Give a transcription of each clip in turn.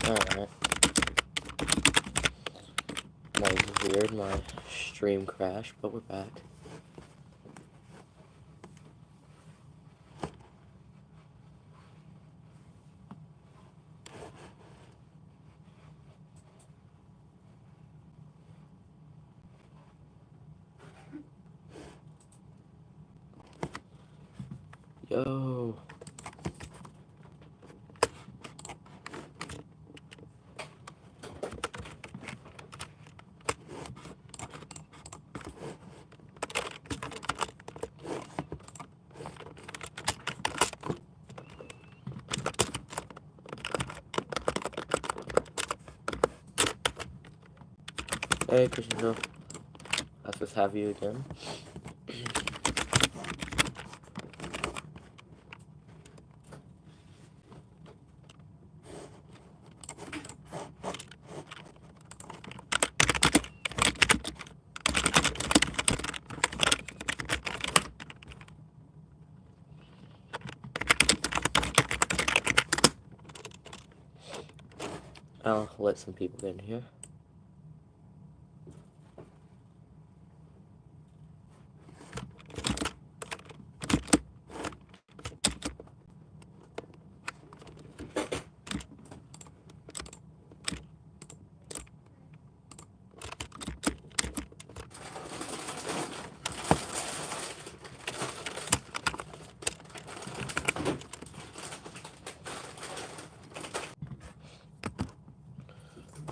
Alright. That was weird, my stream crashed, but we're back. Yo. Hey, Christian Joe. Nice to have you again. I'll let some people in here.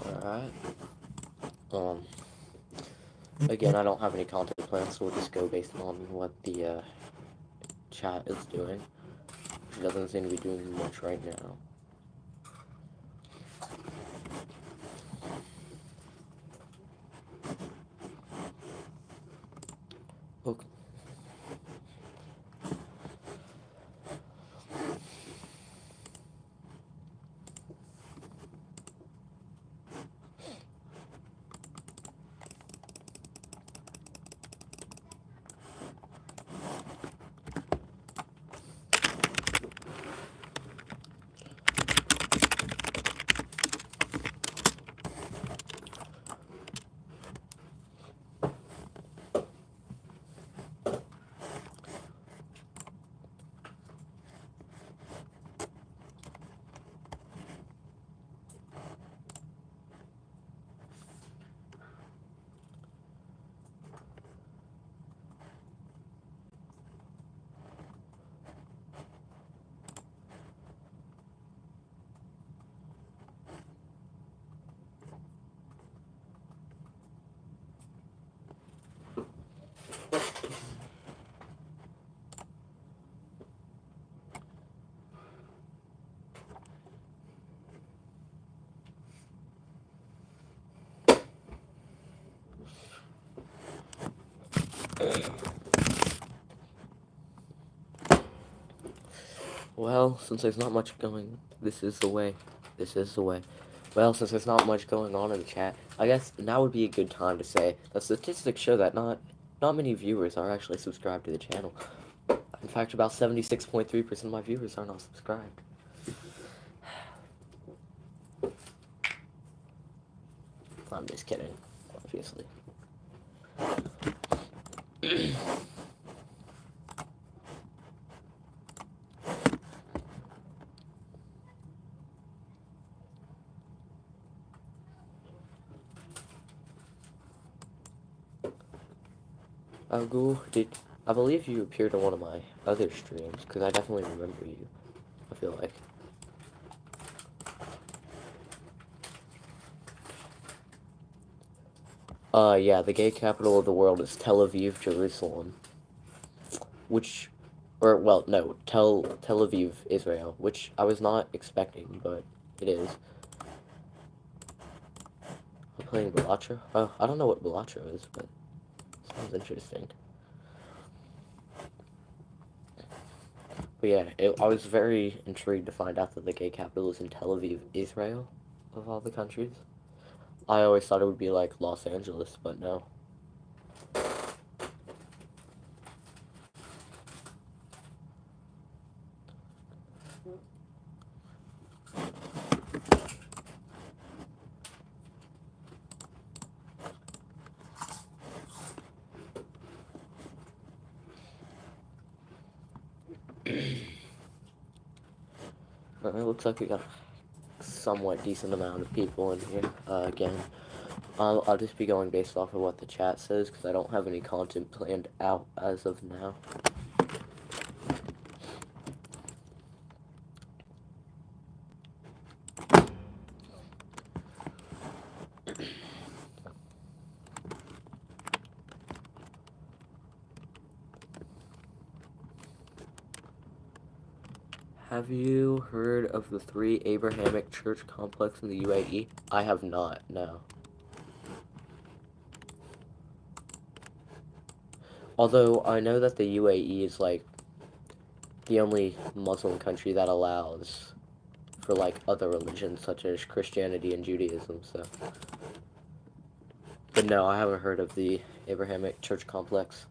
Alright. Again, I don't have any content plans, so we'll just go based on what the chat is doing. Which doesn't seem to be doing much right now. Okay. Well, since there's not much going, this is the way. This is the way. Well, since there's not much going on in the chat, I guess now would be a good time to say the statistics show that not many viewers are actually subscribed to the channel. In fact, about 76.3% of my viewers are not subscribed. I'm just kidding, obviously. Ghoul, I believe you appeared on one of my other streams, because I definitely remember you, I feel like. Yeah, the gay capital of the world is Tel Aviv, Jerusalem. Which, or, well, no, Tel Aviv, Israel, which I was not expecting, but it is. I'm playing Balatro. Oh, I don't know what Balatro is, but sounds interesting. But yeah, I was very intrigued to find out that the gay capital is in Tel Aviv, Israel, of all the countries. I always thought it would be like Los Angeles, but no. it looks like we got a somewhat decent amount of people in here. Again, I'll just be going based off of what the chat says because I don't have any content planned out as of now. Have you heard of the 3 Abrahamic church complex in the UAE? I have not, no. Although I know that the UAE is like the only Muslim country that allows for like other religions such as Christianity and Judaism, so. But no, I haven't heard of the Abrahamic church complex.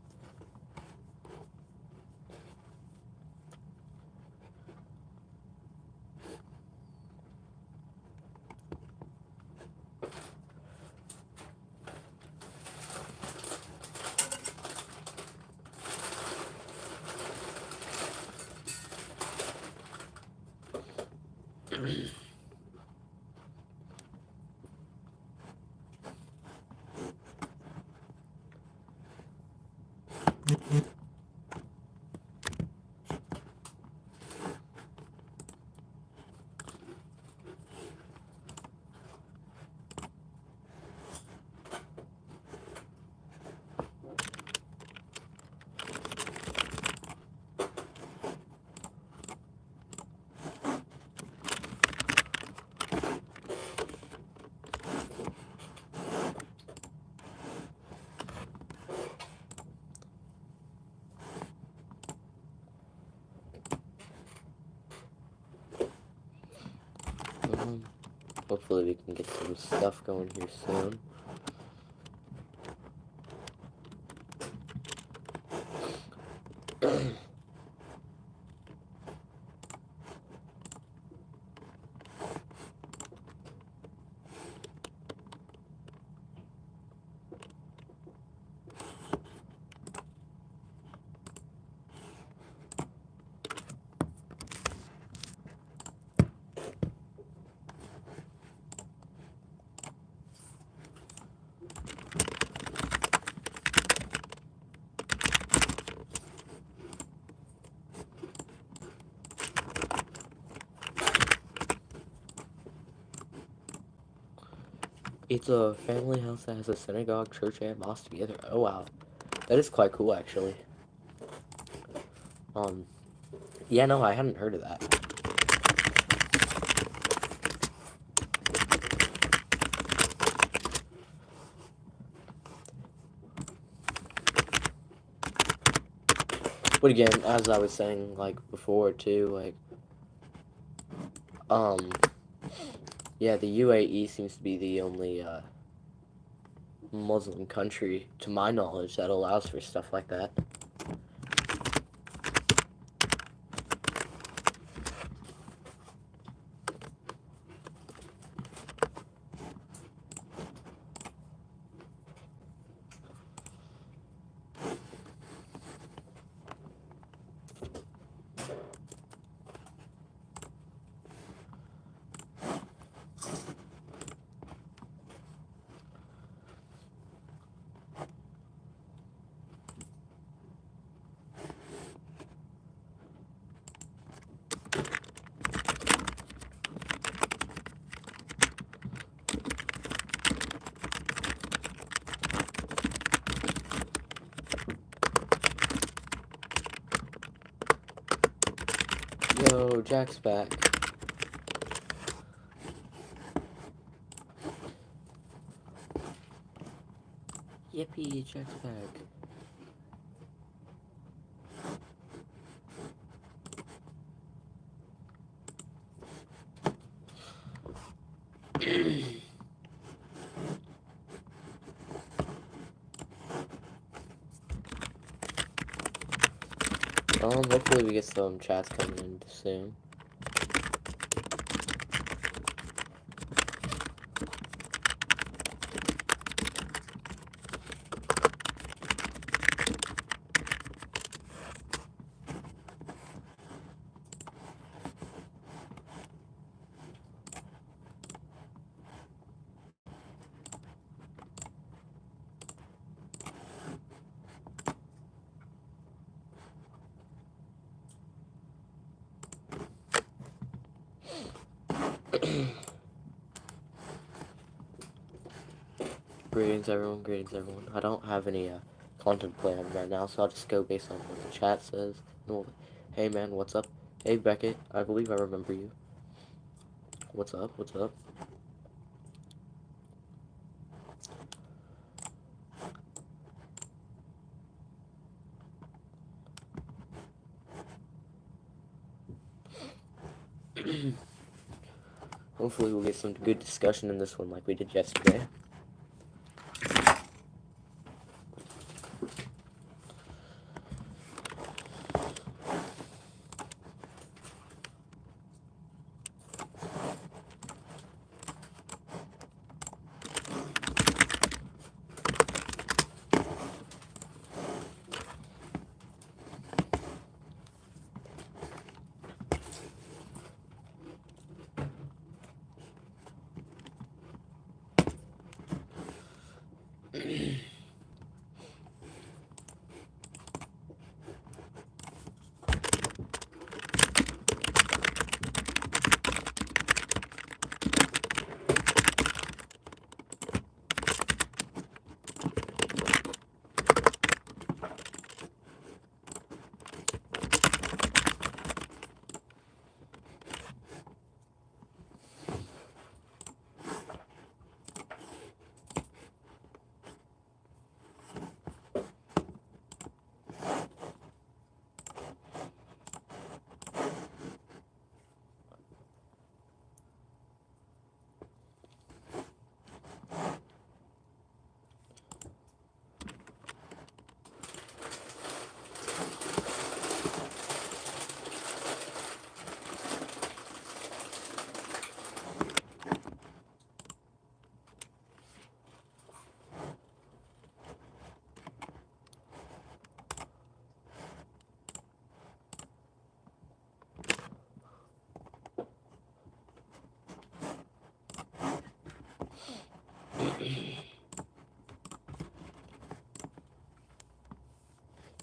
Hopefully we can get some stuff going here soon. It's a family house that has a synagogue, church, and mosque together. Oh wow, that is quite cool actually. Yeah, no, I hadn't heard of that. But again, as I was saying like before too, like yeah, the UAE seems to be the only Muslim country, to my knowledge, that allows for stuff like that. Yo, Jack's back. Yippee, Jack's back. Hopefully we get some chats coming in soon. Greetings everyone, greetings everyone. I don't have any content planned right now, so I'll just go based on what the chat says. No, hey man, what's up? Hey Beckett, I believe I remember you. What's up, what's up? Hopefully we'll get some good discussion in this one like we did yesterday.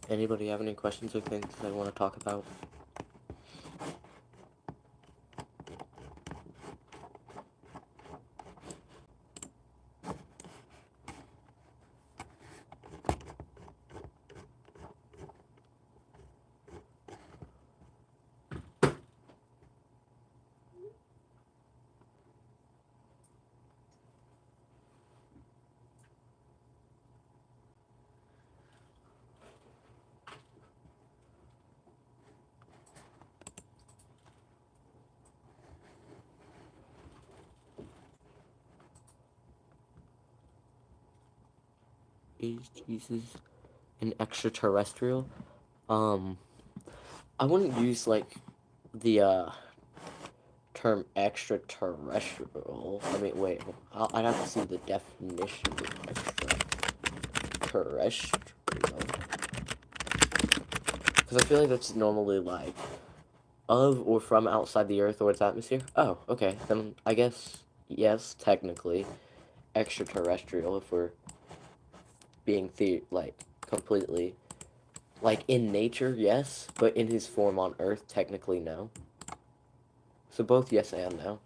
Anybody have any questions or things they want to talk about? Is Jesus an extraterrestrial? I wouldn't use like the term extraterrestrial. I mean, wait, I'd have to see the definition of extraterrestrial. Because I feel like that's normally like of or from outside the Earth or its atmosphere. Oh, okay. Then I guess, yes, technically, extraterrestrial if we're being like completely like in nature, yes, but in his form on Earth, technically no. So both yes and no.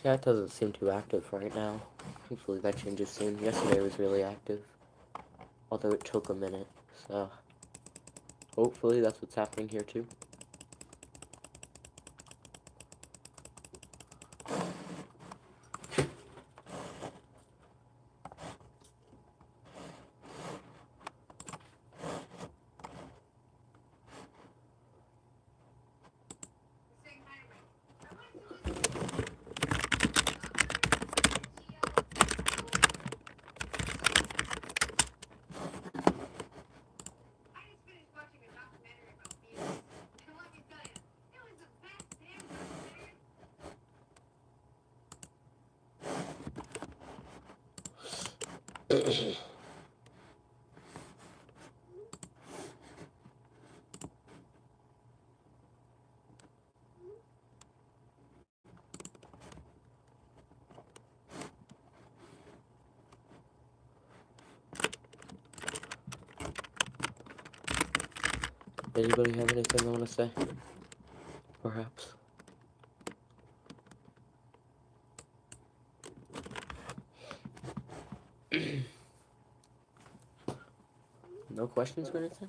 Chat doesn't seem too active right now. Hopefully that changes soon. Yesterday was really active, although it took a minute. So hopefully that's what's happening here too. Anybody have anything they want to say? Perhaps. No questions or anything?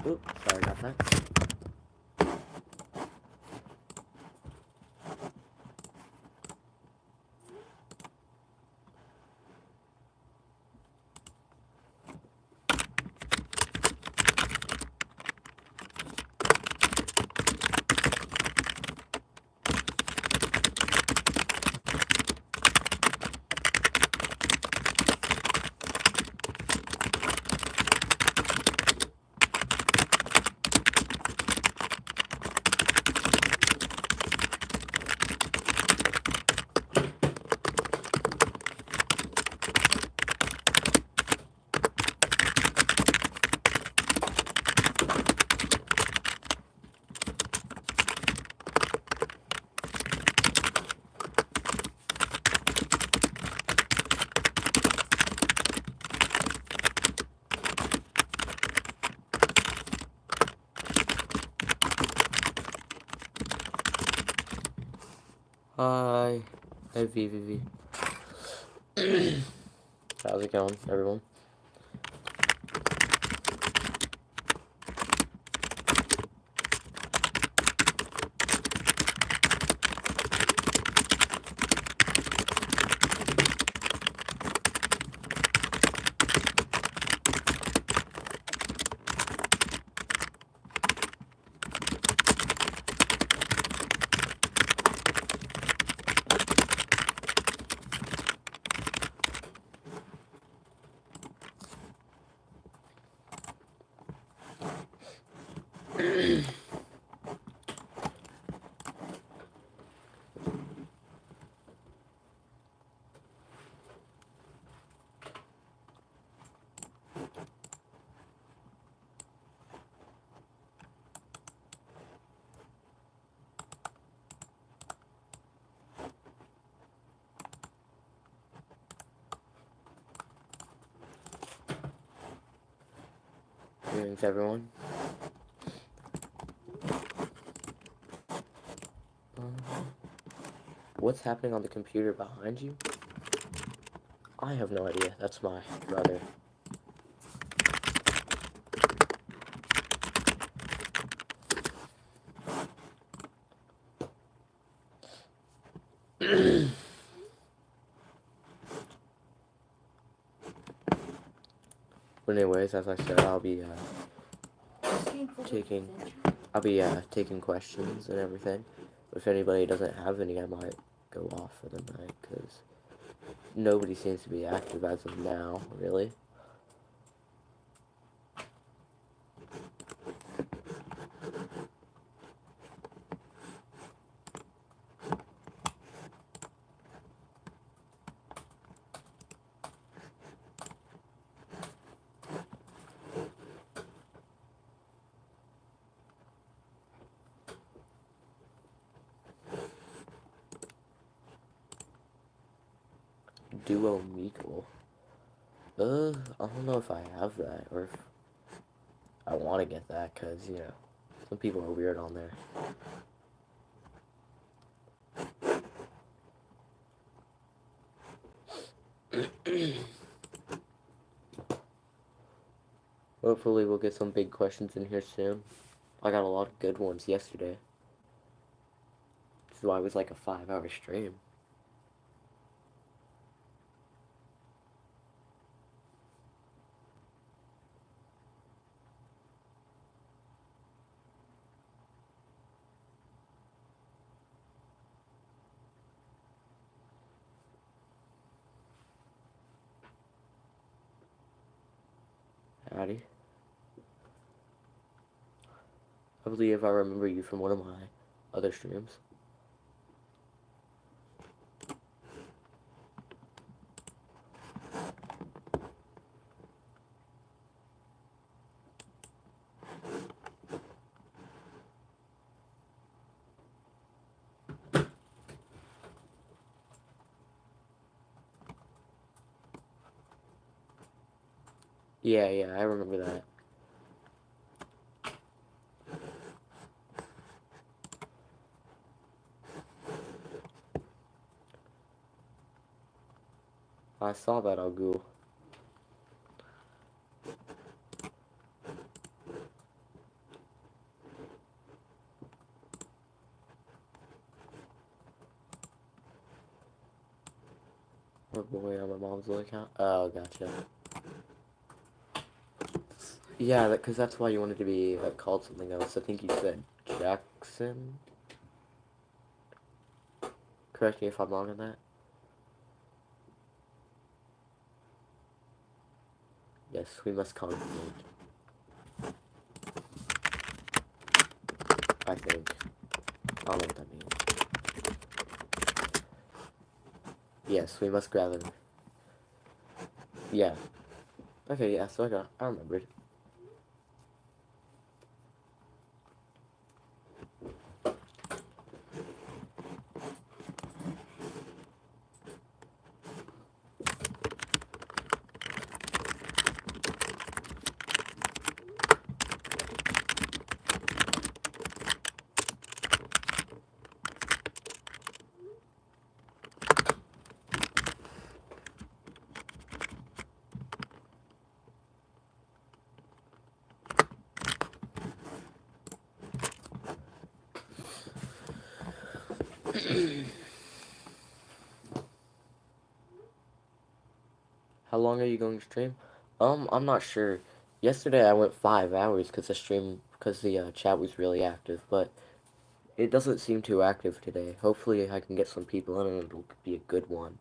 Oops, sorry about that. Hi. Hey, VVV. How's it going, everyone? Greetings, everyone. What's happening on the computer behind you? I have no idea. That's my brother. But anyways, as I said, taking taking questions and everything. If anybody doesn't have any, I might go off for the night because nobody seems to be active as of now, really. Duo Meagle. I don't know if I have that or if I want to get that because, you know, some people are weird on there. Hopefully we'll get some big questions in here soon. I got a lot of good ones yesterday. This is why it was like a 5-hour stream. Howdy. I believe I remember you from one of my other streams. Yeah, I remember that. I saw that, Agu. What boy on my mom's account? Oh, gotcha. Yeah, because that's why you wanted to be called something else. I think you said Jackson. Correct me if I'm wrong on that. Yes, we must congregate. I think. I don't know what that means. Yes, we must gather. Yeah. Okay, yeah, so I remembered. How long are you going to stream? I'm not sure. Yesterday I went 5 hours because the chat was really active, but it doesn't seem too active today. Hopefully I can get some people in and it'll be a good one.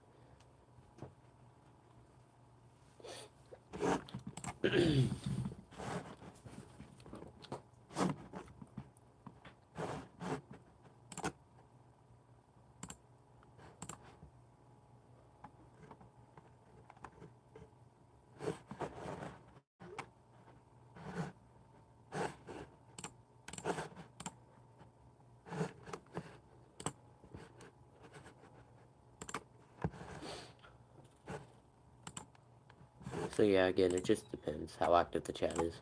So yeah, again, it just depends how active the chat is.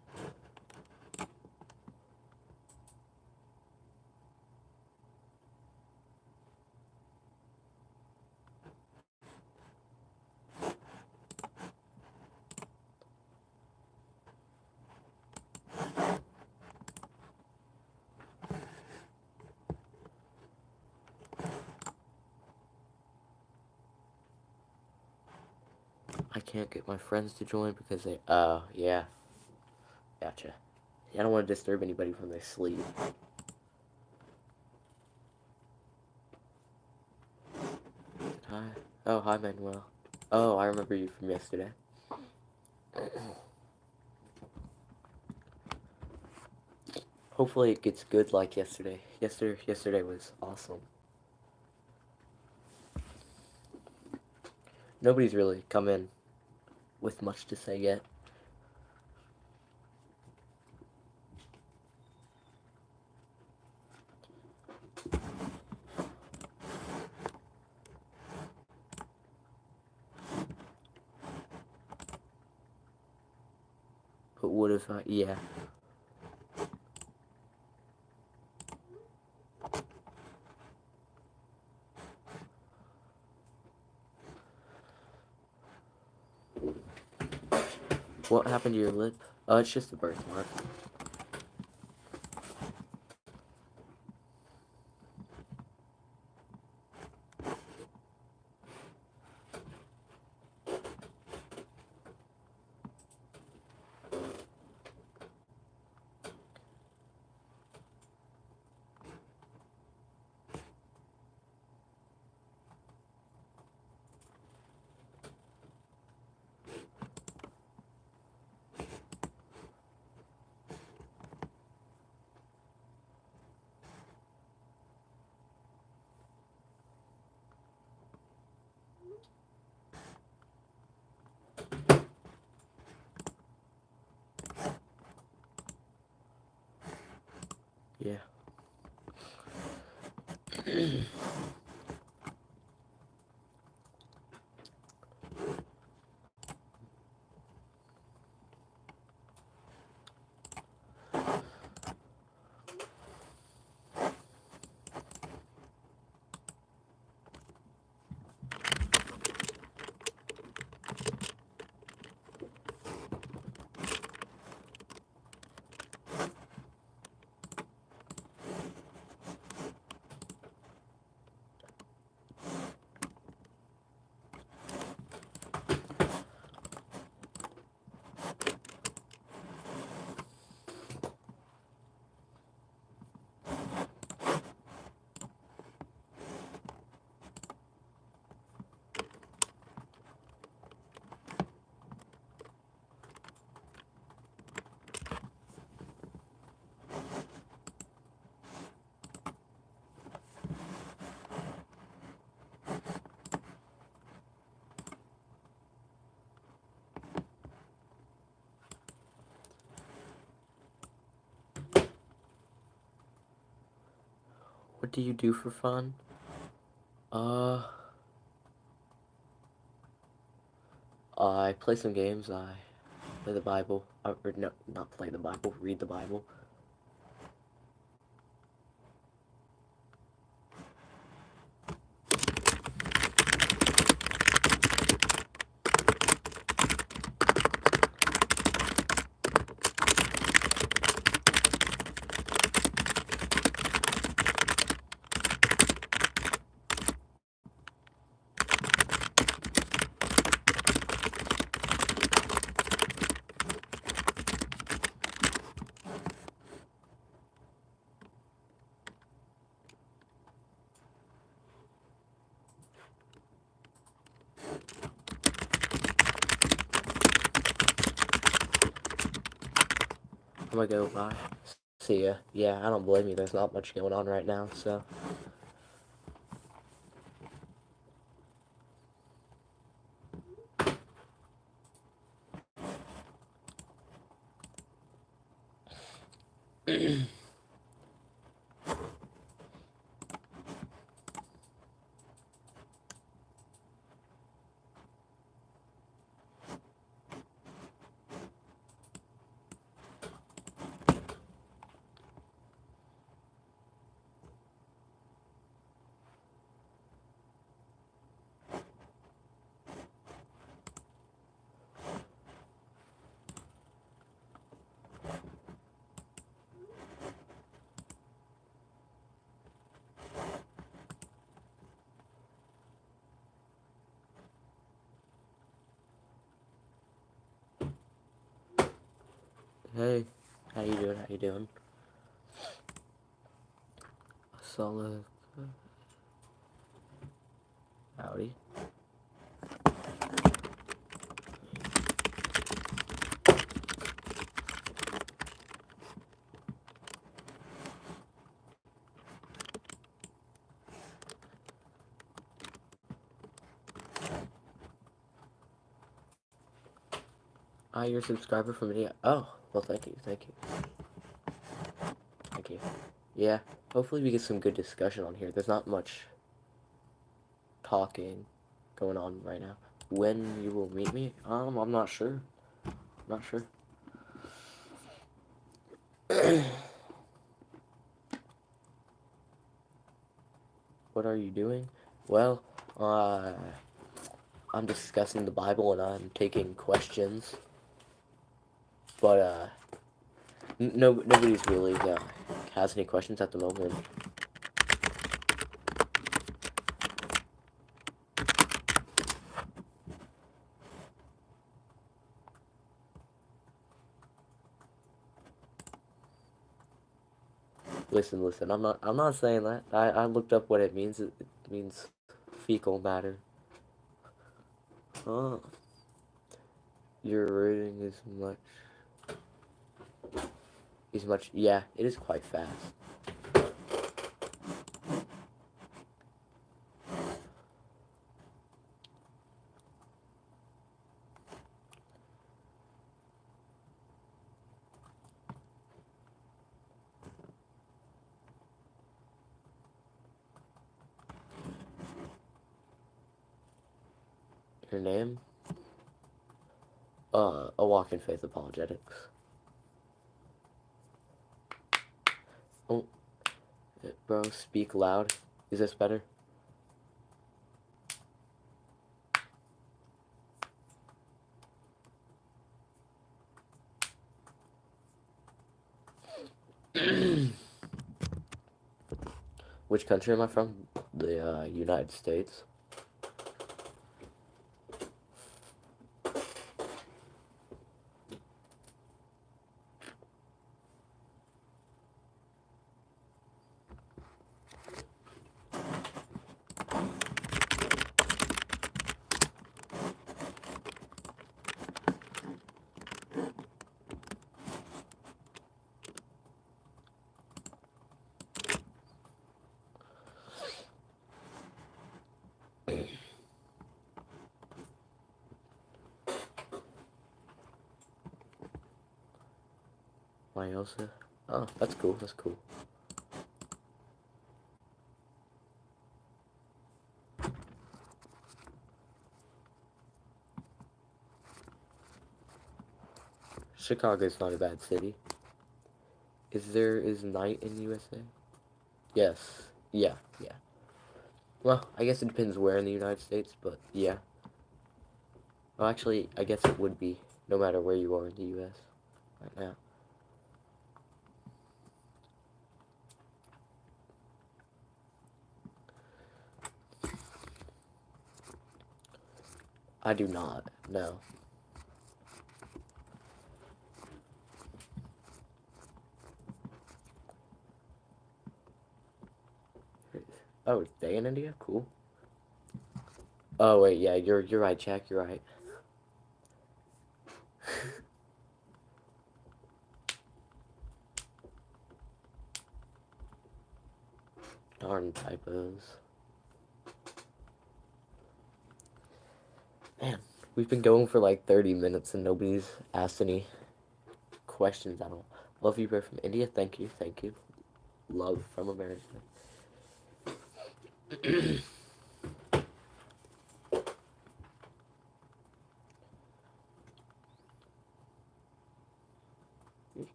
I can't get my friends to join because they, yeah, gotcha. Yeah, I don't want to disturb anybody from their sleep. Hi. Oh, hi, Manuel. Oh, I remember you from yesterday. Hopefully it gets good like yesterday. Yesterday was awesome. Nobody's really come in with much to say yet. But what if I, yeah. What happened to your lip? Oh, it's just a birthmark. Yeah. What do you do for fun? Uh, I play some games. I play the Bible. Or no, not play the Bible. Read the Bible. I'm gonna go bye. See ya. Yeah, I don't blame you. There's not much going on right now, so. Hey, how you doing? How you doing? Solid. Howdy. You're a subscriber from India. Oh, well, thank you, thank you, thank you. Yeah, hopefully we get some good discussion on here. There's not much talking going on right now. When you will meet me? I'm not sure. I'm not sure. What are you doing? Well, I'm discussing the Bible and I'm taking questions, but nobody's really has any questions at the moment. Listen. I'm not saying that. I looked up what it means. It means fecal matter. Oh, your reading is much. Yeah, it is quite fast. Your name? A walk in faith apologetics. Oh, bro, speak loud. Is this better? Which country am I from? The United States. Myosa. Oh, that's cool. That's cool. Chicago's not a bad city. Is night in USA? Yes. Yeah. Yeah. Well, I guess it depends where in the United States, but yeah. Well, actually, I guess it would be no matter where you are in the U.S. right now. I do not. No. Oh, they in India? Cool. Oh wait, yeah, you're right, Jack. You're right. Darn typos. Man, we've been going for like 30 minutes and nobody's asked any questions at all. Love you, bro, from India. Thank you, thank you. Love from America.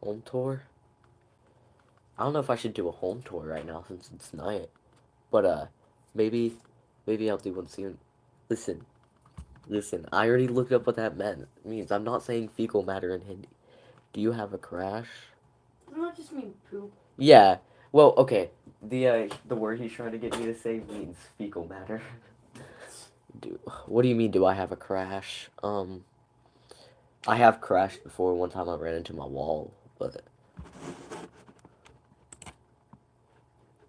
Home tour? I don't know if I should do a home tour right now since it's night. But maybe I'll do one soon. Listen, listen. I already looked up what that means. I'm not saying fecal matter in Hindi. Do you have a crash? Doesn't that just mean poop? Yeah. Well, okay. The word he's trying to get me to say means fecal matter. What do you mean, do I have a crash? I have crashed before. One time I ran into my wall, but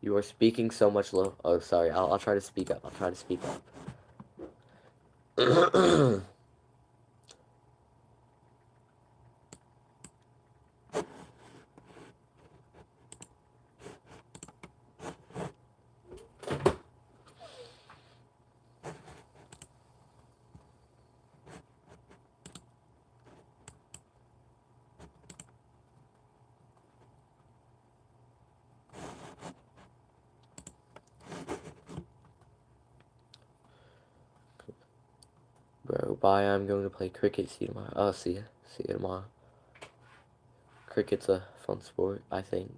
you are speaking so much low. Oh, sorry. I'll try to speak up. I'll try to speak up. Bro, bye. I'm going to play cricket. See you tomorrow. Oh, see ya. See you tomorrow. Cricket's a fun sport, I think.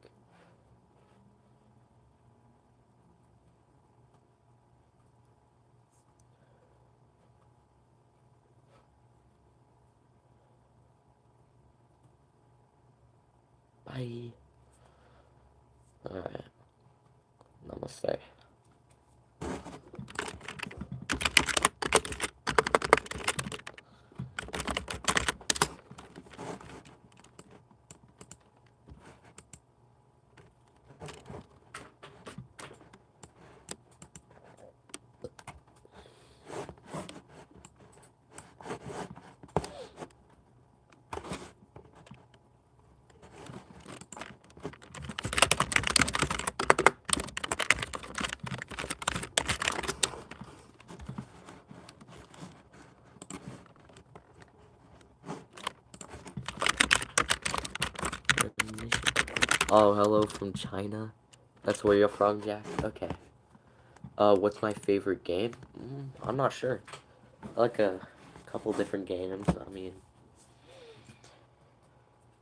Bye. Alright. Namaste. Oh, hello from China. That's where you're from, Jack? Okay. What's my favorite game? I'm not sure. I like a couple different games. I mean,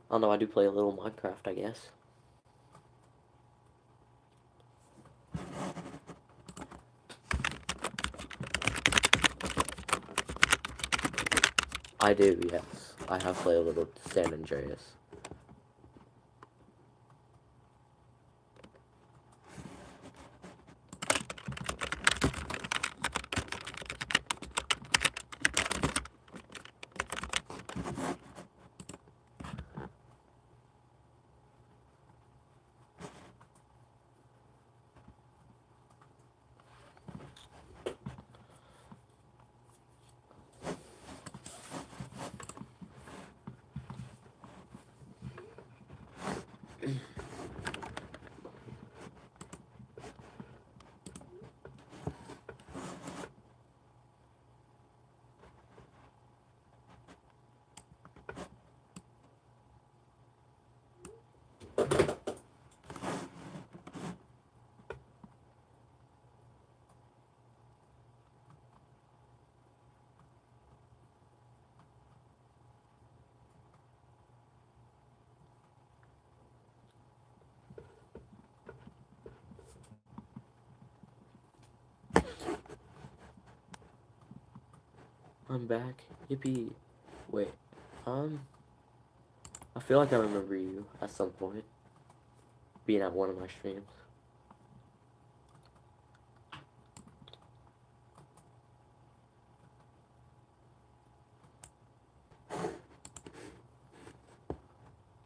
I don't know. I do play a little Minecraft, I guess. I do, yes. I have played a little San Andreas. I'm back. Yippee. Wait. I feel like I remember you at some point being at one of my streams.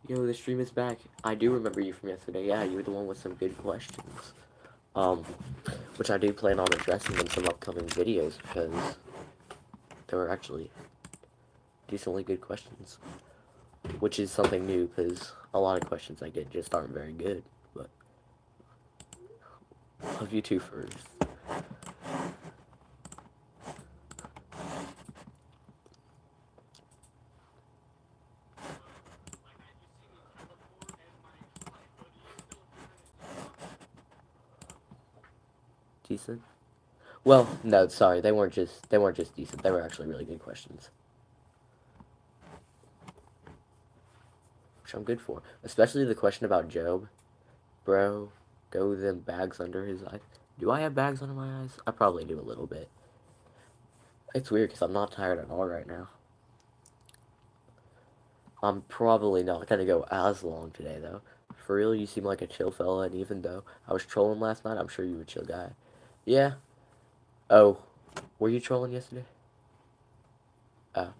Yo, the stream is back. I do remember you from yesterday. Yeah, you were the one with some good questions. Um, which I do plan on addressing in some upcoming videos because they were actually decently good questions. Which is something new because a lot of questions I get just aren't very good. But love you too first. Decent. Well, no, sorry, they weren't just decent. They were actually really good questions, which I'm good for. Especially the question about Job, bro. Go them bags under his eyes. Do I have bags under my eyes? I probably do a little bit. It's weird because I'm not tired at all right now. I'm probably not gonna go as long today though. For real, you seem like a chill fella, and even though I was trolling last night, I'm sure you're a chill guy. Yeah. Oh, Were you trolling yesterday? Oh.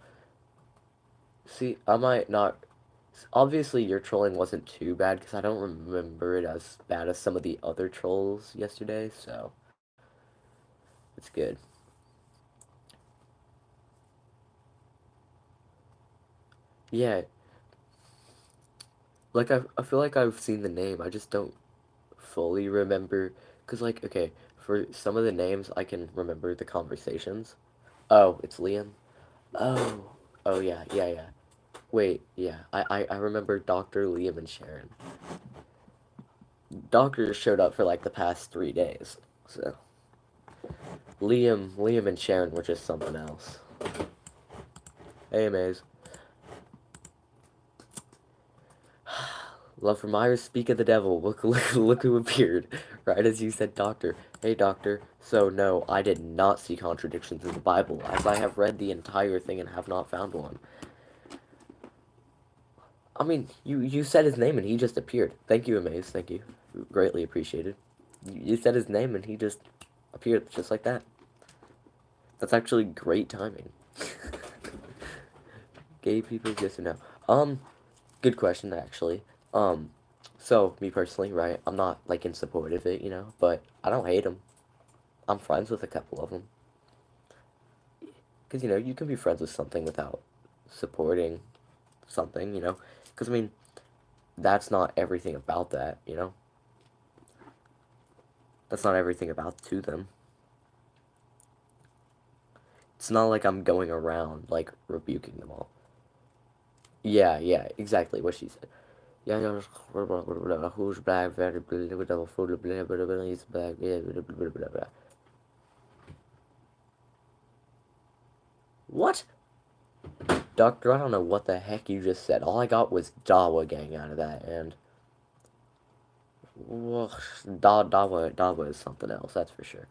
See, I might not. Obviously, your trolling wasn't too bad because I don't remember it as bad as some of the other trolls yesterday, so it's good. Yeah, like I feel like I've seen the name. I just don't fully remember because like okay, for some of the names I can remember the conversations. Oh, it's Liam. Oh, oh yeah, yeah, yeah. Wait, yeah, I remember Dr. Liam and Sharon. Doctor showed up for like the past 3 days, so Liam and Sharon were just something else. Hey, Maze. Love from Iris, speak of the devil. Look who appeared. Right as you said, Doctor. Hey, Doctor. So, no, I did not see contradictions in the Bible, as I have read the entire thing and have not found one. I mean, you said his name and he just appeared. Thank you, Amaze. Thank you. Greatly appreciated. You said his name and he just appeared, just like that. That's actually great timing. Gay people, yes or no? Good question, actually. Um, so me personally, right? I'm not like in support of it, but I don't hate them. I'm friends with a couple of them because you can be friends with something without supporting something, because I mean that's not everything about that. That's not everything about to them. It's not like I'm going around like rebuking them all. Yeah, yeah, exactly what she said. Yeah, yeah, who's black, very blue, he's black, yeah, What? Doctor, I don't know what the heck you just said. All I got was Dawa gang out of that, and well, Dawa is something else, that's for sure.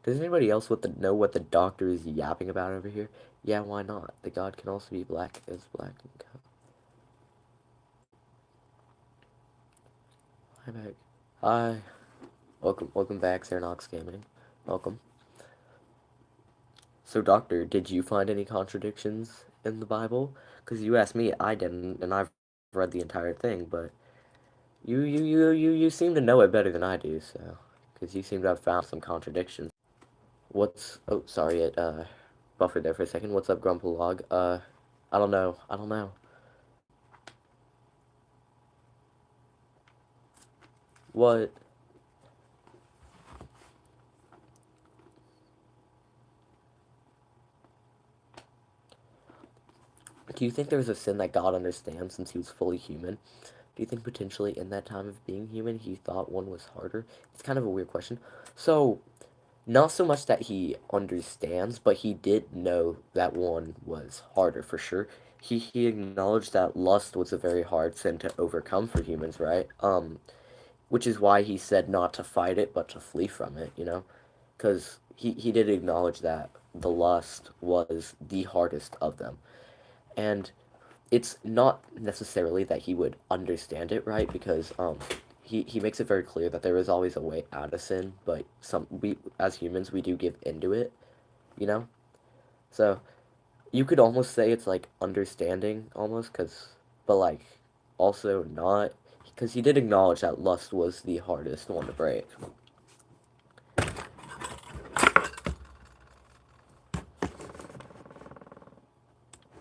Does anybody else know what the doctor is yapping about over here? Yeah, why not? The god can also be black as black and god. Hi back. Hi. Welcome back, Xernox Gaming. Welcome. So, Doctor, did you find any contradictions in the Bible? Because you asked me, I didn't, and I've read the entire thing, but you seem to know it better than I do, so. Because you seem to have found some contradictions. Oh, sorry, it, buffered there for a second. What's up, Grumple Log? I don't know. I don't know. What? Do you think there's a sin that God understands since he was fully human? Do you think potentially in that time of being human he thought one was harder? It's kind of a weird question. So, not so much that he understands, but he did know that one was harder for sure. He acknowledged that lust was a very hard sin to overcome for humans, right? Which is why he said not to fight it, but to flee from it. Because he did acknowledge that the lust was the hardest of them. And it's not necessarily that he would understand it, right? Because he makes it very clear that there is always a way out of sin, but we as humans we do give into it, you know. So you could almost say it's like understanding almost, but like also not, because he did acknowledge that lust was the hardest one to break.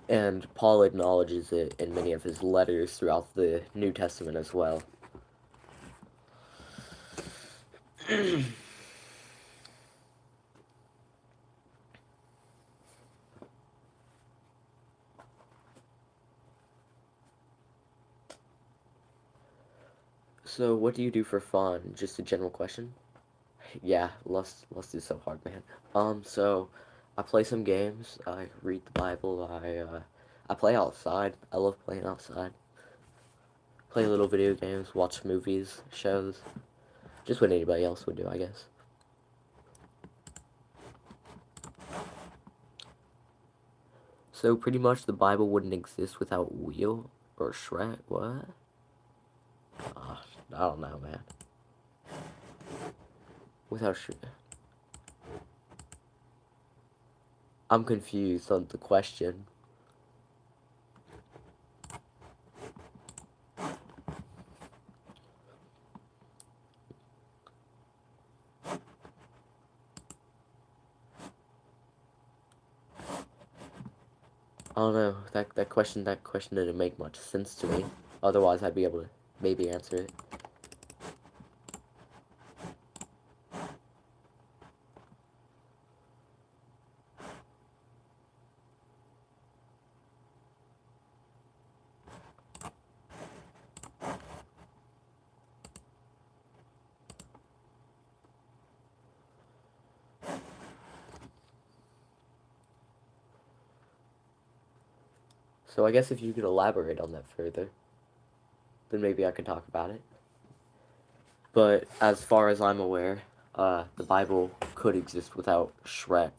And Paul acknowledges it in many of his letters throughout the New Testament as well. So, what do you do for fun? Just a general question. Yeah, Lust is so hard, man. So I play some games. I read the Bible. I play outside. I love playing outside. Play little video games. Watch movies, shows. Just what anybody else would do, I guess. So pretty much the Bible wouldn't exist without Wheel or Shrek. What? I don't know, man. Without Shrek. I'm confused on the question. I don't know. That question didn't make much sense to me. Otherwise, I'd be able to maybe answer it. So I guess if you could elaborate on that further, then maybe I could talk about it. But as far as I'm aware, the Bible could exist without Shrek.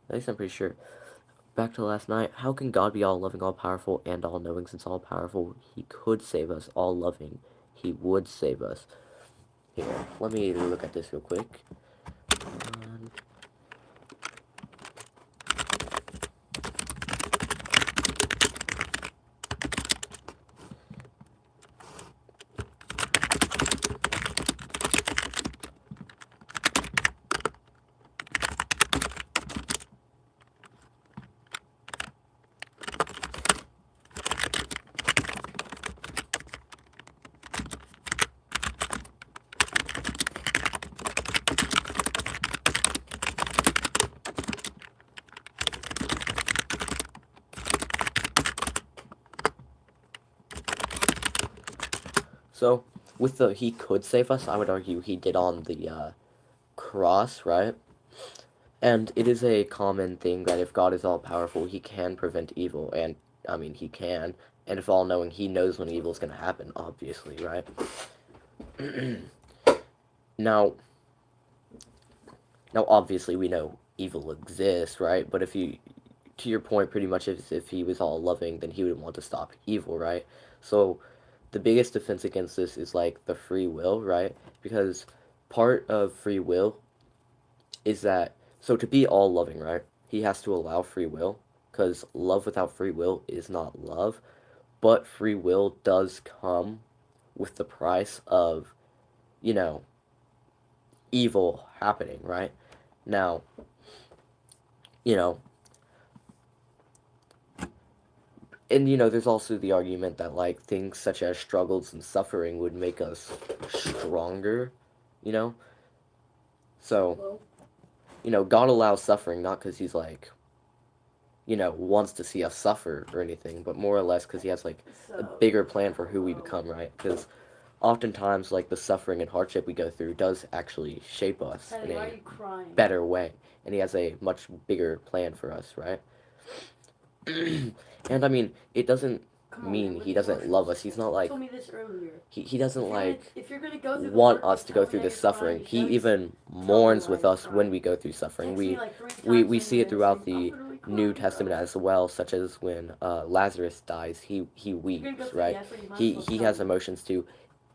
At least I'm pretty sure. Back to last night. How can God be all loving, all powerful, and all knowing? Since all powerful, He could save us. All loving, He would save us. Here, let me look at this real quick. So, with the He could save us, I would argue He did on the cross, right? And it is a common thing that if God is all powerful, He can prevent evil, and I mean He can. And if all knowing, He knows when evil is going to happen, obviously, right? now, now, obviously, we know evil exists, right? But if you, to your point, pretty much if He was all loving, then He would want to stop evil, right? So, the biggest defense against this is like the free will, right? Because part of free will is that, so to be all loving, right? He has to allow free will, because love without free will is not love. But free will does come with the price of, you know, evil happening, right? Now, you know, and there's also the argument that like things such as struggles and suffering would make us stronger, you know? So, God allows suffering not because He's like, wants to see us suffer or anything, but more or less because He has like a bigger plan for who we become, right? Because oftentimes, like the suffering and hardship we go through does actually shape us in a better way, and He has a much bigger plan for us, right? And I mean, it doesn't mean He doesn't love us. He's not like he doesn't like want us to go through this suffering. He even mourns with us when we go through suffering. We see it throughout the New Testament as well, such as when Lazarus dies, he weeps, right? He has emotions too.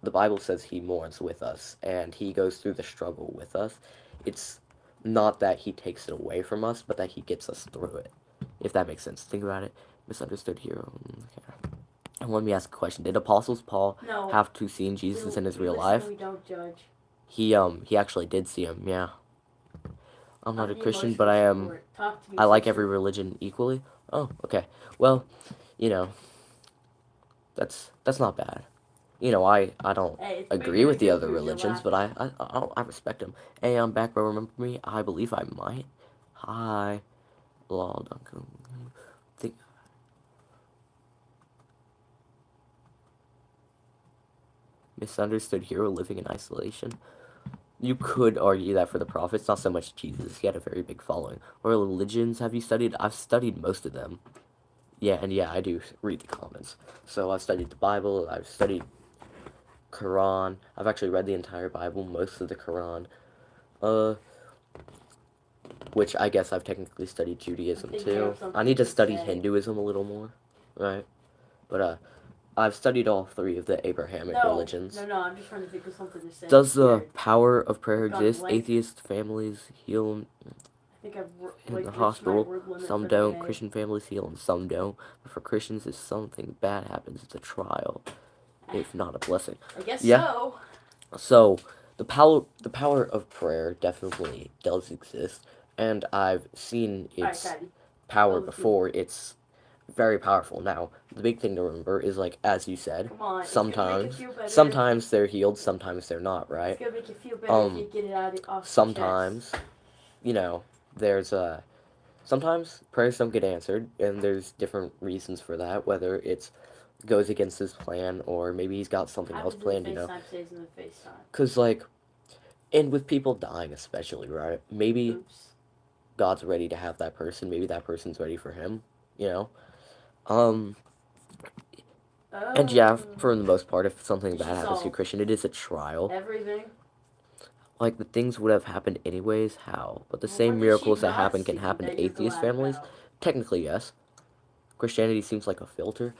The Bible says He mourns with us, and He goes through the struggle with us. It's not that He takes it away from us, but that He gets us through it, if that makes sense. Think about it. Misunderstood hero. Okay. And let me ask a question. Did Apostles Paul have to see Jesus in his real life? We don't judge. He actually did see him, yeah. I'm not a Christian, but I like every religion equally. Oh, okay. Well, you know, that's not bad. I don't agree with the other religions, but I respect them. Hey, I'm back, bro. Remember me? I believe I might. Hi. Lol, Duncan. Think. Misunderstood hero living in isolation. You could argue that for the prophets, not so much Jesus. He had a very big following. Or religions, have you studied? I've studied most of them. Yeah, and yeah, I do read the comments. So I've studied the Bible, I've studied Quran. I've actually read the entire Bible, most of the Quran. Which I guess I've technically studied Judaism too. I need to study Hinduism a little more, right? But I've studied all three of the Abrahamic religions. No, I'm just trying to think of something to say. Does the power of prayer exist? Atheist families heal I think I've in the hospital. Some don't. Christian families heal and some don't. But for Christians, if something bad happens, it's a trial, if not a blessing. I guess so. So the power of prayer definitely does exist, and I've seen its power before. It's very powerful. Now, the big thing to remember is, like, as you said, sometimes they're healed, sometimes they're not, right? It's gonna make you feel better if you get it out of sometimes, you know, there's sometimes prayers don't get answered, and there's different reasons for that, whether it's goes against his plan or maybe he's got something else planned, you know. Because, like, and with people dying especially, right? Maybe God's ready to have that person. Maybe that person's ready for him, you know. And yeah, for the most part, if something bad happens to a Christian, it is a trial. Everything. Like, the things would have happened anyways, how? But the same miracles that happen can happen to atheist families? Technically, yes. Christianity seems like a filter.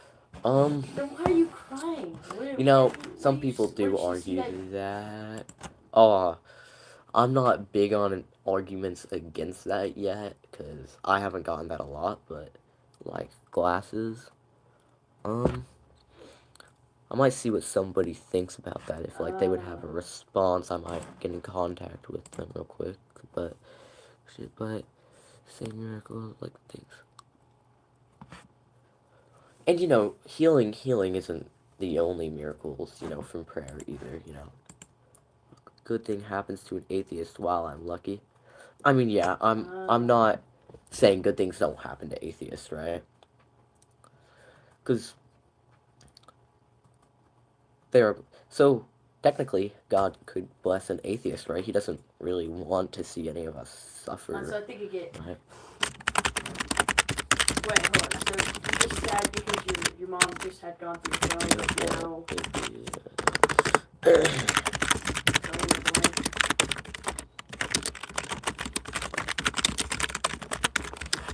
Then why are you crying? You know, some people do argue that. I'm not big on arguments against that yet, because I haven't gotten that a lot, but, like, glasses, I might see what somebody thinks about that. If, like, they would have a response, I might get in contact with them real quick, but same miracle, like, things. And, you know, healing isn't the only miracles, you know, from prayer either, you know. Good thing happens to an atheist while I'm lucky. I mean, yeah, I'm not saying good things don't happen to atheists, right? Because so technically God could bless an atheist, right? He doesn't really want to see any of us suffer. So I think you get. Right? Wait, hold on. So you're just sad because your mom just had gone through jail.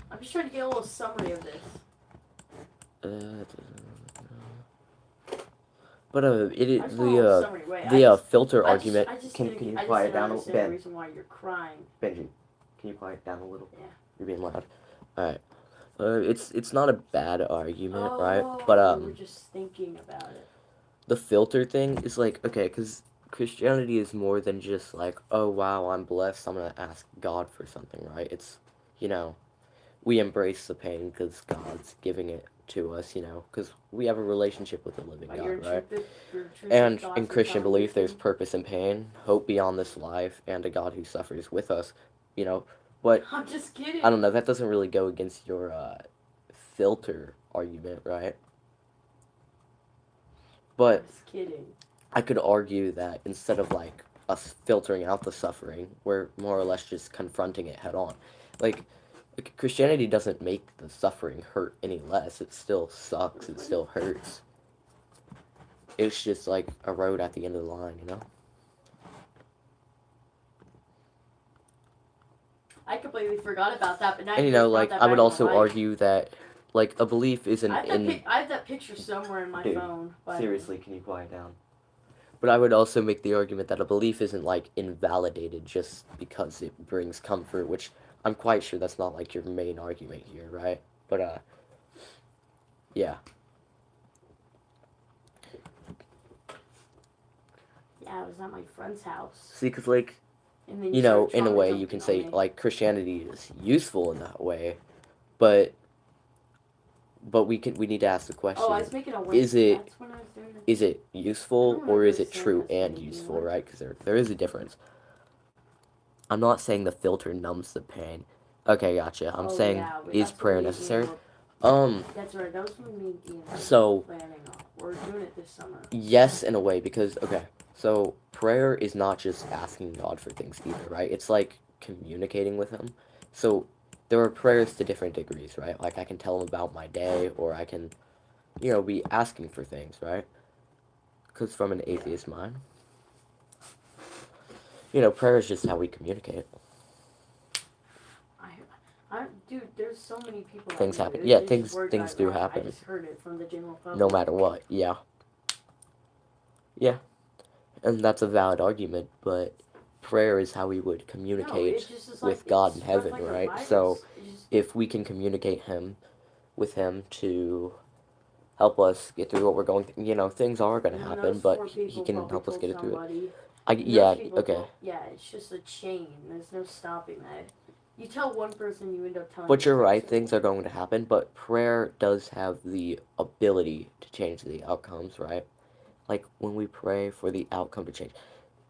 I'm just trying to get a little summary of this. But the filter argument. Can you quiet down a little bit? Reason why you're crying. Benji, can you quiet down a little? Yeah. You're being loud. All right. It's not a bad argument, right? But we're just thinking about it. The filter thing is like, okay, because Christianity is more than just like, oh wow, I'm blessed, I'm gonna ask God for something, right? It's, you know, we embrace the pain because God's giving it to us, you know, because we have a relationship with the living God, right? And in Christian belief, there's purpose in pain, hope beyond this life, and a God who suffers with us, you know. But I'm just kidding. I don't know, that doesn't really go against your filter argument, right? But I'm just kidding. I could argue that instead of, like, us filtering out the suffering, we're more or less just confronting it head on. Like, Christianity doesn't make the suffering hurt any less. It still sucks. It still hurts. It's just like a road at the end of the line, you know? I completely forgot about that, but now and, you know, like, I would also argue that, like, a belief isn't I have that picture somewhere in my phone. Seriously, can you quiet down? But I would also make the argument that a belief isn't, like, invalidated just because it brings comfort, which I'm quite sure that's not, like, your main argument here, right? But, yeah. Yeah, I was at my friend's house. See, because, like, you know, in a way, you can say, like, Christianity is useful in that way, but we need to ask the question, I was making a is it useful or is it true and useful, right? Because there is a difference. I'm not saying the filter numbs the pain. Okay, gotcha. I'm saying, is prayer necessary? That's right. That was when me and Ian were So planning on. We're doing it this summer. yes, in a way, because okay, so prayer is not just asking God for things either, right? It's like communicating with Him. So there are prayers to different degrees, right? Like I can tell Him about my day, or I can, be asking for things, right? Because from an Yeah. atheist mind, prayer is just how we communicate. Dude, there's so many people that Things do happen. it. Yeah, They just things word things that do wrong. I happen, just heard it from the general public. no matter what. Yeah, yeah, and that's a valid argument, but prayer is how we would No, communicate it just is with like God it's in stuff heaven, like a right? virus. So It's just, if we can communicate with Him to help us get through what we're going through, things are going to and happen, those but four He people can probably help us told get it through it. somebody. And Yeah, those people okay. yeah, it's just a chain. There's no stopping that. You tell one person, you end up telling. But the you're right, person. things are going to happen, but prayer does have the ability to change the outcomes, right? Like when we pray for the outcome to change.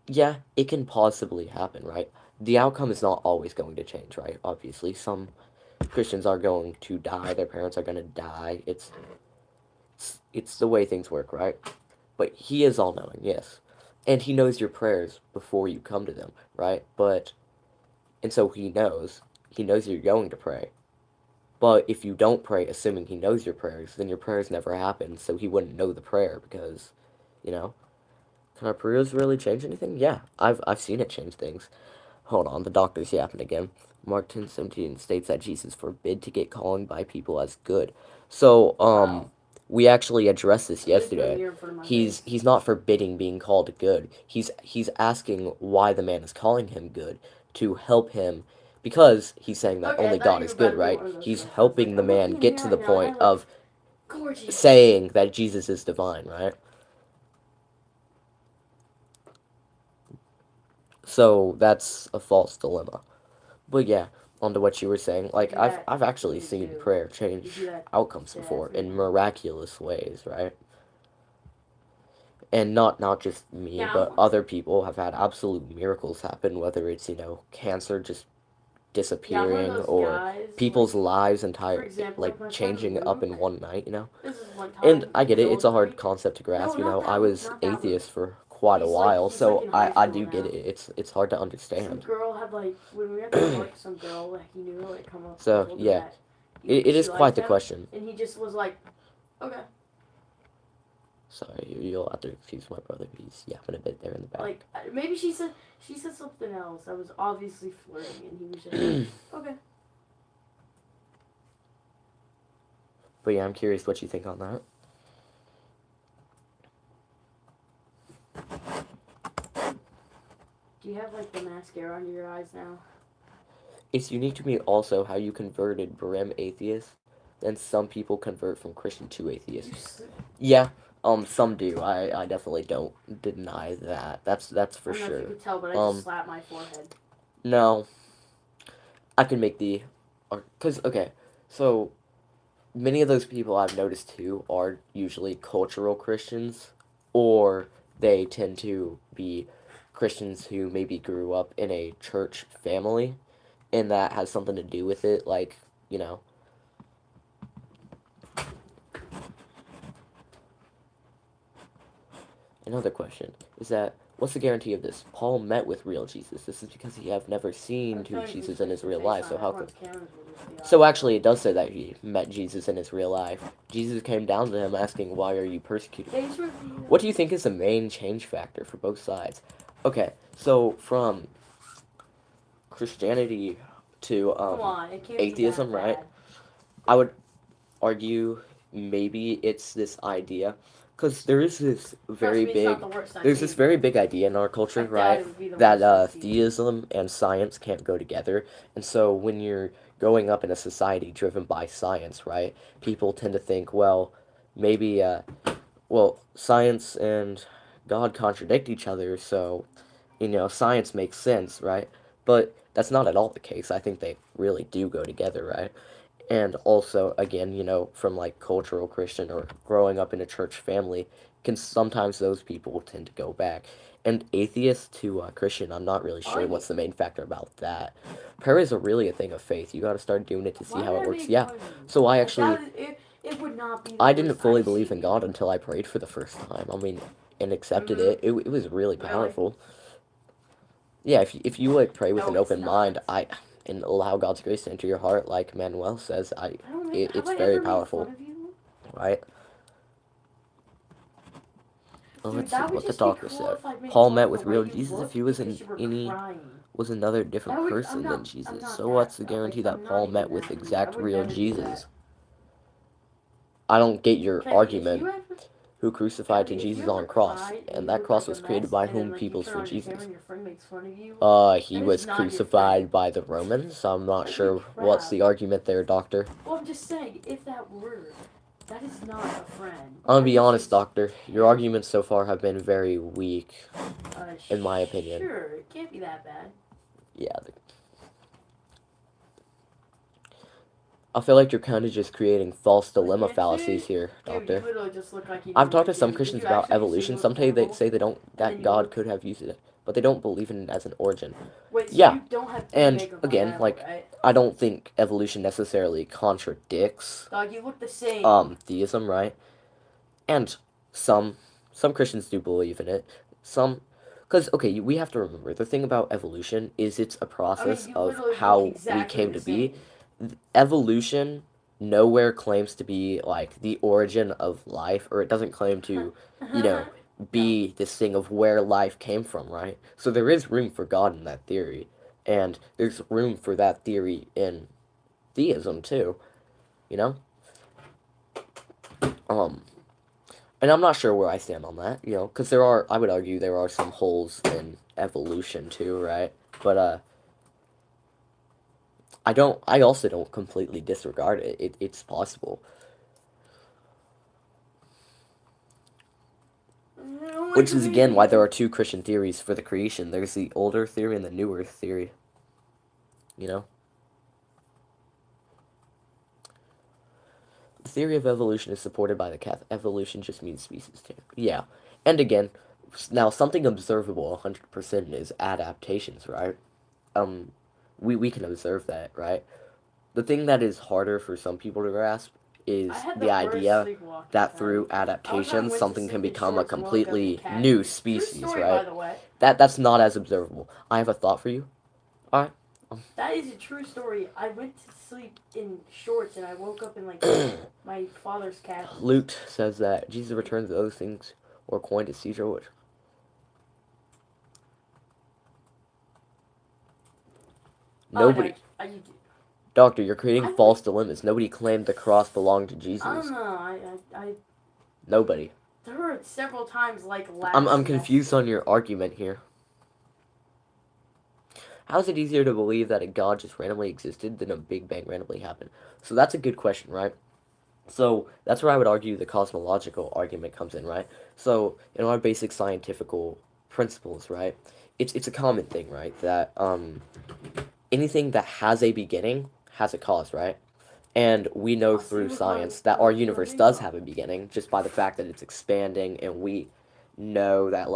Yeah, it can possibly happen, right? The outcome is not always going to change, right? Obviously, some Christians are going to die, their parents are going to die. It's the way things work, right? But He is all knowing, yes. And He knows your prayers before you come to them, right? And so He knows you're going to pray. But if you don't pray, assuming He knows your prayers, then your prayers never happen, so He wouldn't know the prayer because, you know, can our prayers really change anything? Yeah, I've seen it change things. Hold on, the doctor's yapping again. Mark 10:17 states that Jesus forbid to get calling by people as good. So, Wow. we actually addressed this I just put a yesterday. mirror in front of my He's not forbidding being called good. He's asking why the man is calling him good to help him because he's saying that Okay, I only thought God you is were about good, to be right? one of those He's ones. I was helping like, the I'm man looking in the get to mirror the right now, and point I'm like, of gorgeous. saying that Jesus is divine, right? So that's a false dilemma. But yeah, onto what you were saying. Like Do I've that I've to actually me seen too. prayer You change do that outcomes to before in everyone. miraculous ways, right? And not just me, Yeah, but other people have had absolute miracles happen, whether it's, cancer just yeah, I'm one of disappearing those or guys. people's Like, lives for entire example, like like my friend changing up Luke. in one night. This is one And time I get it, it's Joel a and I. hard concept to No, grasp, not I that Luke. was Not that Luke. atheist for quite a while, He's like so in high I school do get now. it. It's hard to Some understand. girl had like when we were at the park, some girl like he knew like come up and So told him yeah, that it she is quite liked the him, question. and he just was like, okay. Sorry, you'll have to excuse my brother. He's yapping a bit there in the back. Like maybe she said something else that was obviously flirting, and he was just like, okay. But yeah, I'm curious what you think on that. Do you have like the mascara under your eyes now? It's unique to me also how you converted Barem atheist, then some people convert from Christian to atheist. Yeah, some do. I definitely don't deny that. That's for I don't know if you sure. could tell, but I just slapped my forehead. No, I can make cause okay, so many of those people I've noticed too are usually cultural Christians, or they tend to be Christians who maybe grew up in a church family, and that has something to do with it. Like, you know, another question is that what's the guarantee of this? Paul met with real Jesus. This is because he have never seen to Jesus in his real life. So how could? So actually, it does say that he met Jesus in his real life. Jesus came down to him asking, "Why are you persecuting me?" What do you think is the main change factor for both sides? Okay, so from Christianity to Come on, it can't atheism, be that right? bad. I would argue maybe it's this idea, because there is this very Trust me, it's big not the worst I've there's seen. this very big idea in our culture, I doubt right, it would be the that worst I've seen. theism and science can't go together. And so when you're growing up in a society driven by science, right, people tend to think, well, maybe science and God contradict each other, so science makes sense, right? But that's not at all the case. I think they really do go together, right? And also, again, from like cultural Christian or growing up in a church family, can sometimes those people tend to go back. And atheist to Christian, I'm not really sure Are what's you? the main factor about that. Prayer is really a thing of faith. You got to start doing it to see Why how would it I works. make Yeah. fun of you? So I Like, actually, it would not be the I worst. didn't fully I believe see in you. God until I prayed for the first time. I mean, and accepted Mhm. it was really Really? powerful. Yeah, if you like pray with No, an it's open mind, not. and allow God's grace to enter your heart, like Manuel says, I don't make. Have it's I very ever made powerful, fun of you? right? Well, Dude, let's see that would what the just be doctor cool said. if I made Paul fun met of the with way real you Jesus if looked he was because you were crying. was another different That would. person than Jesus. I'm not So that. what's the Like, guarantee that I'm Paul not met even with that rude. I exact would real never do that. Jesus? I don't get your Okay, if argument. you had, Who crucified to Cody, if you Jesus ever on cross, cried and and you that look cross like a was created mess, by and then whom like you peoples turn for on your camera Jesus? and your friend makes fun of you, He that is was not your crucified friend. by the Romans. I'm not Holy sure what's crap. the argument there, doctor. Well, I'm just saying, if that were, that is not a friend. I'm gonna That be is honest, just, doctor. Your arguments so far have been very weak, in my opinion. Sure, it can't be that bad. Yeah. I feel like you're kind of just creating false dilemma Can't see? fallacies here, Dude, you doctor. literally just look like you I've don't talked to like some Did Christians you about actually see evolution. look Some say horrible? they don't then that you God look- could have used it, but they don't believe in it as an origin. Wait, so Yeah, you don't have and makeup again, on now, like, right? I don't think evolution necessarily contradicts Dog, you look the same. theism, right? And some Christians do believe in it. Some, because okay, we have to remember the thing about evolution is it's a process you of literally how look exactly we came the to be. same. Evolution nowhere claims to be like the origin of life, or it doesn't claim to, you know, be this thing of where life came from, right? So there is room for God in that theory, and there's room for that theory in theism too, you know. Um, and I'm not sure where I stand on that, you know, because I would argue there are some holes in evolution too, right? But I also don't completely disregard it. It's possible. Which is again why there are two Christian theories for the creation. There's the older theory and the newer theory. You know? The theory of evolution is supported by the Catholic. Evolution just means species too. Yeah. And again, now something observable 100% is adaptations, right? We can observe that, right? The thing that is harder for some people to grasp is the idea that through adaptation something can become a completely new species, story, right? By the way. That's not as observable. I have a thought for you. Alright. That is a true story. I went to sleep in shorts and I woke up in like my father's cabin. Luke says that Jesus returns those things or coined as Caesar would. Nobody. Doctor, you're creating false dilemmas. Nobody claimed the cross belonged to Jesus. I don't know. Nobody. There were several times like last. I'm confused on your argument here. How is it easier to believe that a God just randomly existed than a Big Bang randomly happened? So that's a good question, right? So that's where I would argue the cosmological argument comes in, right? So in our basic scientific principles, right? It's a common thing, right? That anything that has a beginning has a cause, right? And we know through science that our universe does have a beginning just by the fact that it's expanding, and we know that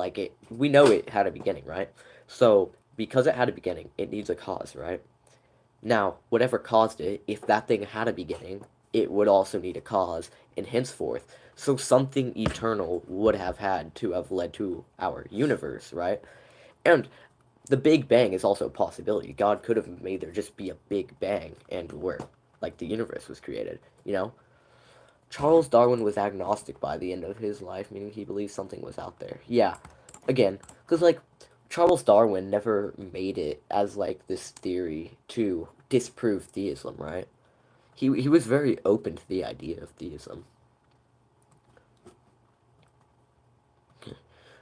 we know it had a beginning, right? So because it had a beginning, it needs a cause, right? Now, whatever caused it, if that thing had a beginning, it would also need a cause, and henceforth. So something eternal would have had to have led to our universe, right? And the Big Bang is also a possibility. God could have made there just be a Big Bang, and where, like, the universe was created, you know? Charles Darwin was agnostic by the end of his life, meaning he believed something was out there. Yeah, again, because, like, Charles Darwin never made it as, like, this theory to disprove theism, right? He was very open to the idea of theism.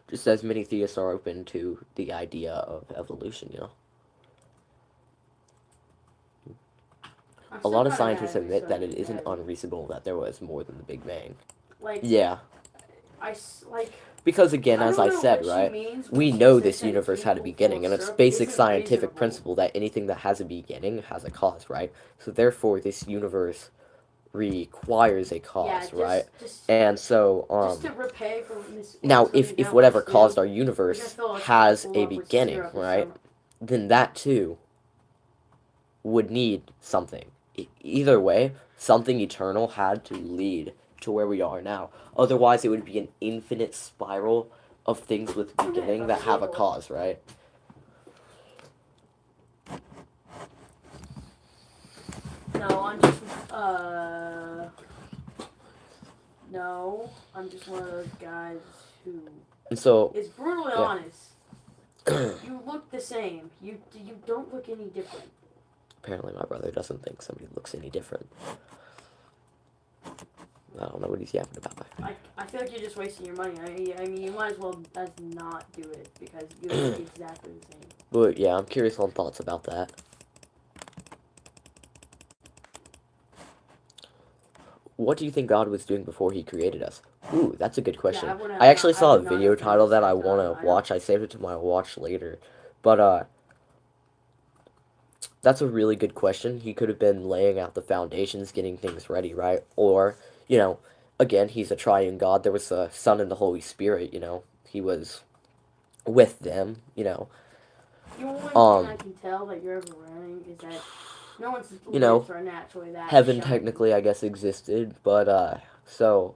Just as many theists are open to the idea of evolution, you know? A lot of scientists admit that it isn't unreasonable that there was more than the Big Bang. Yeah. Because again, as I said, right, we know this universe had a beginning, and it's basic scientific principle that anything that has a beginning has a cause, right? So therefore, this universe requires a cause, yeah, right? just And so just to repay for this. now if whatever caused our we're gonna universe fill a has spoonful a up with beginning, syrup or right? some- Then that too would need something. Either way, something eternal had to lead to where we are now. Otherwise, it would be an infinite spiral of things with beginning that have a cause, right? No, I'm just no, I'm just one of those guys who And so, is brutally yeah. honest. You look the same. You don't look any different. Apparently, my brother doesn't think somebody looks any different. I don't know what he's yapping about. I feel like you're just wasting your money. I mean, you might as well as not do it because you look exactly the same. But yeah, I'm curious on thoughts about that. What do you think God was doing before he created us? Ooh, that's a good question. Yeah, I actually saw a would not video have title that I guessed want to watch. I saved it to my watch later. But that's a really good question. He could have been laying out the foundations, getting things ready, right? Or, you know, again, he's a triune God. There was the Son and the Holy Spirit, you know. He was with them, you know. The only thing I can tell that you're ever wearing is that no one's You know, lips are naturally that heaven shiny. technically, I guess, existed, but, so,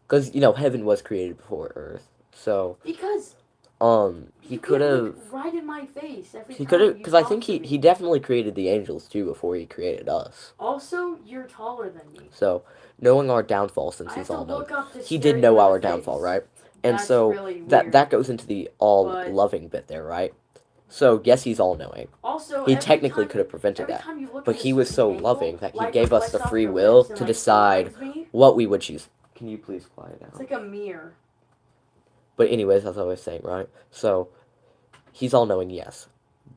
because, you know, heaven was created before Earth, so, Because he could have, right in my face every he time could have, you because I talk think to he me. definitely created the angels, too, before he created us. Also, you're taller than me. So, knowing our downfall, since I he's have to all knowing, look up to he stare did you know in our the downfall, face. right? And That's so really that weird. goes into the all But- loving bit there, right? So yes, he's all knowing. Also, He every technically time- could have prevented every that, time you look but at a he was so certain angle, loving that he light gave us the reflects off free your will lips and, to like, decide blinds me. what we would choose. Can you please quiet It's down? like a mirror. But anyways, as I was saying, right? So he's all knowing, yes.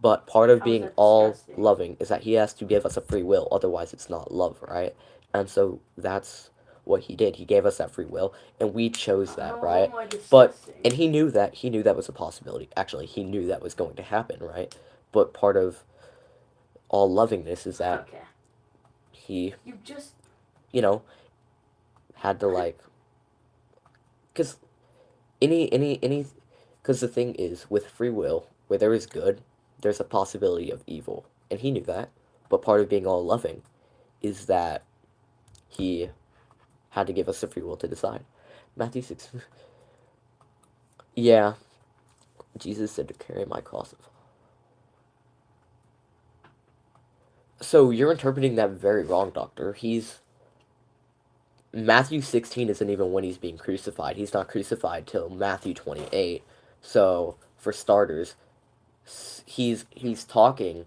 But part of How is being that all disgusting? loving is that he has to give us a free will, otherwise it's not love, right? And so that's what he did. He gave us that free will, and we chose that, Oh, right? my But disgusting. and he knew that was a possibility. Actually, he knew that was going to happen, right? But part of all lovingness is that Okay. he, You just you know, had to like, because because the thing is, with free will, where there is good, there's a possibility of evil, and he knew that. But part of being all loving is that he had to give us the free will to decide. Matthew 6. Yeah, Jesus said to carry my cross. So you're interpreting that very wrong, Doctor. Matthew 16 isn't even when he's being crucified. He's not crucified till Matthew 28. So, for starters, he's talking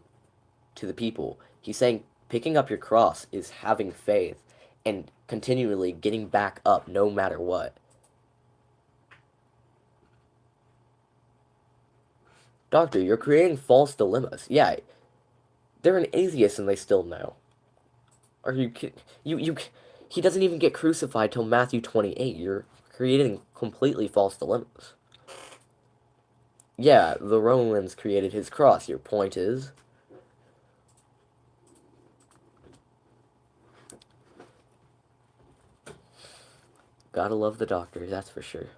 to the people. He's saying picking up your cross is having faith and continually getting back up no matter what. Doctor, you're creating false dilemmas. Yeah, they're an atheist and they still know. Are you kidding? He doesn't even get crucified till Matthew 28. You're creating completely false dilemmas. Yeah, the Romans created his cross. Your point is? Gotta love the Doctor, that's for sure.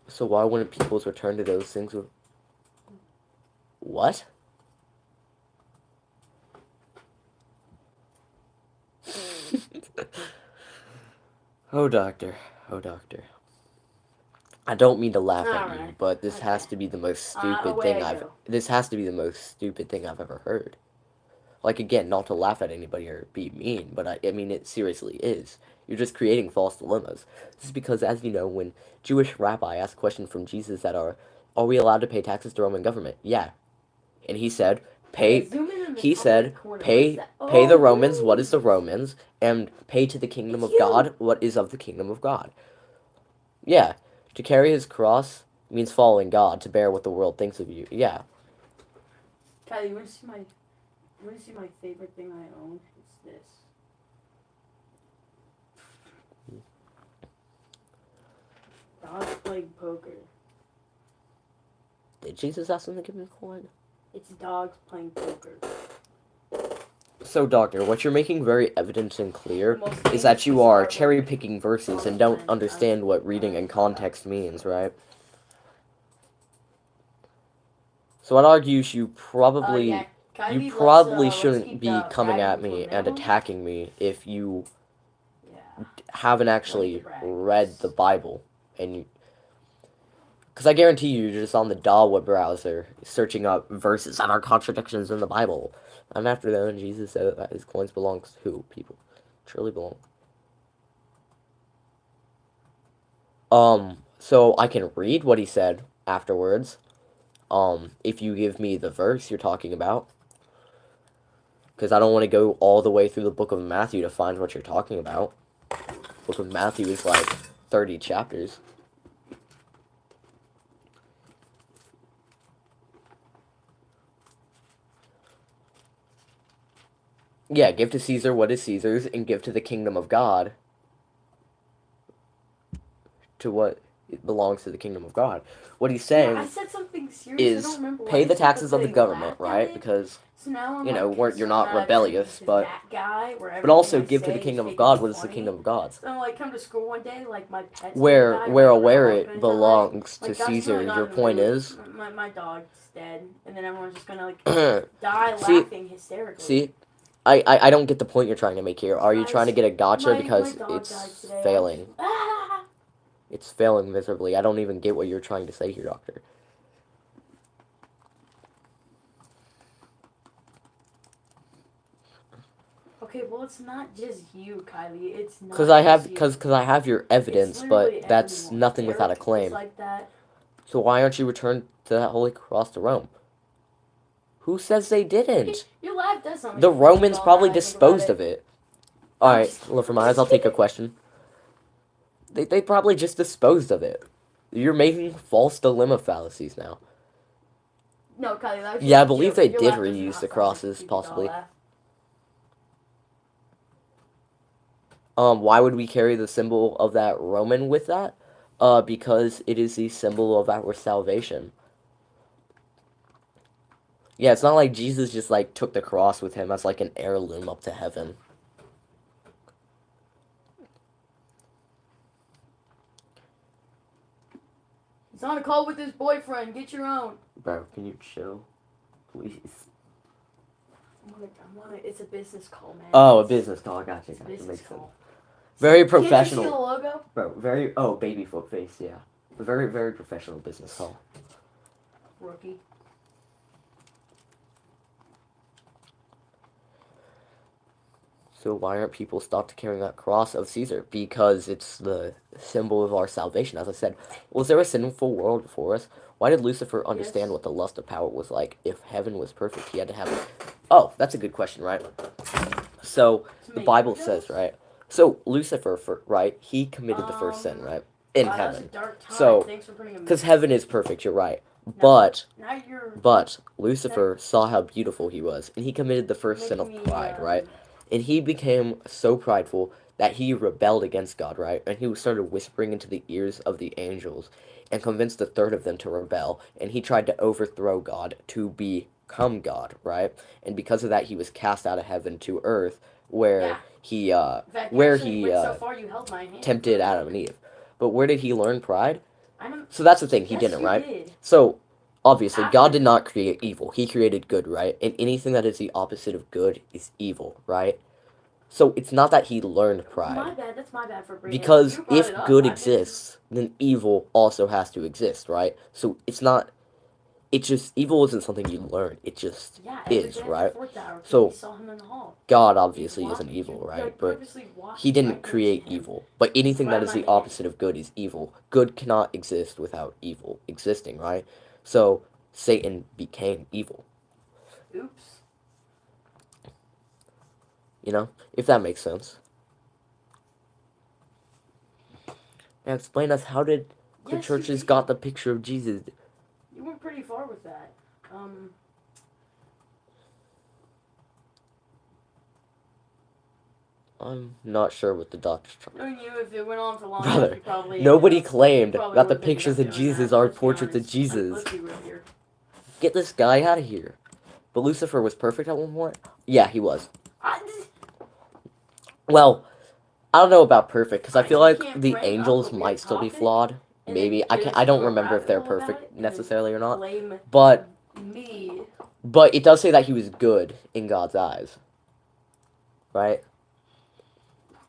So why wouldn't peoples return to those things with... What? Oh, Doctor. Oh, Doctor. I don't mean to laugh at you, but this has to be the most stupid thing This has to be the most stupid thing I've ever heard. Like, again, not to laugh at anybody or be mean, but I mean, it seriously is. You're just creating false dilemmas. This is because, as you know, when Jewish rabbi asked questions from Jesus that are we allowed to pay taxes to Roman government? Yeah. And he said, pay the Romans what is the Romans, and pay to the kingdom of God what is of the kingdom of God. Yeah. To carry his cross means following God, to bear what the world thinks of you. Yeah. Kylie, you want to see my favorite thing I own? It's this. Dogs playing poker. Did Jesus ask them to give him a coin? It's dogs playing poker. So, Doctor, what you're making very evident and clear The most is that you famous are Starbucks cherry picking verses and don't planet. understand what reading in context means, right? So I'd argue you probably Yeah. you Kylie, probably let's shouldn't keep be the coming bag at into a me and minimum. attacking me if you Yeah. haven't actually Like the brag. read the Bible, and you, because I guarantee you, you're just on the DAW web browser searching up verses that are contradictions in the Bible. And after that, Jesus said that his coins belongs to who? People. Truly belong. So I can read what he said afterwards. If you give me the verse you're talking about. Because I don't want to go all the way through the book of Matthew to find what you're talking about. Book of Matthew is like 30 chapters. Yeah, give to Caesar what is Caesar's, and give to the kingdom of God to what it belongs to the kingdom of God. What he's saying I said something serious. I is don't remember what pay I the said, taxes but of the they government, laughed at right? it. Because So now I'm you know like, you're not so rebellious, I'm but that guy where but also everything I give to say the is kingdom of taken God. What is the funny. kingdom of God's? So I'm like, come to school one day, like my pet's Where gonna die, where I'm where gonna it open belongs like, to God's Caesar. really not Your in the point mood. is, my dog's dead, and then everyone's just gonna like die see, laughing hysterically. see, I don't get the point you're trying to make here. Are you Guys, trying to get a gotcha my because dog died it's today. failing? Ah! It's failing miserably. I don't even get what you're trying to say here, Doctor. Okay, well it's not just you, Kylie. It's not Because I have just you. because I have your evidence, literally but that's everyone. nothing without a Eric is claim. like that. So why aren't you returned to that holy cross to Rome? Who says they didn't? Your life does sound like The a freaking Romans doll probably now that I think about disposed it. of it. Alright, just- look, for my eyes, I'll take a question. They probably just disposed of it. You're making false dilemma fallacies now. No, Kylie, that was Yeah, I just a believe joke. they Your did laugh does reuse not the sound like a crosses, creepy doll possibly. laugh. Why would we carry the symbol of that Roman with that? Because it is the symbol of our salvation. Yeah, it's not like Jesus just like took the cross with him as like an heirloom up to heaven. He's on a call with his boyfriend. Get your own. Bro, can you chill, please? It's a business call, man. Oh, a business call. Gotcha. It's a Gotcha. business Makes sense. call. Very Can't you see professional. the logo? Bro, very baby foot face. Yeah, very very professional business call. Rookie. So why aren't people stopped carrying that cross of Caesar? Because it's the symbol of our salvation. As I said, was there a sinful world before us? Why did Lucifer understand Yes. what the lust of power was like? If heaven was perfect, he had to have it. Oh, that's a good question, right? So the Bible says, right? So Lucifer, right? He committed the first sin, right? In Wow, that was a heaven, dark time. So, Thanks for putting a because heaven is perfect. You're right, but Lucifer saw how beautiful he was, and he committed the first sin of pride, right? And he became so prideful that he rebelled against God, right? And he started whispering into the ears of the angels and convinced a third of them to rebel. And he tried to overthrow God to become God, right? And because of that, he was cast out of heaven to earth, where he tempted Adam and Eve. But where did he learn pride? So that's the thing, he didn't, right? So obviously, God did not create evil. He created good, right? And anything that is the opposite of good is evil, right? So it's not that he learned pride. My bad. That's my bad for bringing because it up. You if brought it up. good exists, then evil also has to exist, right? So it's not. It just evil isn't something you learn. It just is, right? So God obviously isn't evil, right? But he didn't create evil. But anything that is the opposite of good is evil. Good cannot exist without evil existing, right? So Satan became evil. Oops. You know, if that makes sense. Now explain us, how did the churches got the picture of Jesus? You went pretty far with that. I'm not sure what the doctor's trying. Knowing you, if it went on for long Brother, enough, you probably nobody ended up, claimed you probably that the would've ended pictures up of doing Jesus that, are let's be portraits of honest. Jesus. Let's be real here. Get this guy out of here. But Lucifer was perfect at one point? Yeah, he was. Well, I don't know about perfect, because I feel You like can't the bring up angels a weird might still be topic flawed. and then Maybe. get I into don't a remember if rabbit they're hole about it perfect and then necessarily or not. blame But me. it does say that he was good in God's eyes. Right?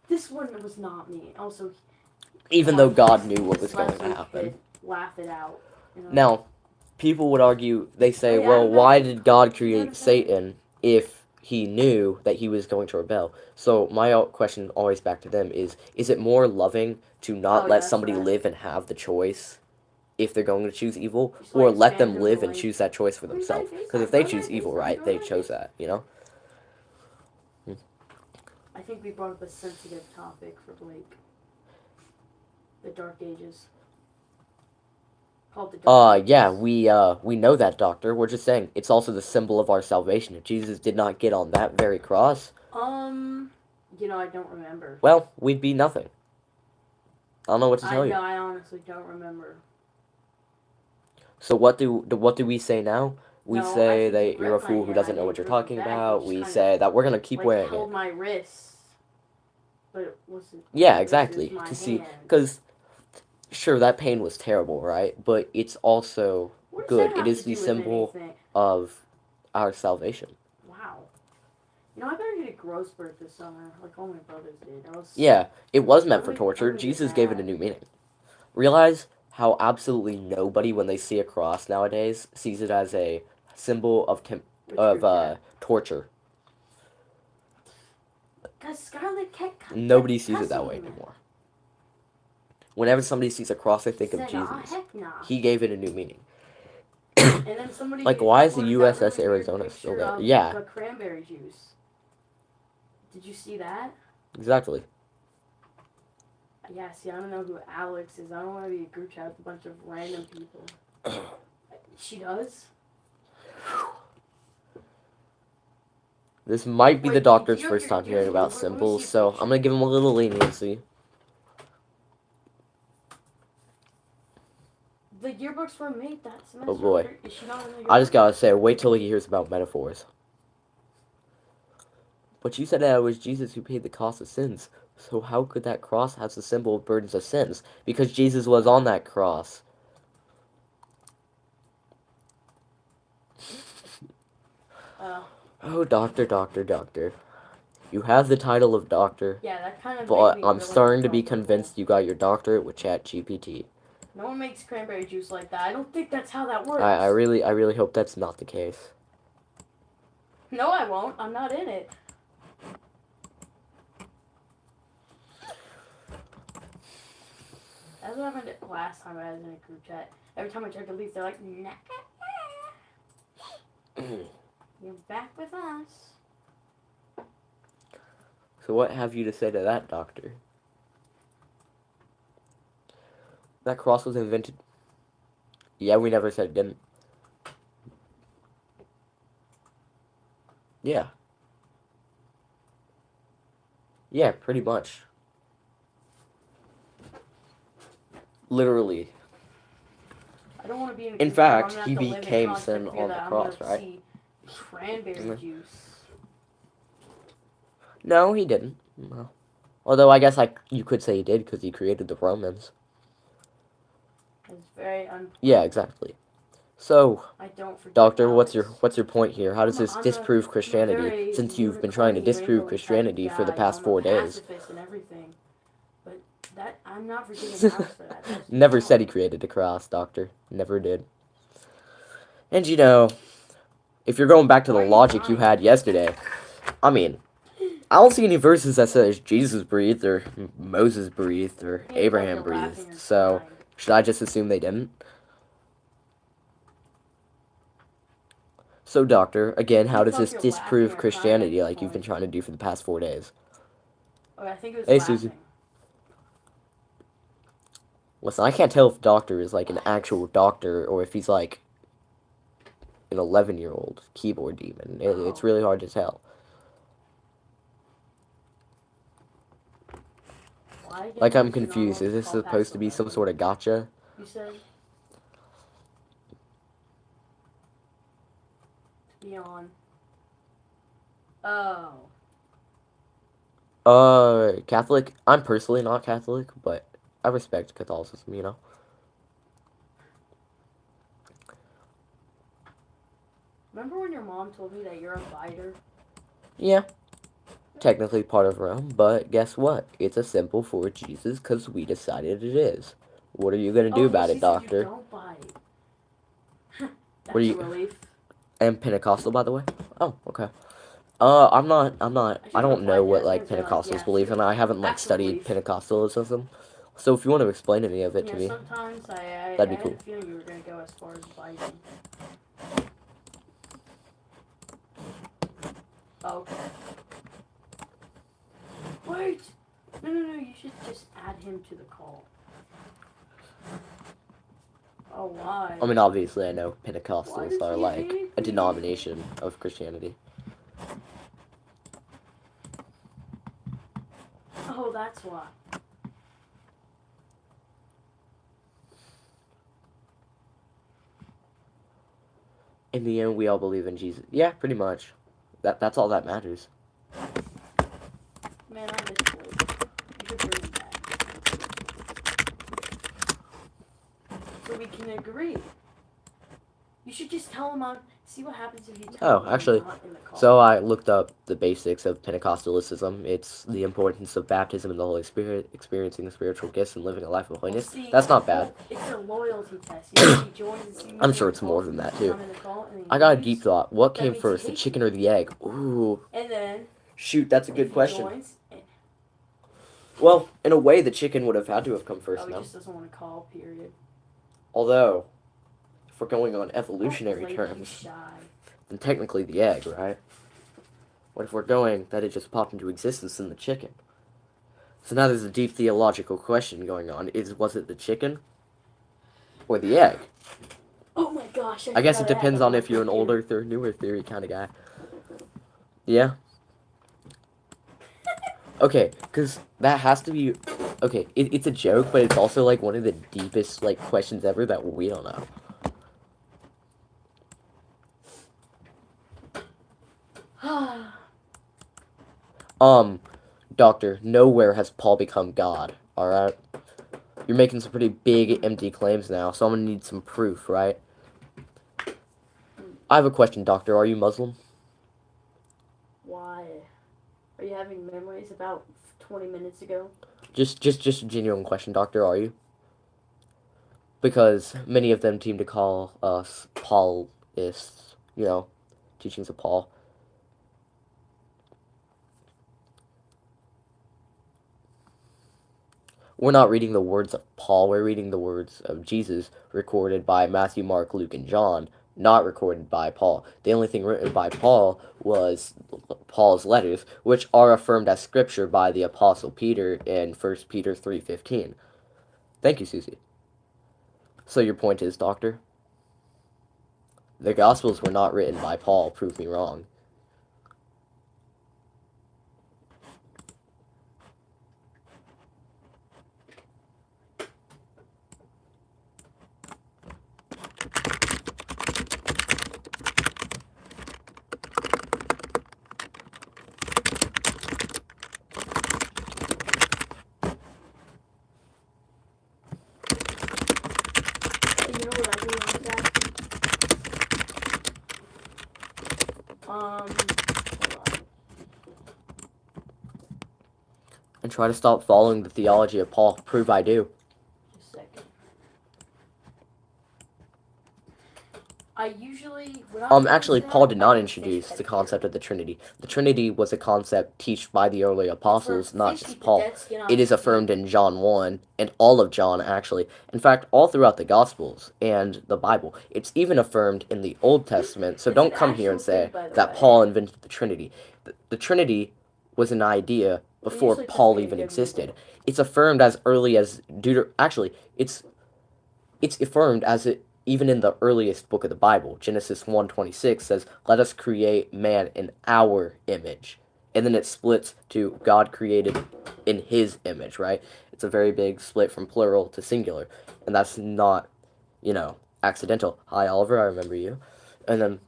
This one was not me. Also, Even though God knew what was going to happen. Laugh it out. You know? Now, people would argue, they say, Wait, well, Adam, why that's- did God you create understand? Satan if he knew that he was going to rebel? So my question always back to them is it more loving to not Oh, let yeah, somebody that's right. live and have the choice if they're going to choose evil, Just, or like, let them expand live them and to, choose that choice for Go to themselves? FaceTime, Because if they go to choose evil, FaceTime, right, go they to chose FaceTime. that, you know? I think we brought up a sensitive topic for Blake. The Dark Ages. Called the Dark Ages. Yeah, we know that, Doctor. We're just saying, it's also the symbol of our salvation. If Jesus did not get on that very cross, I don't remember. well, we'd be nothing. I don't know what to tell you. I honestly don't remember. So what do we say now? We No, I say think that you you're a ripped my fool who hand. doesn't I know what didn't you're rip it talking back. You about. just We kinda, say that we're gonna keep wearing held it. my wrists, but it wasn't. Yeah, it exactly. was my To see, hand. because sure, that pain was terrible, right? But it's also What does good. that It have is to the do with symbol anything? of our salvation. Wow. I better get a growth spurt this summer, like all my brothers did. Yeah, it was meant for I'm torture. gonna get Jesus gave it a mad. new meaning. Realize how absolutely nobody, when they see a cross nowadays, sees it as a symbol of Which group chat? torture. Cause Scarlet kept Nobody sees it that way cussing. anymore. Whenever somebody sees a cross, they think of Said, Jesus. heck nah. He gave it a new meaning. And then somebody Like, why is the uploaded that USS really weird Arizona still picture there? of Yeah, the cranberry juice. Did you see that? exactly. Yeah, see, I don't know who Alex is. I don't want to be a group chat with a bunch of random people. She does? This might be Wait, the doctor's you're- first time you're- hearing about let me symbols, see a so picture. I'm gonna give him a little leniency. The yearbooks were made that semester. Oh boy. Is she not in the yearbook? I just gotta say, wait till he hears about metaphors. But you said that it was Jesus who paid the cost of sins. So how could that cross have the symbol of burdens of sins? Because Jesus was on that cross. Oh, doctor, doctor, doctor. You have the title of doctor, Yeah, that kind of. but made me I'm really starting to be uncomfortable. convinced you got your doctorate with ChatGPT. No one makes cranberry juice like that. I don't think that's how that works. I really hope that's not the case. No, I won't. I'm not in it. That's what happened last time I was in a group chat. Every time I tried to leave, they're like, nah. You're back with us. So what have you to say to that, doctor? That cross was invented. Yeah, we never said it didn't. Yeah. Yeah, pretty much. Literally. I don't want to be in a In group chat where fact, I'm gonna he have to live in became constant sin fear on that the I'm cross, gonna right? see cranberry Mhm. juice. No, he didn't. No. Although I guess you could say he did because he created the Romans. It's very Yeah, exactly. So, I don't forget doctor, Alex. what's your point here? How does this disprove I'm a Christianity? very Since you've been trying to disprove unicorny Christianity type for the guy, past I'm 4 a days. pacifist and everything. But that I'm not forgiving Alex for that. That's Never wrong. said he created the cross, doctor. Never did. And you know, if you're going back to the Why are you logic you lying? had yesterday, I mean, I don't see any verses that says Jesus breathed or Moses breathed or Can't Abraham tell you're laughing breathed. or So, crying. should I just assume they didn't? So, doctor, again, how Can't does tell if this you're laughing disprove or crying Christianity at like this you've been point. trying to do for the past 4 days? Oh, I think it was Hey, laughing. Susie. Listen, I can't tell if doctor is like an actual doctor or if he's like an 11-year-old keyboard demon. It's Oh. really hard to tell. Why again? Like, I'm You're not confused. allowed Is this call supposed to be past some 11, sort of gotcha? You said? To be on. Oh. Catholic? I'm personally not Catholic, but I respect Catholicism, you know? Remember when your mom told me that you're a fighter? Yeah, technically part of Rome, but guess what? It's a symbol for Jesus because we decided it is. What are you gonna do Oh, about yeah, it, she said you doctor? don't bite. What are That's a you... relief. And Pentecostal, by the way? Oh, okay. I I don't know replied what, yes, like, and say, like, Pentecostals yeah, believe in. I haven't, like, that's a studied relief. Pentecostalism. So if you want to explain any of it to Yeah, me, sometimes I that'd be had cool. a feeling you were going to go as far as biting. Okay. Wait! No, you should just add him to the call. Oh, why? I mean, obviously, I know Why Pentecostals does are, he like, hate a me? denomination of Christianity. Oh, that's why. In the end, we all believe in Jesus. Yeah, pretty much. That's all that matters. Man, I miss Blake. You should bring him back. So we can agree. You should just tell him see what happens if you tell him Actually, I'm not in the call. so I looked up the basics of Pentecostalism. It's the importance of baptism in the Holy Spirit, experiencing the spiritual gifts, and living a life of holiness. That's not bad. It's a loyalty test. You know, he joins and sees me I'm in sure the it's call, more than that, too. I'm in the call, and I got a leaves. deep thought. What That came means he first, the hates chicken me. or the egg? Ooh. And then, Shoot, that's a good if he question. joins, Well, in a way, the chicken would have had to have come first, he no? just doesn't want to call, period. Although, if we're going on evolutionary Blake, terms, he's shy. then technically the egg, right? What if we're going that it just popped into existence in the chicken? So now there's a deep theological question going on. Was it the chicken or the egg? Oh my gosh, I guess it forgot I had depends the on if you're an mic here. older, newer theory kind of guy. Yeah? Okay, because that has to be... Okay, it's a joke, but it's also, like, one of the deepest, like, questions ever that we don't know. Doctor, nowhere has Paul become God, alright? You're making some pretty big, empty claims now, so I'm gonna need some proof, right? I have a question, Doctor. Are you Muslim? Why? Are you having memories about 20 minutes ago? Just a genuine question, Doctor. Are you? Because many of them seem to call us Paulists, you know, teachings of Paul. We're not reading the words of Paul, we're reading the words of Jesus, recorded by Matthew, Mark, Luke, and John, not recorded by Paul. The only thing written by Paul was Paul's letters, which are affirmed as scripture by the Apostle Peter in 1 Peter 3:15. Thank you, Susie. So your point is, Doctor? The Gospels were not written by Paul, prove me wrong. You know what I do like that? Hold on. And try to stop following the theology of Paul. Prove I do. Just a second. I usually... Actually, Paul did not introduce the concept of the Trinity. The Trinity was a concept taught by the early apostles, not just Paul. It is affirmed in John 1, and all of John, actually. In fact, all throughout the Gospels and the Bible. It's even affirmed in the Old Testament, so don't come here and say that Paul invented the Trinity. The Trinity was an idea before Paul even existed. It's affirmed as early as Actually, it's affirmed as even in the earliest book of the Bible. Genesis 1:26 says, "Let us create man in our image." and then it splits to God created in his image, right? It's a very big split from plural to singular, and that's not, accidental. Hi, Oliver, I remember you. And then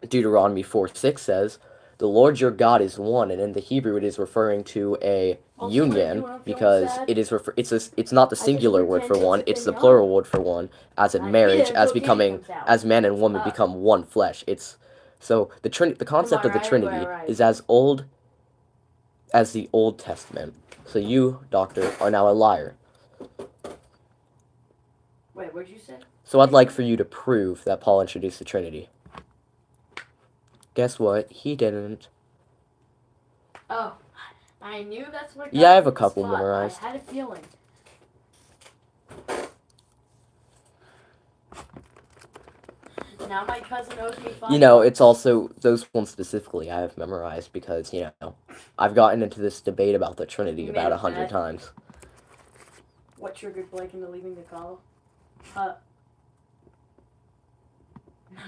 Deuteronomy 4:6 says, "The Lord your God is one," and in the Hebrew it is referring to a Also, union you wanna feel because sad? it's not the I just singular grew word 10 for one, inches it's in the Yana. plural word for one, as in I marriage, feel as until becoming Kitty comes out. as man and woman Up. become one flesh. It's so the concept Am I of the right or Trinity am I right? is as old as the Old Testament. So you, doctor, are now a liar. Wait, what'd you say? So I'd like for you to prove that Paul introduced the Trinity. Guess what? He didn't. Oh, I knew that's what. Yeah, I have a the couple spot. memorized. I had a feeling. Now my cousin owes me $5. It's also those ones specifically I have memorized because, I've gotten into this debate about the Trinity You about made 100 that? times. What triggered Blake into leaving the call?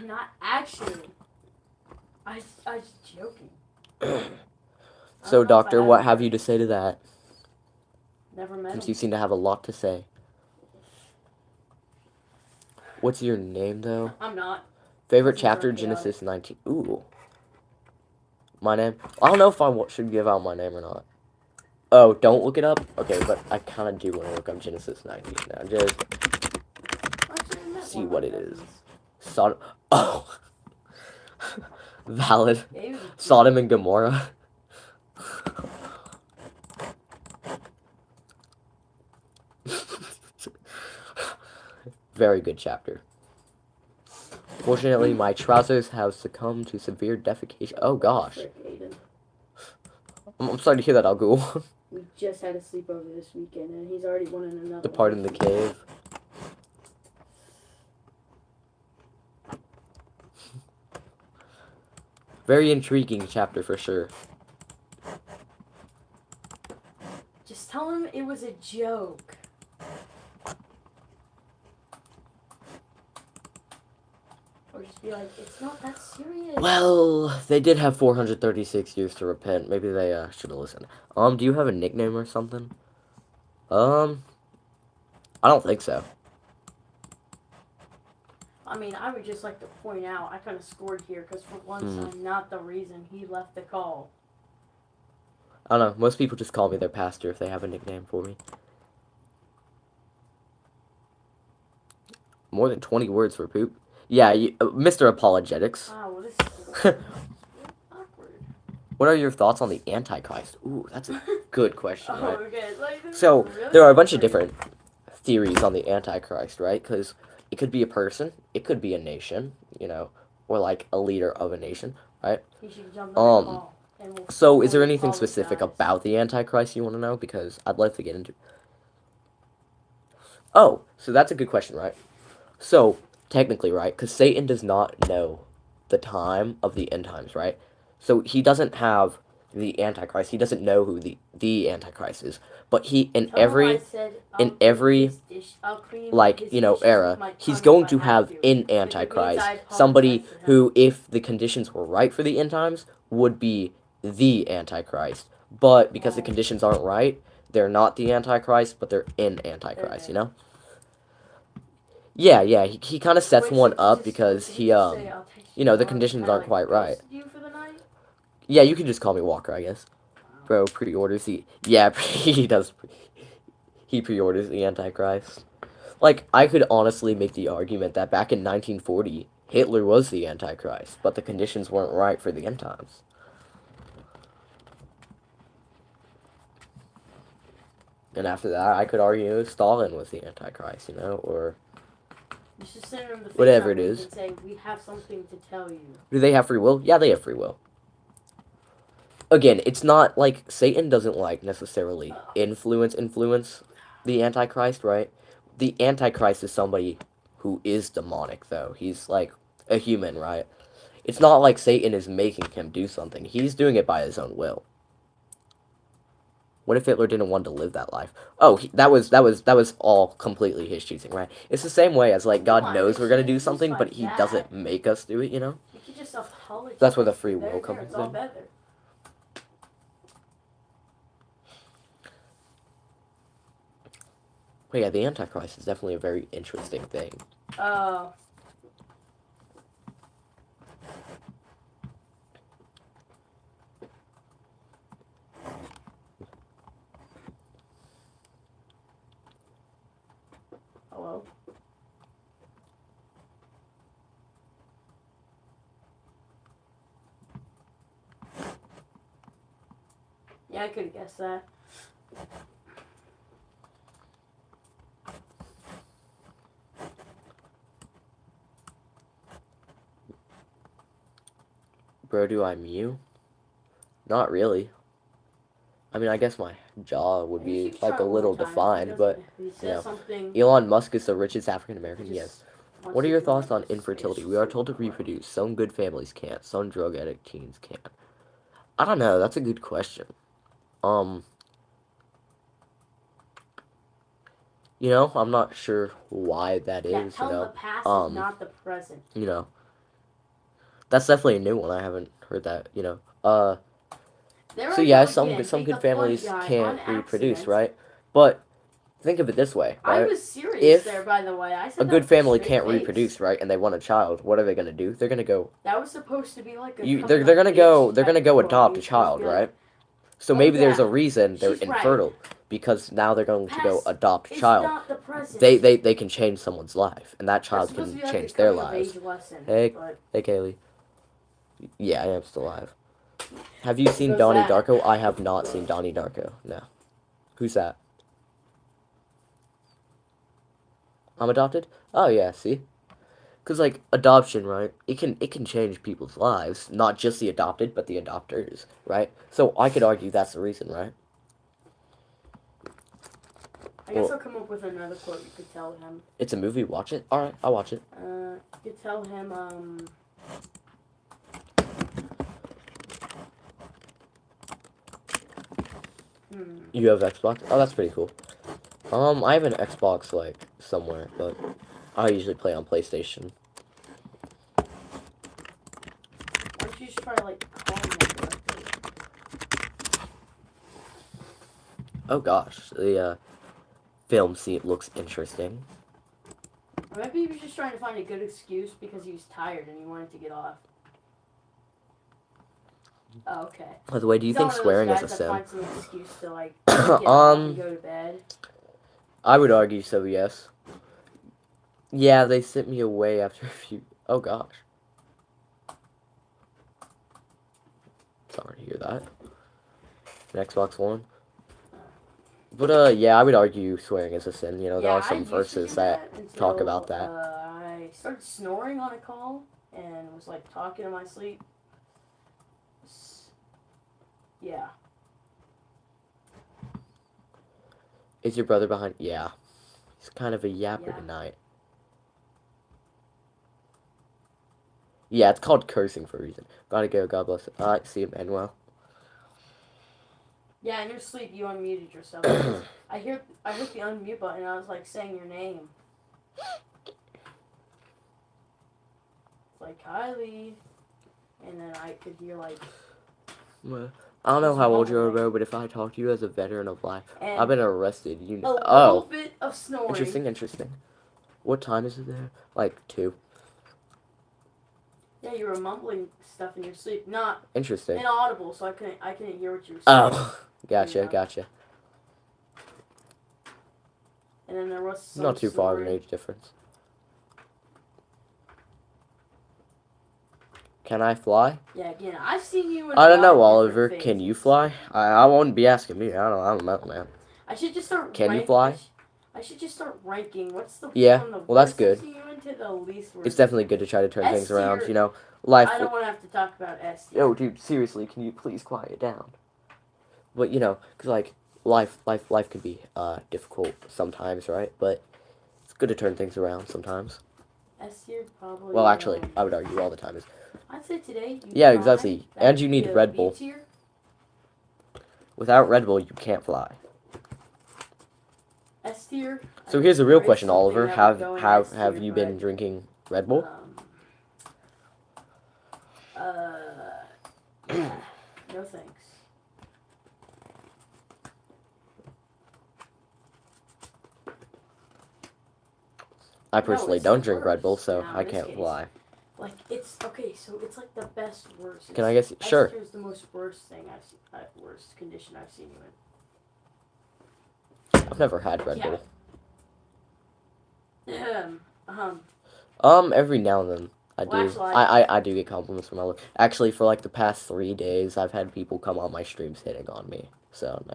Not actually. I was joking. So, don't know if I doctor, what have ever- you to say to that? Never met Since him. you seem to have a lot to say. What's your name, though? I'm not. Favorite This is chapter, chaotic. Genesis 19. Ooh. My name? I don't know if I should give out my name or not. Oh, don't look it up? Okay, but I kind of do want to look up Genesis 19 now. Just Actually, I met see one of what my it is. cousins. Sodom. Oh! Valid. Yeah, he was a kid. Sodom and Gomorrah. Very good chapter. Fortunately, my trousers have succumbed to severe defecation. Oh gosh. Frick, Aiden. I'm sorry to hear that, Al-Ghul. We just had a sleepover this weekend, and he's already won in another The part in the cave. Very intriguing chapter for sure. Just tell him it was a joke. Or just be like, it's not that serious. Well, they did have 436 years to repent. Maybe they should have listened. Do you have a nickname or something? I don't think so. I mean, I would just like to point out, I kind of scored here because for once I'm not the reason he left the call. I don't know. Most people just call me their pastor if they have a nickname for me. More than 20 words for poop. Yeah, Mr. Apologetics. Wow, well, this is awkward. What are your thoughts on the Antichrist? Ooh, that's a good question, right? Okay, like, this So, is really there are a bunch of awkward. different theories on the Antichrist, right? Because it could be a person, it could be a nation, or like a leader of a nation, right? He should jump on the call, and we'll So is there we'll anything specific apologize. about the Antichrist you want to know? Because I'd love to get into. Oh, so that's a good question, right? So, technically, right? Because Satan does not know the time of the end times, right? So he doesn't have the Antichrist. He doesn't know who the Antichrist is. But he, in Tell him I every, said in I'll every, clean his dish- I'll clean like, his dishes with era, my he's tongue going if to I have to. an If it means Antichrist. I apologize Somebody to him. who, if the conditions were right for the end times, would be the Antichrist. But because the conditions aren't right, they're not the Antichrist, but they're in Antichrist, Okay. Yeah, he kind of sets Wait, one so up just- because did he, just say, "I'll text the I'll conditions kinda, aren't quite right. ghosted you for the night? Yeah, you can just call me Walker, I guess. Bro, pre-orders he does. He pre-orders the Antichrist. Like, I could honestly make the argument that back in 1940, Hitler was the Antichrist, but the conditions weren't right for the end times. And after that, I could argue Stalin was the Antichrist, or You should send him the Whatever FaceTime it link is. and say, we have something to tell you. do they have free will? Yeah, they have free will. Again, it's not like Satan doesn't necessarily influence the Antichrist, right? The Antichrist is somebody who is demonic, though. He's like a human, right? It's not like Satan is making him do something. He's doing it by his own will. What if Hitler didn't want to live that life? Oh, that was all completely his choosing, right? It's the same way as God Come on, knows we're gonna do just something, like but He that. doesn't make us do it, You could just apologize. That's where the free will There, comes it's all in. better. But yeah, the Antichrist is definitely a very interesting thing. Oh. Hello? Yeah, I could have guessed that. Bro, do I mew? Not really. I mean, I guess my jaw would And you be should like try a it one more little time. He defined, doesn't- but he says you know, something. Elon Musk is the richest African he American. just Yes. wants What are to your do thoughts like on this infertility? facial We are thing. told to reproduce. Some good families can't. Some drug addict teens can't. I don't know. That's a good question. You know, I'm not sure why that Yeah, is. tell You him the know, past is not the present. you know, that's definitely a new one. I haven't heard that. You know, There so I yeah, go again. some Take the good funny families guy can't on reproduce, accident. right? But think of it this way, I right? was serious If there, by the way. I said a that good with a family straight can't face. reproduce, right, and they want a child, what are they gonna do? They're gonna go. That was supposed to be like a They're coming of gonna age go. They're type gonna go book. He You're adopt a supposed to child, be like, right? So oh, maybe there's a yeah, reason they're she's right. infertile because now they're going to go Past adopt a it's child. not the present. They can change someone's life, and that That's child supposed can to be like change a their coming of lives. age lesson. Hey, But hey, Kaylee. Yeah, I am still alive. Have you seen goes Donnie that? Darko? I have not seen Donnie Darko. No. Who's that? I'm adopted? Oh yeah, see? Cause like adoption, right? It can change people's lives, not just the adopted, but the adopters, right? So I could argue that's the reason, right? I guess Well- I'll come up with another quote you could tell him. It's a movie. Watch it. All right, I'll watch it. You could tell him, You have Xbox? Oh, that's pretty cool. I have an Xbox like somewhere, but I usually play on PlayStation. Why don't you just try like calling him directly? Oh gosh, the film scene looks interesting. Or maybe he was just trying to find a good excuse because he was tired and he wanted to get off. Oh, okay. By the way, do you He's think not one of swearing those is a guys that sin? finds some excuse to like get off and go to bed. I would argue so. Yes. Yeah, they sent me away after a few. Oh gosh. Sorry to hear that. An Xbox One. But yeah, I would argue swearing is a sin. You know, there Yeah, are I some used to verses do that talk until, about that. I started snoring on a call and was like talking in my sleep. Yeah. Is your brother behind? Yeah. He's kind of a yapper Yeah. tonight. Yeah, it's called cursing for a reason. Gotta go. God bless. Alright, see you, Manuel. Yeah, in your sleep you unmuted yourself. I hit the unmute button and I was like saying your name. It's like Kylie. And then I could hear like Well, I don't know how old you are, bro, but if I talk to you as a veteran of life, and I've been arrested. You a know. little Oh, bit of snoring. interesting. What time is it there? Like 2. Yeah, you were mumbling stuff in your sleep. Not Interesting. inaudible, so I couldn't hear what you were saying. Oh, gotcha. And then there was some Not too far of an snoring. age difference. Can I fly? Yeah, again, I've seen you in I don't a lot know, of Oliver. different Can you phases. fly? I won't be asking me. I don't know, man. I should just start. Can you fly? I should just start ranking. What's the Yeah, from the well, that's worst good. you into the least worst? It's definitely good to try to turn S things around. tier. You know, life. I don't want to have to talk about S tier. Yo, dude, seriously, can you please quiet down? But you know, cause like life can be difficult sometimes, right? But it's good to turn things around sometimes. S tier probably. Well, actually, I would argue all the time is. I'd say today. Yeah, exactly. And you need Red Bull. B tier. Without Red Bull, you can't fly. S tier. So here's a real There is question, something Oliver. that Have would go in have S have tier, you been but, drinking Red Bull? No thanks. I personally it's don't the drink Red Bull, worst. so Now, I in this can't case. lie. Like, it's, okay, so it's like the best worst. Can I guess? Sure. Ice cream is the most worst thing I've seen, worst condition I've seen you in. I've never had Red Yeah. Bull. Every now and then I Well, do. actually, I do get compliments from my look. Actually, for like the past 3 days, I've had people come on my streams hitting on me. So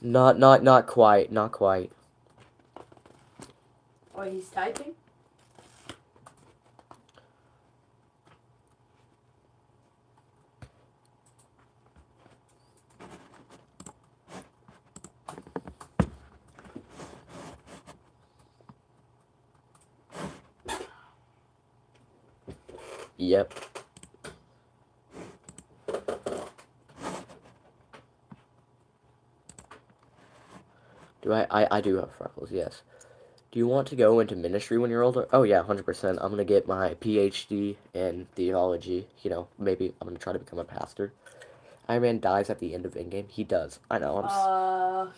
no, not quite, not quite. Oh, he's typing? Yep. I do have freckles, yes. Do you want to go into ministry when you're older? Oh yeah, 100%. I'm gonna get my PhD in theology. You know, maybe I'm gonna try to become a pastor. Iron Man dies at the end of Endgame. He does. I know.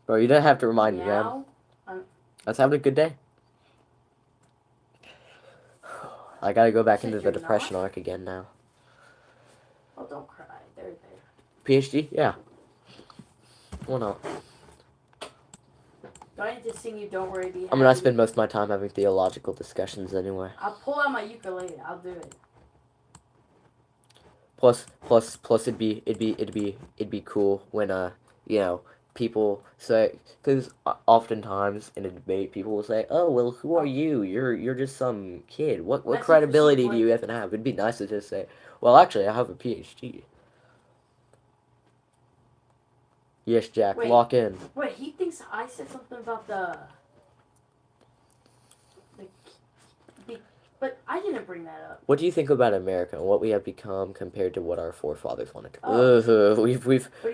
Bro, you don't have to remind me, man. Let's have a good day. I gotta go back into the depression arc again now. Oh, don't cry. They're there. PhD? Yeah. Why not? Do I need to sing you Don't Worry, Be Happy? I mean, I spend most of my time having theological discussions anyway. I'll pull out my ukulele. I'll do it. Plus, it'd be cool when you know, people say, because oftentimes in a debate, people will say, "Oh, well, who are you? You're just some kid. What credibility do you even have?" It'd be nice to just say, "Well, actually, I have a PhD." Yes, Jack. Wait. Lock in. Wait, he thinks I said something about but I didn't bring that up. What do you think about America and what we have become compared to what our forefathers wanted to? Oh.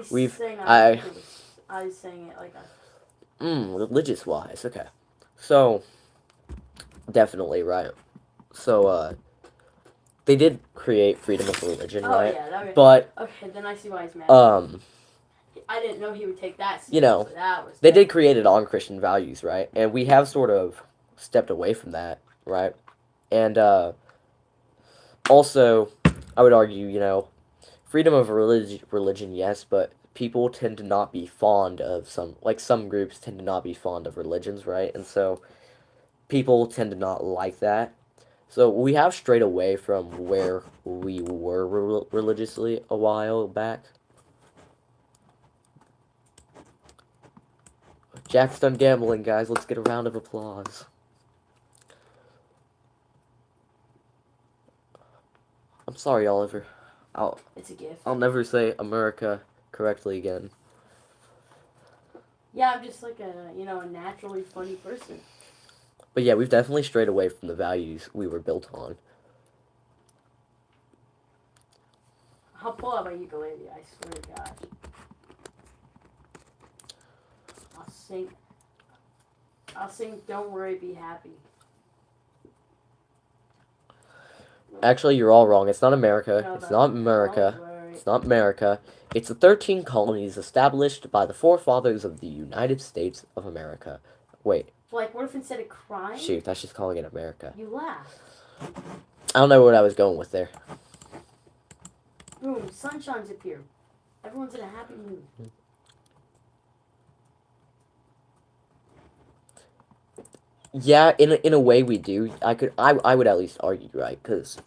We've saying I was saying it like a. Religious wise, okay. So definitely right. So they did create freedom of religion, right? Yeah, okay. But okay, then I see why he's mad. I didn't know he would take that seriously. You know, they did create it on Christian values, right? And we have sort of stepped away from that, right? And also, I would argue, you know, freedom of religion, yes, but people tend to not be fond of some groups tend to not be fond of religions, right? And so people tend to not like that. So we have strayed away from where we were religiously a while back. Jack's done gambling, guys. Let's get a round of applause. I'm sorry, Oliver. It's a gift. I'll never say America correctly again. Yeah, I'm just like a naturally funny person. But yeah, we've definitely strayed away from the values we were built on. I'll pull out my ukulele, I swear to God. I'll sing Don't Worry, Be Happy. Actually, you're all wrong. It's not America. No, it's not America. Don't worry. It's not America. It's the 13 colonies established by the forefathers of the United States of America. Wait. Like, what if instead of crying? Shoot, that's just calling it America. You laugh. I don't know what I was going with there. Boom, sunshine's appeared. Everyone's in a happy mood. Yeah, in a way we do. I would at least argue, right? Because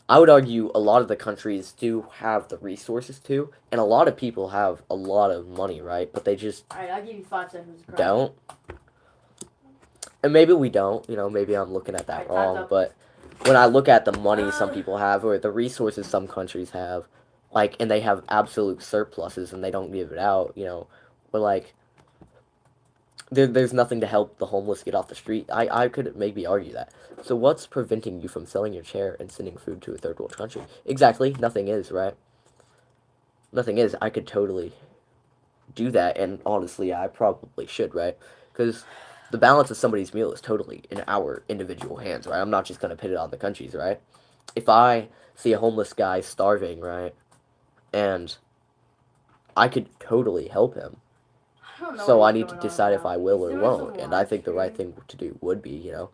I would argue a lot of the countries do have the resources to, and a lot of people have a lot of money, right? But they just Alright, I'll give you 5 seconds to cry. don't. And maybe we don't. You know, maybe I'm looking at that Alright, wrong. But when I look at the money some people have, or the resources some countries have, like, and they have absolute surpluses and they don't give it out, you know, but like. There's nothing to help the homeless get off the street. I could maybe argue that. So what's preventing you from selling your chair and sending food to a third world country? Exactly. Nothing is, right? Nothing is. I could totally do that, and honestly, I probably should, right? Because the balance of somebody's meal is totally in our individual hands, right? I'm not just going to put it on the countries, right? If I see a homeless guy starving, right, and I could totally help him. So I need to decide if I will or won't, and I think the right thing to do would be, you know,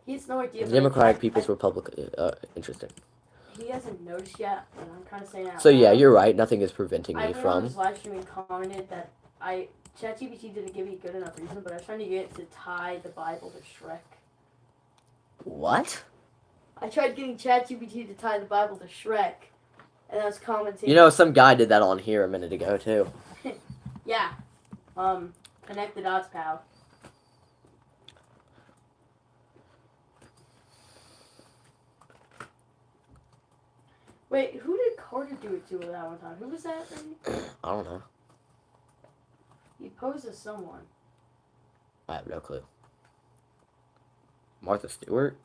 He has no idea. The but Democratic People's Republic. Interesting. He hasn't noticed yet, and I'm kind of saying that. So yeah, you're right. Nothing is preventing me I went on from. his live stream and commented that ChatGPT didn't give me a good enough reason, but I was trying to get it to tie the Bible to Shrek. What? I tried getting ChatGPT to tie the Bible to Shrek, and I was commenting. You know, some guy did that on here a minute ago too. Yeah. Connect the dots, pal. Wait, who did Carter do it to that one time? Who was that? I don't know. He posed as someone. I have no clue. Martha Stewart?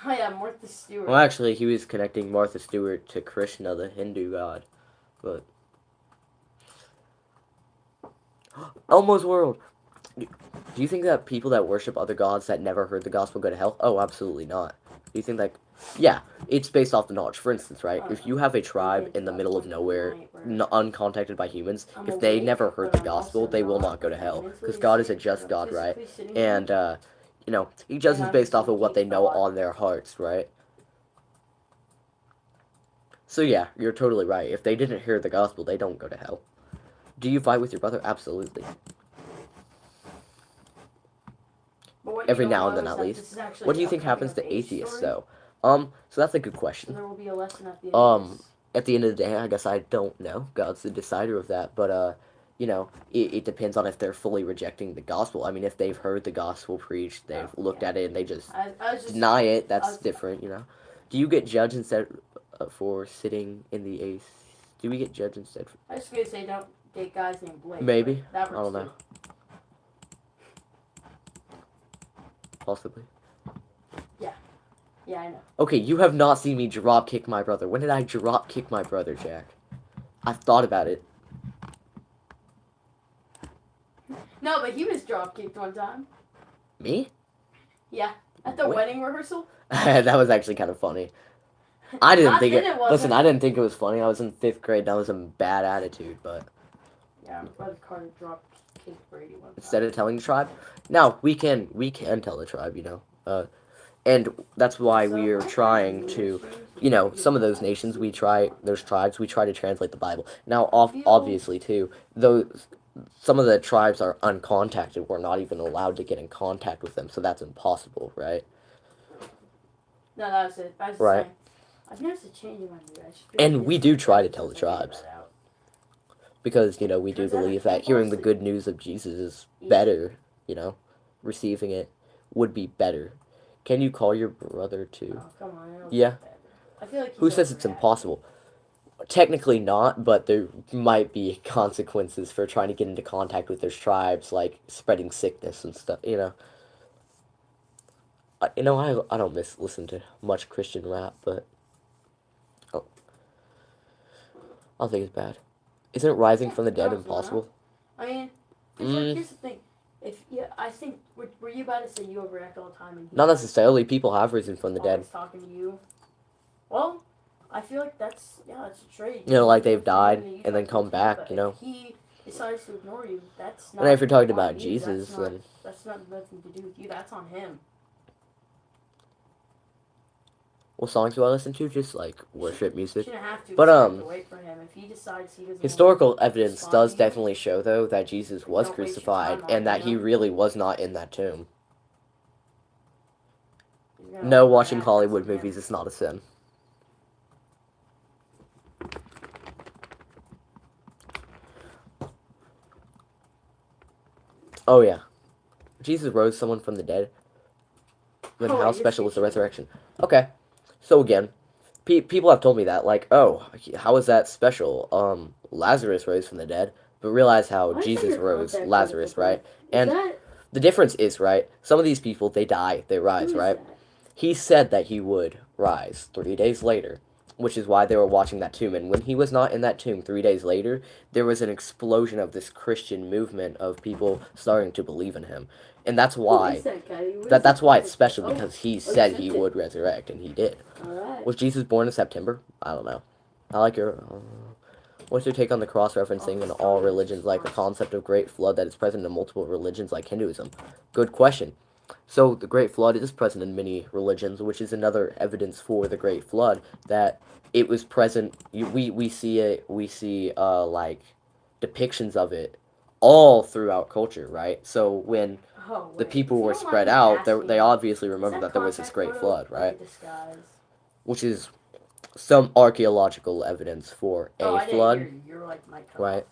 Oh yeah, Martha Stewart. Well, actually, he was connecting Martha Stewart to Krishna, the Hindu god. But Elmo's World. Do you think that people that worship other gods that never heard the gospel go to hell? Oh, absolutely not. Do you think that? Yeah, it's based off the knowledge. For instance, right? If you have a tribe in the middle of nowhere, uncontacted by humans, if they never heard the gospel, they will not go to hell. Because God is a just God, right? And, you know, he judges based off of what they know on their hearts, right? So yeah, you're totally right. If they didn't hear the gospel, they don't go to hell. Do you fight with your brother? Absolutely. Every now and then, at least. What do you think happens to atheists, though? So that's a good question. There will be a lesson at the end of this. At the end of the day, I guess I don't know. God's the decider of that, but you know, it depends on if they're fully rejecting the gospel. I mean, if they've heard the gospel preached, they've looked at it and they just deny it. That's different, you know. Do you get judged instead for sitting in the ace? Do we get judged instead? I was gonna say don't date guys named Blake. Maybe. That I don't know. Possibly. Yeah, I know. Okay, you have not seen me drop kick my brother. When did I drop kick my brother, Jack? I've thought about it. No, but he was drop kicked one time. Me? Yeah, at the wedding rehearsal. That was actually kind of funny. I didn't think it. Wasn't. Listen, I didn't think it was funny. I was in 5th grade. That was a bad attitude, but. Yeah, my brother Carter drop kicked Brady one time. Instead of telling the tribe, now we can tell the tribe, you know. And that's why we are trying to, you know, some of those nations those tribes, we try to translate the Bible. Now, obviously, too, some of the tribes are uncontacted. We're not even allowed to get in contact with them, so that's impossible, right? No, that was it. I was right. Saying, I've noticed a change in my mood. And we do try to tell the tribes. Because, you know, we do believe that hearing the good news of Jesus is better, you know, receiving it would be better. Can you call your brother too? Oh, come on. Yeah. I feel like who says it's impossible? Technically not, but there might be consequences for trying to get into contact with those tribes, like spreading sickness and stuff, you know. I don't listen to much Christian rap, but I don't think it's bad. Isn't rising from the dead impossible? I mean, here's the thing. I think were you about to say you overreact all the time? And not necessarily. People have risen from the dead. Talking to you. Well, I feel like that's a trait. You know, like they've died and then come back. You know. If he decides to ignore you, that's not. And if you're talking about Jesus, then that's not nothing to do with you. That's on him. What songs do I listen to? Just like worship music. Have to, but wait for him. If he decides he doesn't historical evidence does definitely show, though, that Jesus was crucified and that he really was not in that tomb. No, watching Hollywood movies is not a sin. Oh yeah, Jesus rose someone from the dead. Then how special was the resurrection? Okay. So again, people have told me that, like, oh, how is that special? Lazarus rose from the dead, but realize how Jesus rose Lazarus, right? And the difference is, right, some of these people, they die, they rise, right? He said that he would rise 3 days later, which is why they were watching that tomb. And when he was not in that tomb 3 days later, there was an explosion of this Christian movement of people starting to believe in him. And that's why that's why it's special, because he said he would resurrect, and he did. Was Jesus born in September? I don't know. I like your... what's your take on the cross-referencing in all religions, like the concept of great flood that is present in multiple religions like Hinduism? Good question. So the Great Flood is present in many religions, which is another evidence for the Great Flood that it was present. We see it. We see like depictions of it all throughout culture, right? So when Oh the wait. people If you were don't mind spread me out, they asking, obviously is remember that that there was this contact Great photo Flood, like a right? disguise? Which is some archaeological evidence for Oh, a I didn't hear flood, you. You're like my cut off. right?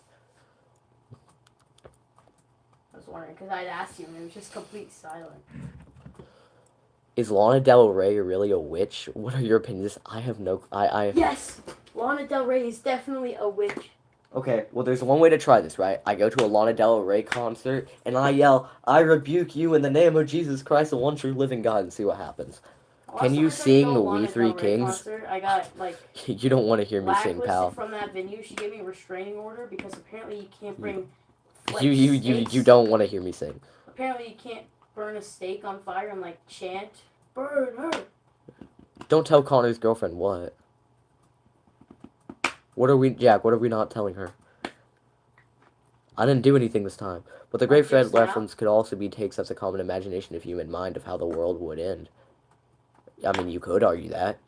I was wondering because I'd asked you and it was just complete silence. Is Lana Del Rey really a witch? What are your opinions? I have no. Yes, Lana Del Rey is definitely a witch. Okay, well, there's one way to try this, right? I go to a Lana Del Rey concert and I yell, "I rebuke you in the name of Jesus Christ, the one true living God," and see what happens. Can you Last time I went to a sing "We Lana Three Del Rey Kings"? concert, I got like You don't want to hear me sing, blacklisted pal. from that venue. She gave me a restraining order because apparently you can't bring like You steaks. don't want to hear me sing. Apparently you can't burn a steak on fire and like chant, "Burn her." Don't tell Connor's girlfriend what. Jack? What are we not telling her? I didn't do anything this time. But the Great Flood reference could also be takes as a common imagination of human mind of how the world would end. I mean, you could argue that.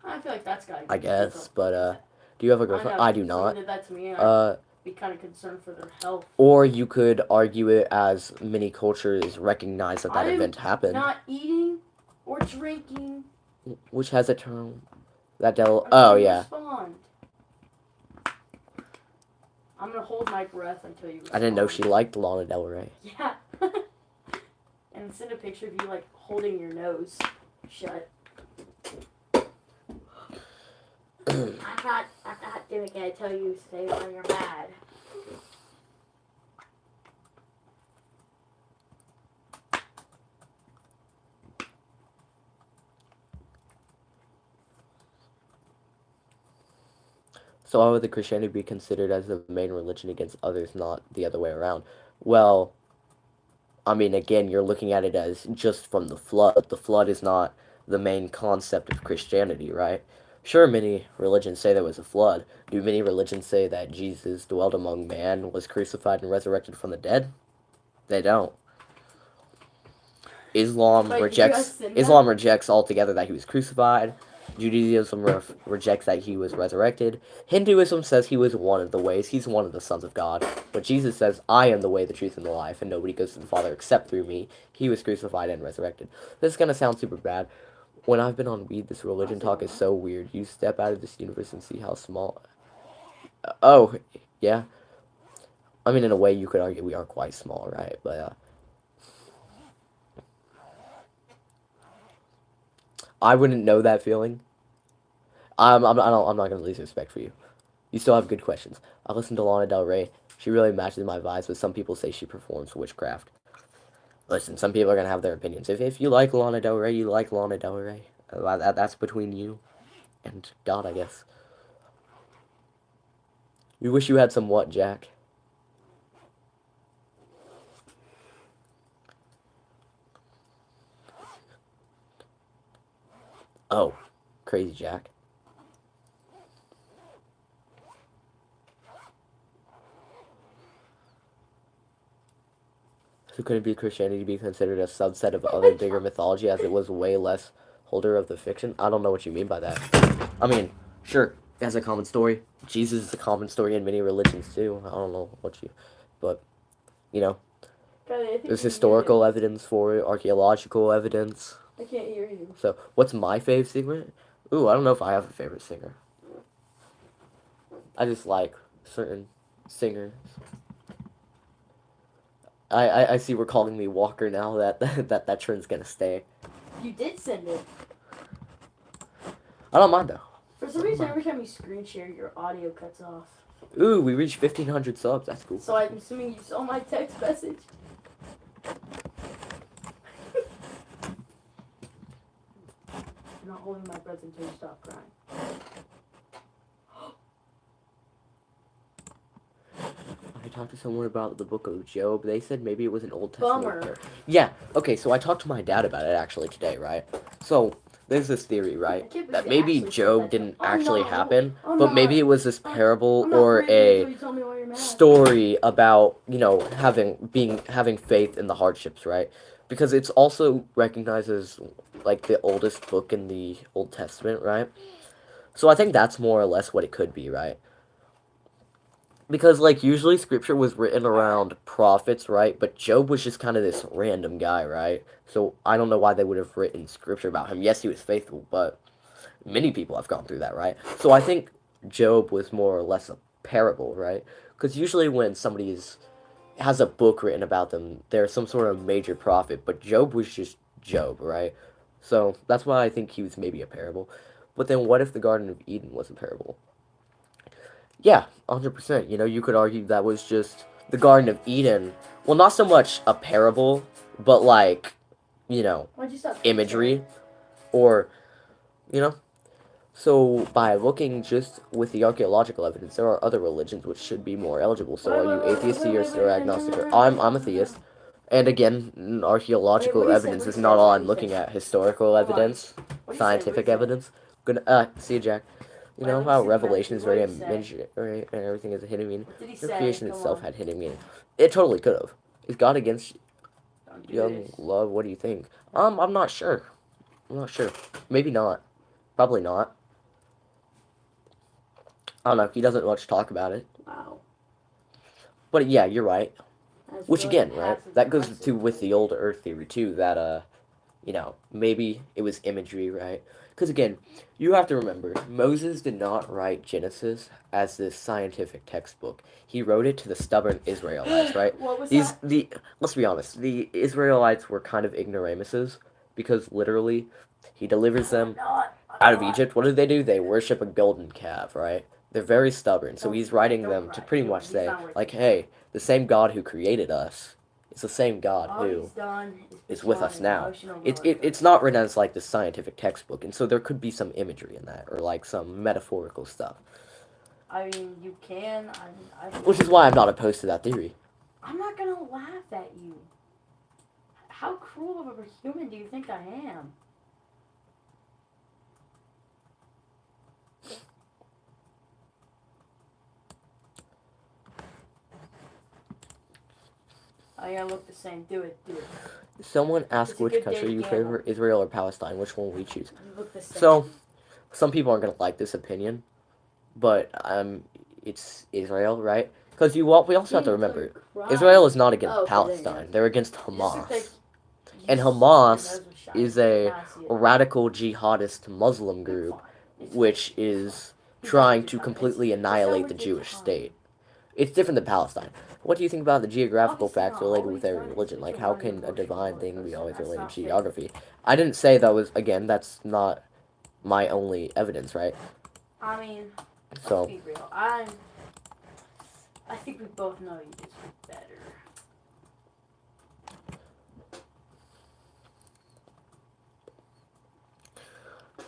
I feel like that's gotta. I guess, but do you have a girlfriend? I do not. Did that to me, and I'd be kind of concerned for their health. Or you could argue it as many cultures recognize that that event happened. Not eating or drinking. Which has a term. Oh yeah. Respond. I'm gonna hold my breath until you respond. I didn't know she liked Lana Del Rey. Yeah. And send a picture of you like holding your nose shut. I'm not doing it. I tell you, say when you're mad. So why would the Christianity be considered as the main religion against others, not the other way around? Well, I mean, again, you're looking at it as just from the flood. The flood is not the main concept of Christianity, right? Sure, many religions say there was a flood. Do many religions say that Jesus dwelt among man, was crucified, and resurrected from the dead? They don't. Islam rejects altogether that he was crucified. Judaism rejects that he was resurrected. Hinduism says he was one of the ways. He's one of the sons of God. But Jesus says, "I am the way, the truth, and the life, and nobody goes to the Father except through me." He was crucified and resurrected. This is going to sound super bad. When I've been on weed, this religion talk is so weird. You step out of this universe and see how small... Oh, yeah. I mean, in a way, you could argue we are quite small, right? But, I wouldn't know that feeling. I'm not gonna lose respect for you. You still have good questions. I listen to Lana Del Rey. She really matches my vibes, but some people say she performs witchcraft. Listen, some people are gonna have their opinions. If you like Lana Del Rey, you like Lana Del Rey. That's between you and God, I guess. You wish you had some what, Jack? Oh, crazy Jack. So could it be Christianity be considered a subset of other bigger mythology as it was way less holder of the fiction? I don't know what you mean by that. I mean, sure, it has a common story. Jesus is a common story in many religions too. I don't know what you, but, you know, there's historical evidence for it, archaeological evidence. I can't hear you. So, what's my fave singer? Ooh, I don't know if I have a favorite singer. I just like certain singers. I see we're calling me Walker now. That trend's gonna stay. You did send it. I don't mind though. For some reason, every time you screen share, your audio cuts off. Ooh, we reached 1,500 subs. That's cool. So I'm assuming you saw my text message. I'm not holding my breath until you stop crying. I talked to someone about the book of Job. They said maybe it was an Old Testament. Bummer. Yeah. Okay, so I talked to my dad about it actually today, right? So there's this theory, right, that maybe Job didn't actually happen, but maybe it was this parable or a story about, you know, having faith in the hardships, right? because it's also recognized as like the oldest book in the Old Testament, right? So I think that's more or less what it could be, right? Because like usually scripture was written around prophets, right? But Job was just kind of this random guy, right? So I don't know why they would have written scripture about him. Yes, he was faithful, but many people have gone through that, right? So I think Job was more or less a parable, right? Because usually when somebody has a book written about them, they're some sort of major prophet, but Job was just Job, right? So that's why I think he was maybe a parable. But then what if the Garden of Eden was a parable? Yeah, 100%. You know, you could argue that was just the Garden of Eden. Well, not so much a parable, but like, you know, Why'd you stop imagery or, you know. So by looking just with the archaeological evidence, there are other religions which should be more eligible. So are you atheist or agnostic? I'm a theist. And again, archaeological evidence is not all I'm looking at. Historical evidence, scientific evidence. Gonna see you, Jack. You know how Revelation is very imaginary and everything is a hidden meaning. The creation itself had hidden meaning. It totally could have. Is God against young love? What do you think? I'm not sure. I'm not sure. Maybe not. Probably not. I don't know. He doesn't much talk about it. Wow. But yeah, you're right. That's Which really again, right? passive That goes aggressive. to with the old Earth theory too. That you know, maybe it was imagery, right? Because again, you have to remember, Moses did not write Genesis as this scientific textbook. He wrote it to the stubborn Israelites, right? What was These that? the let's be honest, the Israelites were kind of ignoramuses because literally, he delivers them out of Egypt. What do? They worship a golden calf, right? They're very stubborn. So he's writing them to pretty much say, like, hey, the same God who created us is the same God All who he's done is put with you on us an now. emotional It's not written as like the scientific textbook, and so there could be some imagery in that, or like some metaphorical stuff. I mean, you can. Which is why I'm not opposed to that theory. I'm not gonna laugh at you. How cruel of a human do you think I am? I gotta look the same. Do it. Someone asked It's a which good country day you to favor, gamble. Israel or Palestine. Which one will we choose? You look the same. So, some people aren't gonna like this opinion, but it's Israel, right? Because we also have to remember, Israel is not against Palestine; they're against Hamas, and Hamas is a radical jihadist Muslim group, which is trying to completely annihilate the Jewish state. It's different than Palestine. What do you think about the geographical facts related with their religion? Like, how can a divine thing be always related to geography? I didn't say that was, again, that's not my only evidence, right? I mean, So, let's be real. I think we both know you deserve better.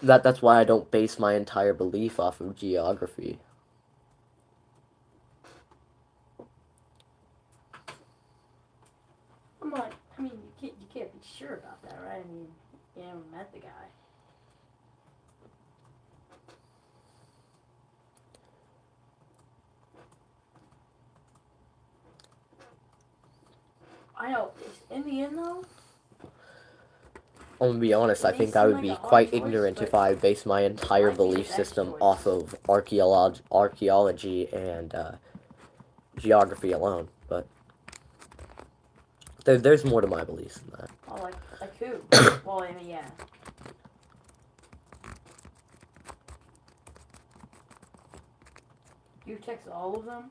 that's why I don't base my entire belief off of geography. I'm like, I mean, you can't be sure about that, right? I mean, you haven't met the guy. I know. In the end, though, I'm gonna be honest, I think I would be quite ignorant if I based my entire belief system off of archaeology and geography alone. But there's more to my beliefs than that. oh, like who? Well, I mean, yeah. You text all of them?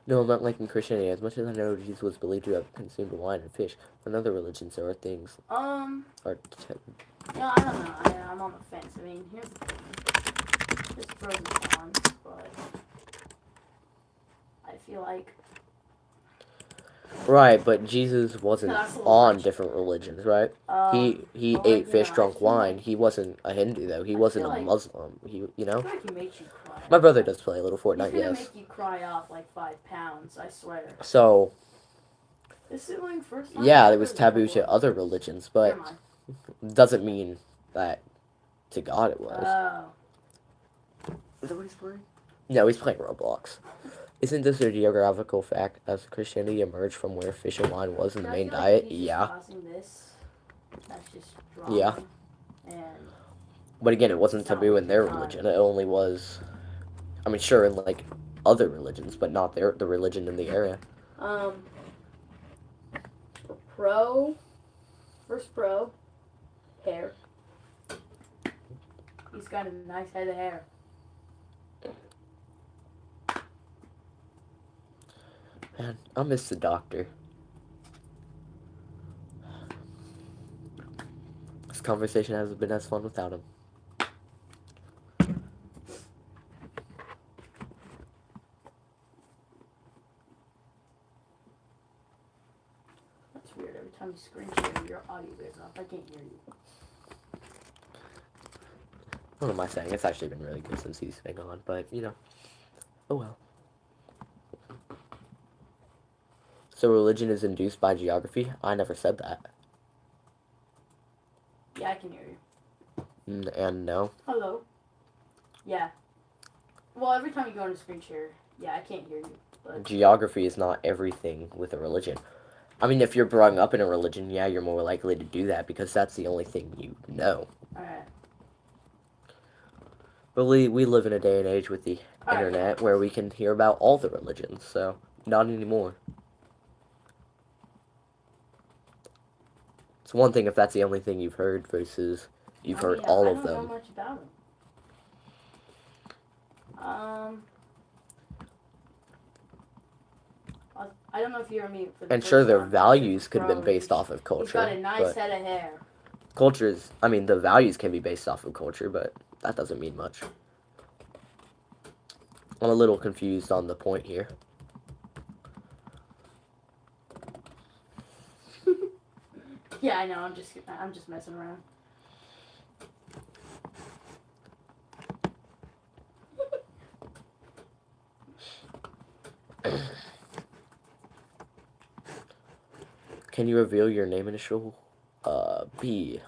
No, I'm not liking Christianity. As much as I know Jesus was believed to have consumed wine and fish, in other religions there are things. No, I don't know. I'm on the fence. I mean, here's the thing. There's pros and cons, but I feel like Right, but Jesus wasn't That's a little on much. different religions, right? He well, ate yeah, fish, I drunk feel wine. like- He wasn't a Hindu though. He I wasn't feel a like- Muslim. He, you I know. feel like he makes you cry. My brother does play a little He's Fortnite, gonna yes. make you cry off like 5 pounds. I swear. So This is like first time. yeah, ever it was that taboo was. to other religions, but Never mind. doesn't mean that to God it was. Oh. Is that what he's playing? No, he's playing Roblox. Isn't this a geographical fact as Christianity emerged from where fish and wine was in the I main feel like diet? he's just Yeah. causing this. That's just drama. Yeah. And But again, it wasn't It's not taboo in their worth your religion. time. It only was, I mean, sure, in like other religions, but not the religion in the area. First pro, hair. He's got a nice head of hair. Man, I miss the doctor. This conversation hasn't been as fun without him. That's weird. Every time you screen share, your audio goes off. I can't hear you. What am I saying? It's actually been really good since he's been gone, but you know, oh well. So religion is induced by geography? I never said that. Yeah, I can hear you. And no. Hello. Yeah. Well, every time you go into screen share, yeah, I can't hear you. But Geography is not everything with a religion. I mean, if you're brought up in a religion, yeah, you're more likely to do that because that's the only thing you know. alright. But we live in a day and age with the Alright. internet where we can hear about all the religions, so not anymore. It's one thing if that's the only thing you've heard versus you've heard all of them. I don't know much about them. I don't know if you hear me. For the And first sure, their one. values could have been Bro, based off of He's culture. got a nice But head of hair. cultures, I mean, the values can be based off of culture, but that doesn't mean much. I'm a little confused on the point here. Yeah, I know. I'm just messing around. Can you reveal your name initial? B.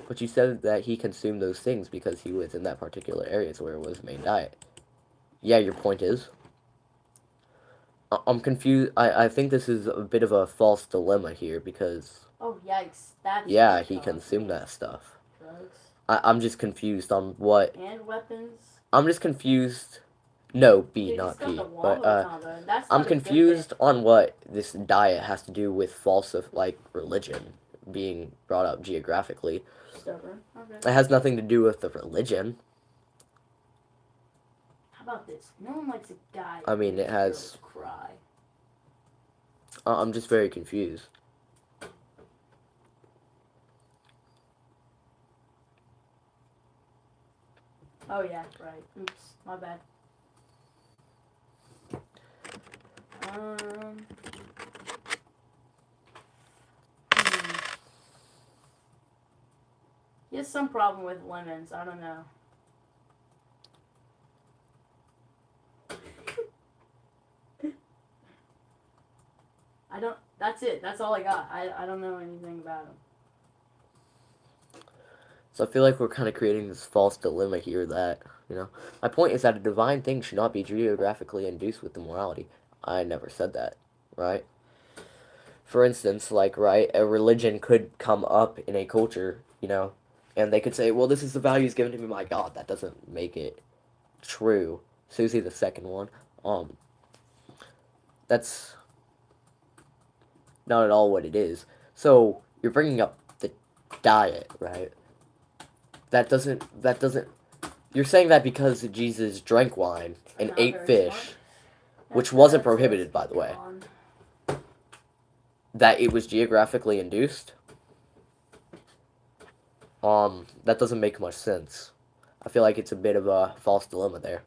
But you said that he consumed those things because he was in that particular area where it was main diet. Yeah, your point is? I'm confused. I think this is a bit of a false dilemma here because, Oh yikes! That's yeah, he consumed that stuff. Drugs I'm just confused on what. and weapons. I'm just confused. No, B, Dude, not he's got B. the But, wallet combo. That's I'm not a good confused thing. on what this diet has to do with like, religion being brought up geographically. Stubborn. Okay. It has nothing to do with the religion. How about this? No one likes a guy. I mean, who it has- makes girls cry. I'm just very confused. Oh yeah, right. Oops, my bad. Hmm. He has some problem with lemons. I don't know. I don't. That's it. That's all I got. I don't know anything about him. So I feel like we're kind of creating this false dilemma here that, you know, my point is that a divine thing should not be geographically induced with immorality. I never said that, right? For instance, like, right, a religion could come up in a culture, you know, and they could say, well, this is the values given to me by God. That doesn't make it true. Susie, the second one, that's not at all what it is. So you're bringing up the diet, right? That doesn't, you're saying that because Jesus drank wine and Not ate very fish, smart. which That's- wasn't that's- prohibited, by the way, on. that it was geographically induced, that doesn't make much sense. I feel like it's a bit of a false dilemma there.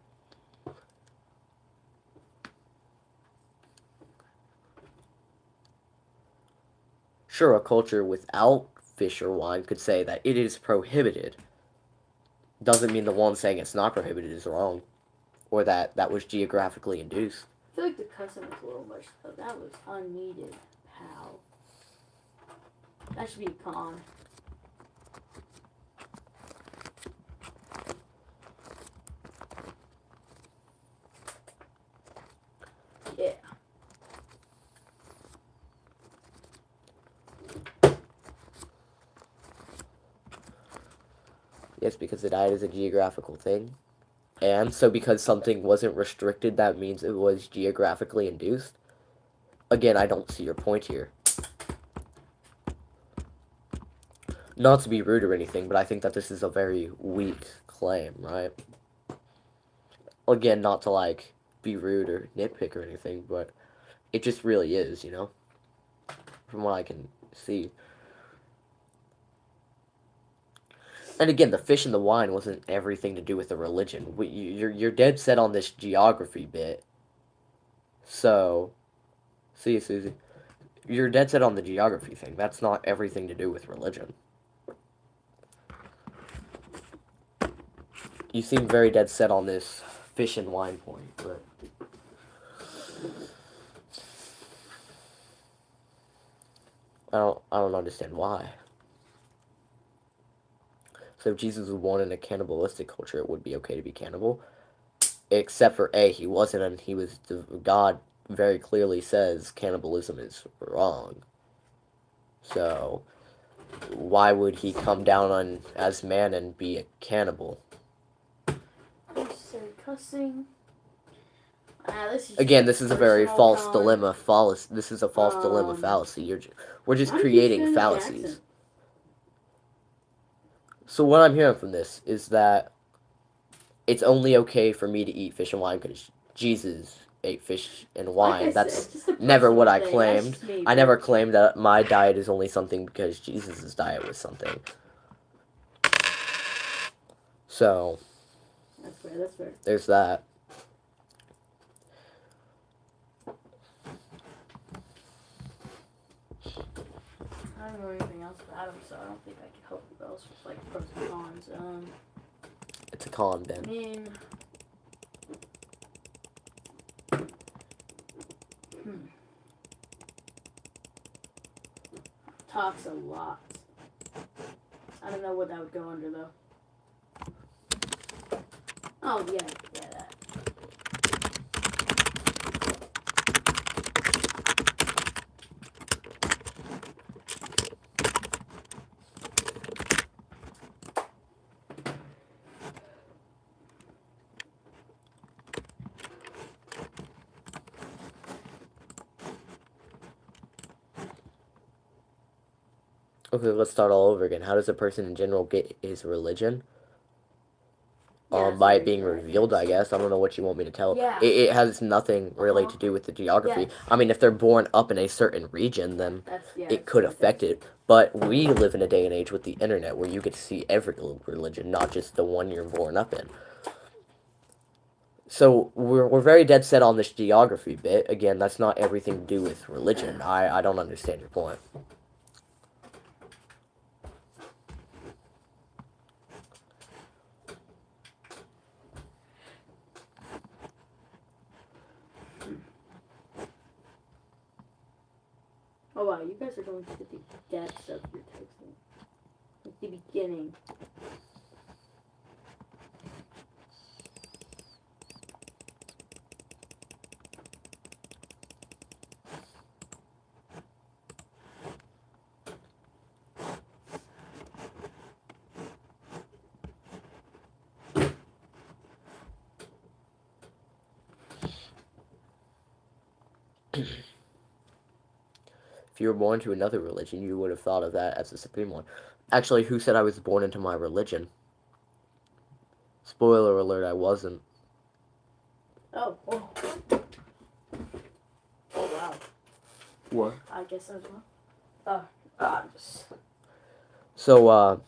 Sure, a culture without fish or wine could say that it is prohibited. Doesn't mean the one saying it's not prohibited is wrong, or that that was geographically induced. I feel like the cussing was a little much, though. That was unneeded, pal. That should be a con. Yeah. Yes, because the diet is a geographical thing. And so because something wasn't restricted, that means it was geographically induced. Again, I don't see your point here. Not to be rude or anything, but I think that this is a very weak claim, right? Again, not to like be rude or nitpick or anything, but it just really is, you know? From what I can see. And again, the fish and the wine wasn't everything to do with the religion. You're dead set on this geography bit. So, see you, Susie. You're dead set on the geography thing. That's not everything to do with religion. You seem very dead set on this fish and wine point, but I don't understand why. So if Jesus was born in a cannibalistic culture, it would be okay to be cannibal. Except for A, he wasn't, and he was God very clearly says cannibalism is wrong. So why would he come down on as man and be a cannibal? Unnecessary cussing. Again, this is a very false time. dilemma. This is a false dilemma fallacy. We're just Why did you creating send fallacies. Jackson? So what I'm hearing from this is that it's only okay for me to eat fish and wine because Jesus ate fish and wine. Like That's said, just a never what I personal thing. claimed. That's just me, I never but- claimed that my diet is only something because Jesus' diet was something. So, That's fair. That's fair. there's that. I don't know anything else about him, so I don't think I can help you else with like pros and cons. It's a con, I Ben. mean, talks a lot. I don't know what that would go under though. Oh yeah, that. Okay, let's start all over again. How does a person in general get his religion? Yeah, By sorry, it being sorry. revealed, I guess. I don't know what you want me to tell. Yeah. It has nothing really to do with the geography. Yes. I mean, if they're born up in a certain region, then Yeah, it could affect it. But we live in a day and age with the internet where you get to see every religion, not just the one you're born up in. So we're very dead set on this geography bit. Again, that's not everything to do with religion. I don't understand your point. Oh wow, you guys are going to the depths of your texting. Like the beginning. If you were born to another religion, you would have thought of that as the supreme one. Actually, who said I was born into my religion? Spoiler alert, I wasn't. Oh. Oh wow. What? I guess I was wrong. I'm just So,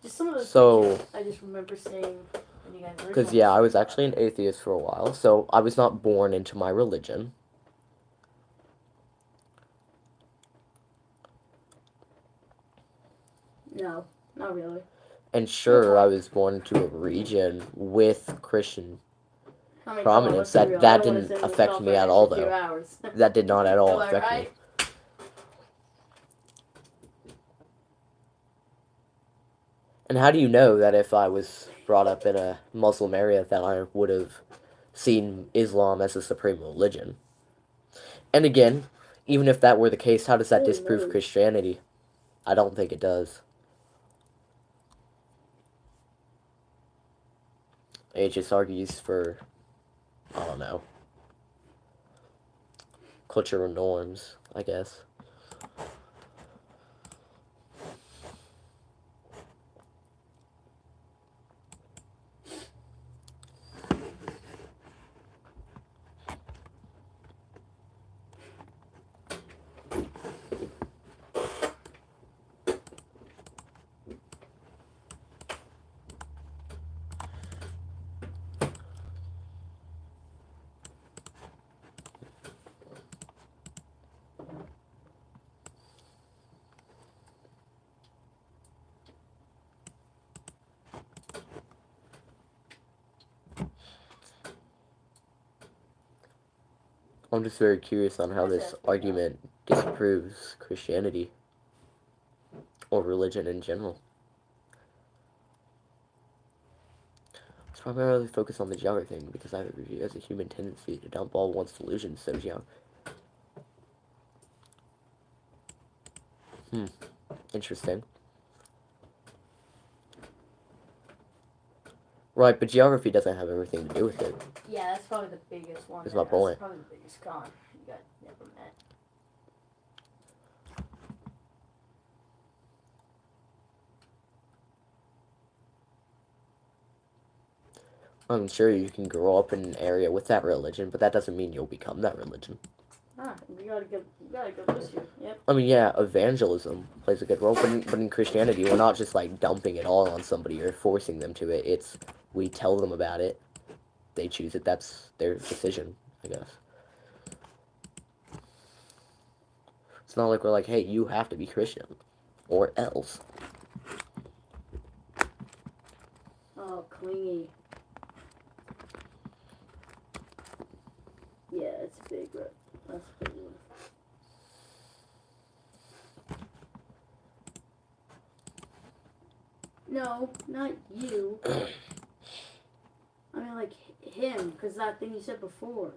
some of those So- pictures I just remember seeing when you guys were because, yeah, I was actually an atheist for a while, so I was not born into my religion. No, not really. And sure, I was born into a region with Christian. I mean, Prominence, come on, let's be that real. I don't wanna didn't sit in this affect call me for an at all, extra 2 though. hours. That did not at all Am I affect me. right? And how do you know that if I was brought up in a Muslim area that I would have seen Islam as the supreme religion. And again, even if that were the case, how does that disprove Christianity? I don't think it does. It just argues for, I don't know, cultural norms, I guess. I'm just very curious on how this argument disproves Christianity or religion in general. Let's primarily focus on the geography thing because I review as a human tendency to dump all one's delusions so interesting. Right, but geography doesn't have everything to do with it. Yeah, that's probably the biggest one. That's my point. That's probably the biggest con you guys never met. I'm sure you can grow up in an area with that religion, but that doesn't mean you'll become that religion. You gotta go this year. Yep. I mean, yeah, evangelism plays a good role, but in Christianity, we're not just like dumping it all on somebody or forcing them to it. It's we tell them about it, they choose it. That's their decision, I guess. It's not like we're like, hey, you have to be Christian, or else. Oh, clingy. Yeah, it's big, right? That's a big one. No, not you. I mean, like him, because that thing you said before.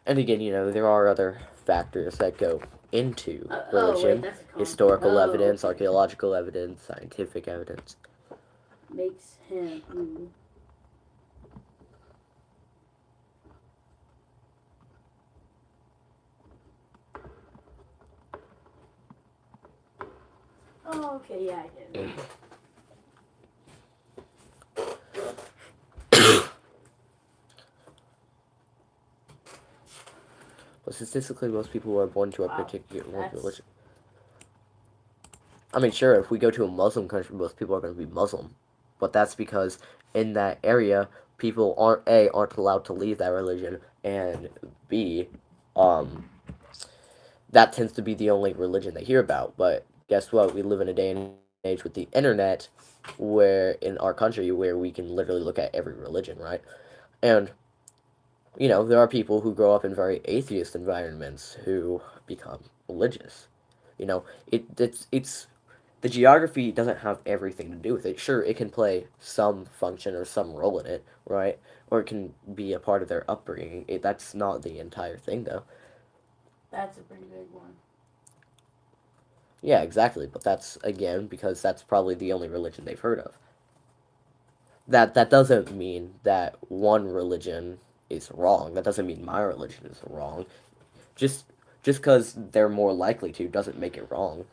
And again, there are other factors that go into religion. Historical evidence, archaeological evidence, scientific evidence. Makes him who? Oh, okay, yeah, I get it. But statistically, most people are born to a particular religion. I mean, sure, if we go to a Muslim country, most people are going to be Muslim. But that's because in that area, people aren't allowed to leave that religion, and B, that tends to be the only religion they hear about. But guess what? We live in a day and age with the internet, where in our country, where we can literally look at every religion, right? And there are people who grow up in very atheist environments who become religious. It's the geography doesn't have everything to do with it. Sure, it can play some function or some role in it, right? Or it can be a part of their upbringing. That's not the entire thing, though. That's a pretty big one. Yeah, exactly. But that's, again, because that's probably the only religion they've heard of. That doesn't mean that one religion is wrong. That doesn't mean my religion is wrong. Just because they're more likely to doesn't make it wrong.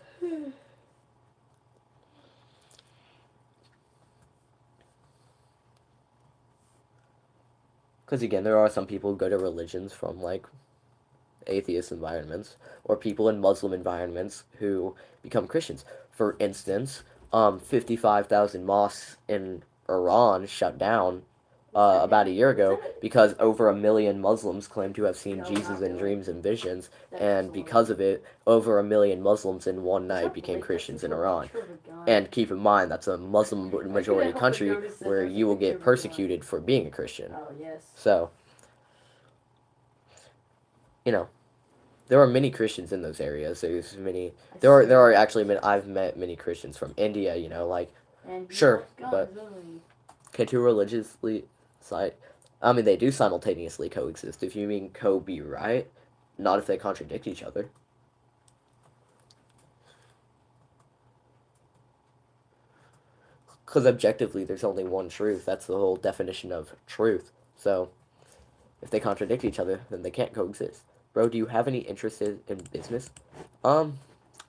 Because again, there are some people who go to religions from like atheist environments, or people in Muslim environments who become Christians. For instance, 55,000 mosques in Iran shut down about a year ago because over 1 million Muslims claim to have seen Jesus in dreams and visions, and because of it, over 1 million Muslims in one night became Christians in Iran. And keep in mind, that's a Muslim majority country where you will get persecuted for being a Christian. Oh, yes. So, there are many Christians in those areas. There's many. I There are see. actually many. I've met many Christians from India. You know, like And sure, guns, but really. can two religiously side? I mean, they do simultaneously coexist. If you mean be right, not if they contradict each other. Because objectively, there's only one truth. That's the whole definition of truth. So, if they contradict each other, then they can't coexist. Bro, do you have any interest in business? Um,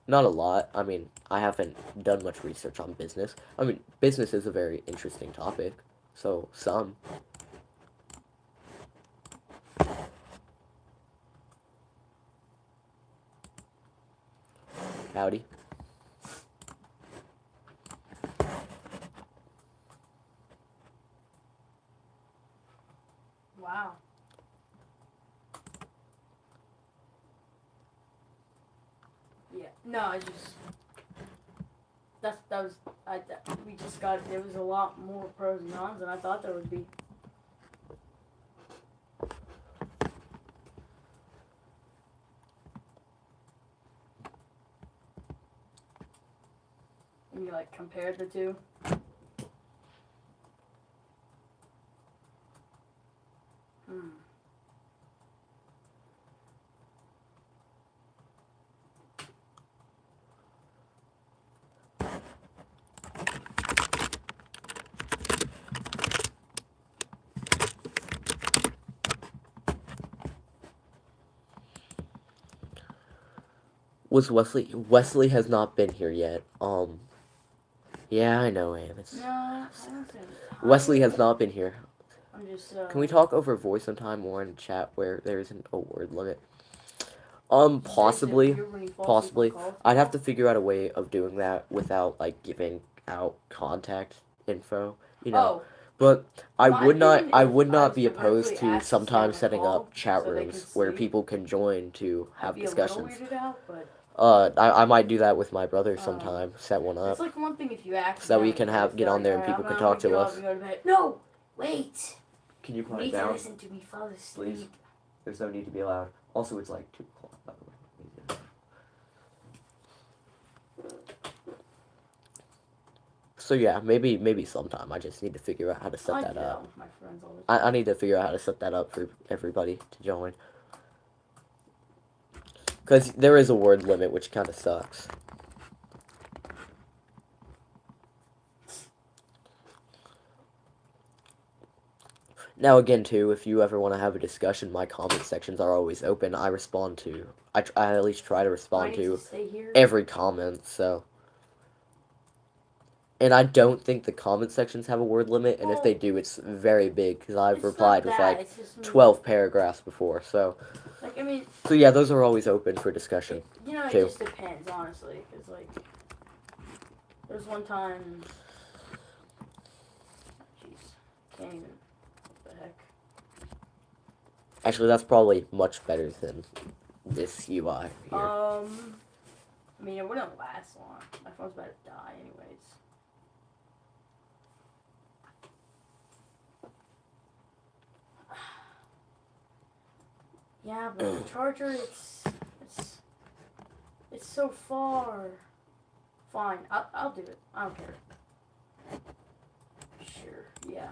Not a lot. I mean, I haven't done much research on business. I mean, business is a very interesting topic. So, some. Howdy. Wow. Yeah. No, I just. That was. We just got. There was a lot more pros and cons than I thought there would be. And you like compared the two. Hmm. Was Wesley has not been here yet. Yeah, I know, Amos. No, I don't think. Wesley has not been here. I'm just. Can we talk over voice sometime or in chat where there isn't a word limit? Possibly. Possibly. I'd have to figure out a way of doing that without like giving out contact info, you know. Oh, But I my would not opinion I is would I not was be opposed directly to asked to sometimes stay on the setting call up chat so they rooms can where see. people can join to I'd have be a little discussions. weirded out, but I might do that with my brother sometime. Set one it's up like one thing if you act. so that we can have get on there and people can talk to us. No, wait. Can you You need to listen to me fall asleep. Please. There's no need to be loud. Also, it's like 2 o'clock, by the way. So yeah, maybe sometime. I just need to figure out how to set that up. My friends all the time. I need to figure out how to set that up for everybody to join. Because there is a word limit, which kind of sucks. Now again, too, if you ever want to have a discussion, my comment sections are always open. I respond to. I at least try to respond to stay here. every comment. So. And I don't think the comment sections have a word limit, and if they do, it's very big, because I've It's replied not with that, like it's just 12 paragraphs before, so. Like, I mean, So yeah, those are always open for discussion. you know, it too. just depends, honestly. Because, like, there's one time. Jeez. Can't even. What the heck? Actually, that's probably much better than this UI here. I mean, it wouldn't last long. My phone's about to die, anyways. Yeah, but the charger, it's so far. Fine, I'll do it. I don't care. Sure, yeah.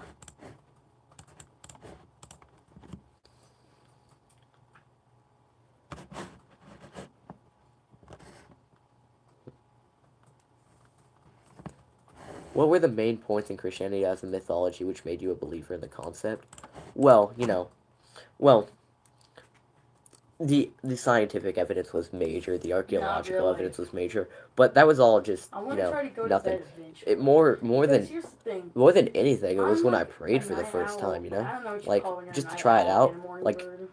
What were the main points in Christianity as a mythology which made you a believer in the concept? Well, the scientific evidence was major, the archaeological really. evidence was major, but that was all just, I want to try to go nothing. to bed eventually. It more Because than here's the thing. anything, it was I'm when I like prayed a for the night first owl, time, you but know? I don't know what you Like, call when you're a just to night try it owl out, and a morning like, bird.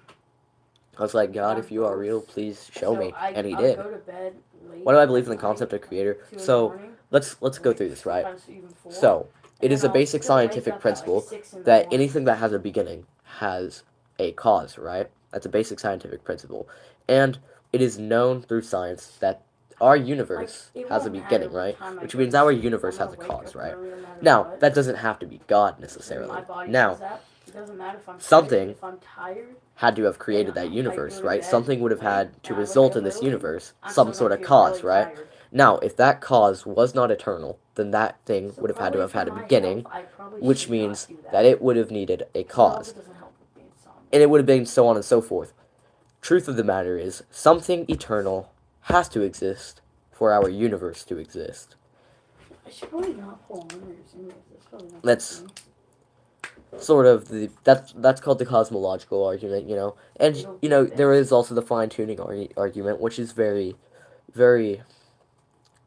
I was like, God, I'm if you are both. real, please show me, and he I'll did. go to bed late Why do I believe in the at concept night, of creator? 2 in the So, morning, let's go like, through this, right? sometimes even 4, So, it and is then a I'll basic still wake scientific up at, principle like, 6 in the that morning. anything that has a beginning has a cause, right? That's a basic scientific principle. And it is known through science that our universe Like, it has a won't beginning, matter what right? time I Which go means to our sleep, universe I'm has a gonna wake cause, up right? early no matter Now, what. that doesn't have to be God When necessarily. my body Now, does doesn't matter if I'm something tired. If I'm tired, had to have created and that I universe, go to right? bed Something would have late, had to and I wake result up in this early, universe, I'm some still sort gonna of feel cause, really right? tired. Now, if that cause was not eternal, then that thing So would have had to probably have for had a my beginning, health, I probably which should means not do that it would have needed a Because it also cause. doesn't help with being somber. And it would have been so on and so forth. Truth of the matter is, something eternal has to exist for our universe to exist. I should probably not pull on your fingers. That's probably not That's good. sort of that's called the cosmological argument, you know. And It'll you know, do there this. is also the fine tuning argument, which is very, very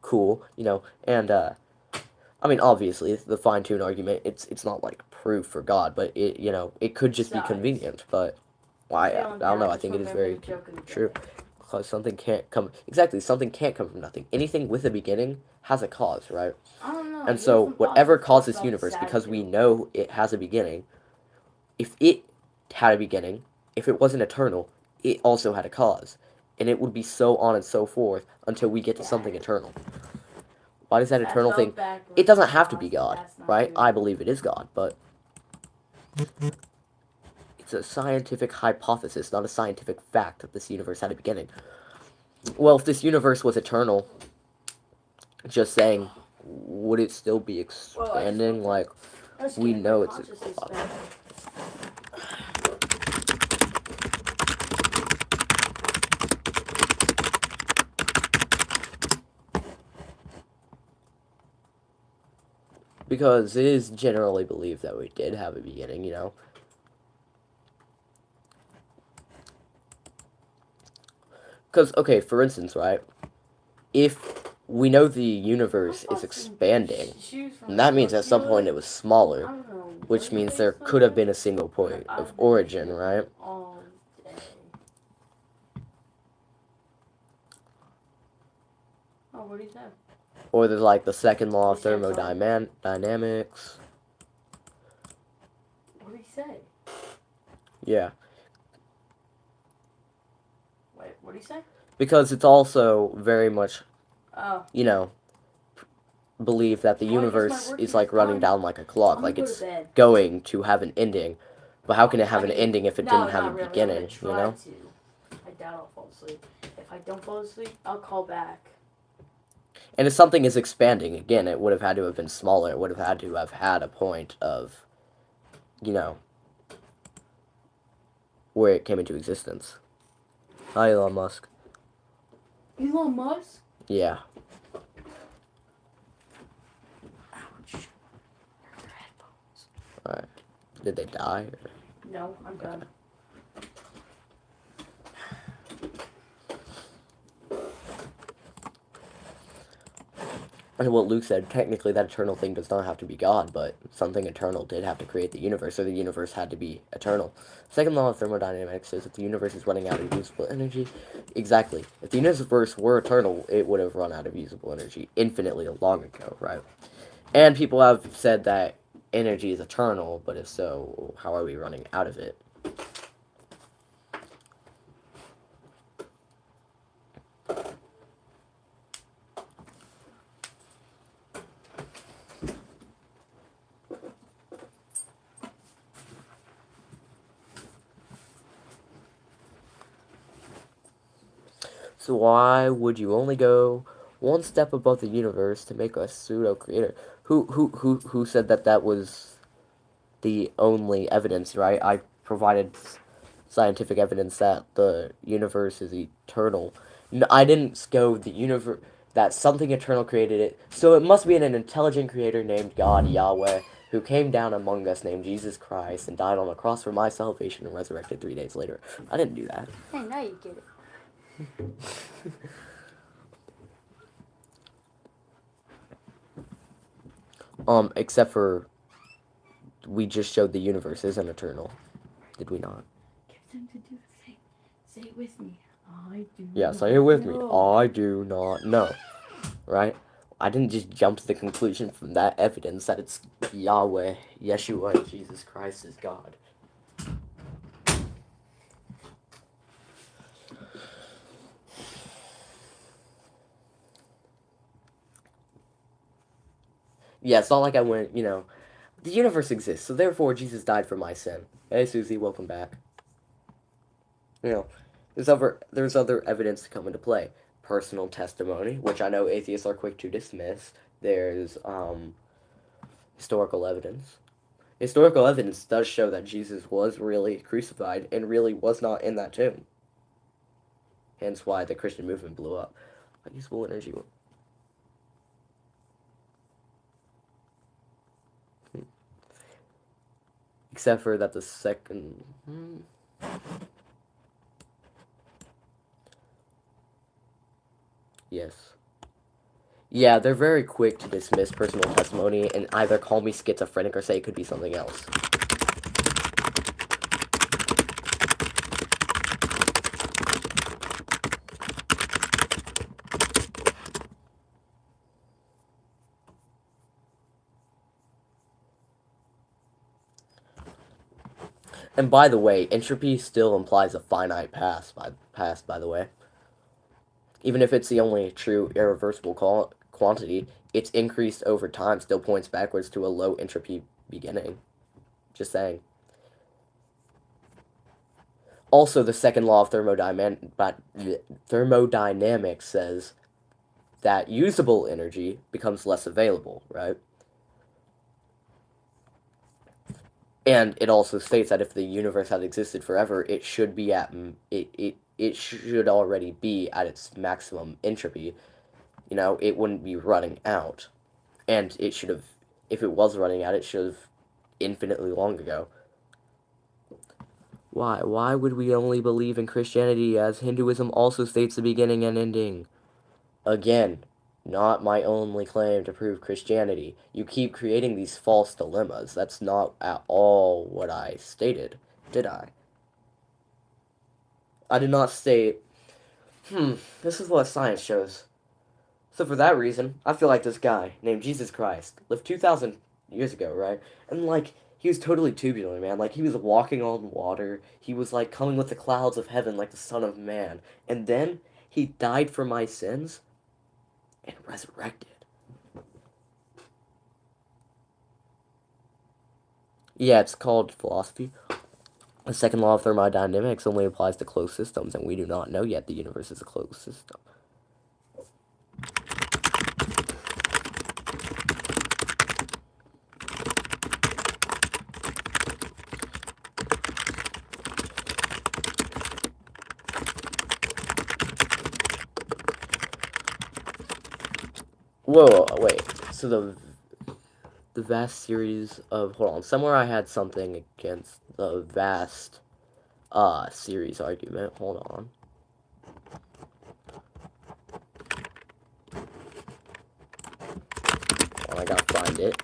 cool, you know. And I mean, obviously, the fine tune argument, it's not like proof for God, but it, you know, it could just be Besides, convenient. But why? I failing don't know. that, I just think it is remember very the joke of the true. day. Because something can't come exactly. Something can't come from nothing. Anything with a beginning has a cause, right? I don't know. And Here's so some thoughts whatever for caused thoughts this about the universe, sad because we joke. know it has a beginning, if it had a beginning, if it wasn't eternal, it also had a cause. And it would be so on and so forth until we get to something eternal. Why does that That's eternal thing? spelled backwards. It doesn't have to be Austin, God, that's not right? good. I believe it is God, but it's a scientific hypothesis, not a scientific fact that this universe had a beginning. Well, if this universe was eternal, just saying, would it still be expanding? Like, That's we getting know my it's consciousness back. because it is generally believed that we did have a beginning, you know. Because, okay, for instance, right, if we know the universe is expanding, and that means at some point it was smaller, which means there could have been a single point of origin, right? All day. Oh, what do you say? Or there's like the second law of thermodynamics. What do you say? Yeah. Wait, what do you say? Because it's also very much, Oh. you know, believe that the Well, I guess my universe work is is like running done. down like a clock, I'm like gonna go it's to bed. going to have an ending. But how can it have I an mean, ending if it no, didn't have not a really. beginning, I'm you gonna try know? to. I doubt I'll fall asleep. If I don't fall asleep, I'll call back. And if something is expanding, again, it would have had to have been smaller. It would have had to have had a point of, you know, where it came into existence. Hi, Elon Musk. Elon Musk? Yeah. Ouch. Hurt your headphones. Alright. Did they die? Or? No, I'm done. And what Luke said, technically that eternal thing does not have to be God, but something eternal did have to create the universe, so the universe had to be eternal. Second law of thermodynamics says that the universe is running out of usable energy. Exactly. If the universe were eternal, it would have run out of usable energy infinitely long ago, right? And people have said that energy is eternal, but if so, how are we running out of it? So why would you only go one step above the universe to make a pseudo creator? Who said that that was the only evidence, right? I provided scientific evidence that the universe is eternal. No, I didn't go the universe that something eternal created it. So it must be an intelligent creator named God Yahweh who came down among us named Jesus Christ and died on the cross for my salvation and resurrected 3 days later. I didn't do that. Hey, now you get it. Except for we just showed the universe isn't eternal. Did we not? Get them to do the thing. Say it with me. I do. Yeah, say it with me. I do not know. Right? I didn't just jump to the conclusion from that evidence that it's Yahweh, Yeshua, Jesus Christ is God. Yeah, it's not like I went, you know, The universe exists, so therefore Jesus died for my sin. Hey, Susie, welcome back. You know, there's other evidence to come into play. Personal testimony, which I know atheists are quick to dismiss. There's historical evidence. Historical evidence does show that Jesus was really crucified and really was not in that tomb. Hence why the Christian movement blew up. Useful energy. Except for that the second. Yes. Yeah, they're very quick to dismiss personal testimony and either call me schizophrenic or say it could be something else. And by the way, entropy still implies a finite past, by the way. Even if it's the only true irreversible quantity, its increase over time still points backwards to a low entropy beginning. Just saying. Also, the second law of thermodynamics says that usable energy becomes less available, right? And it also states that if the universe had existed forever, it should be at it should already be at its maximum entropy. You know, it wouldn't be running out, and it should have. If it was running out, it should have infinitely long ago. Why? Why would we only believe in Christianity as Hinduism also states the beginning and ending? Again, not my only claim to prove Christianity. You keep creating these false dilemmas. That's not at all what I stated, did I? I did not state, this is what science shows. So for that reason, I feel like this guy named Jesus Christ lived 2,000 years ago, right? And like, he was totally tubular, man. Like, he was walking on water. He was like coming with the clouds of heaven like the Son of Man. And then he died for my sins and resurrected. Yeah, it's called philosophy. The second law of thermodynamics only applies to closed systems, and we do not know yet the universe is a closed system. Whoa, wait. So the vast series of hold on. Somewhere I had something against the vast series argument. Hold on. Oh, I gotta find it.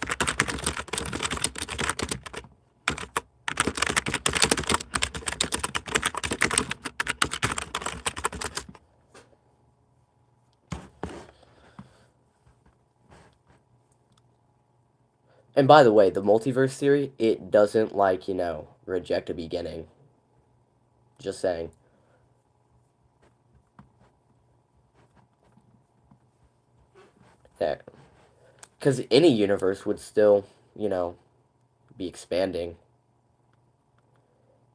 And by the way, the multiverse theory, it doesn't like, reject a beginning. Just saying. There. Because any universe would still, be expanding.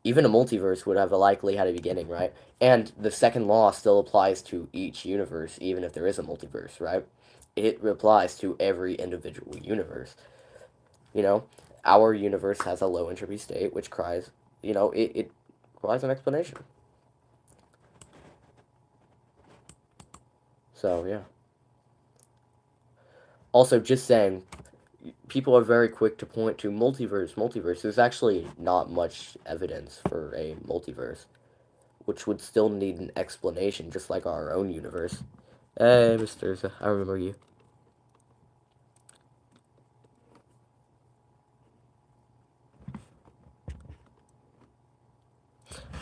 Even a multiverse would have likely had a beginning, right? And the second law still applies to each universe, even if there is a multiverse, right? It applies to every individual universe. Our universe has a low entropy state, which cries, it requires an explanation. So, yeah. Also, just saying, people are very quick to point to multiverse. There's actually not much evidence for a multiverse, which would still need an explanation, just like our own universe. Hey, Mr. I remember you.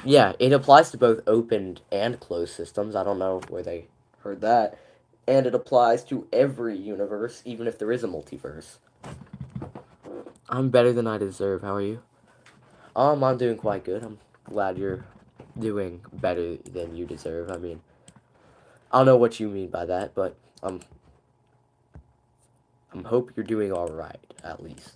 Yeah, it applies to both open and closed systems. I don't know where they heard that. And it applies to every universe, even if there is a multiverse. I'm better than I deserve. How are you? I'm doing quite good. I'm glad you're doing better than you deserve. I mean, I don't know what you mean by that, but I'm hope you're doing all right, at least.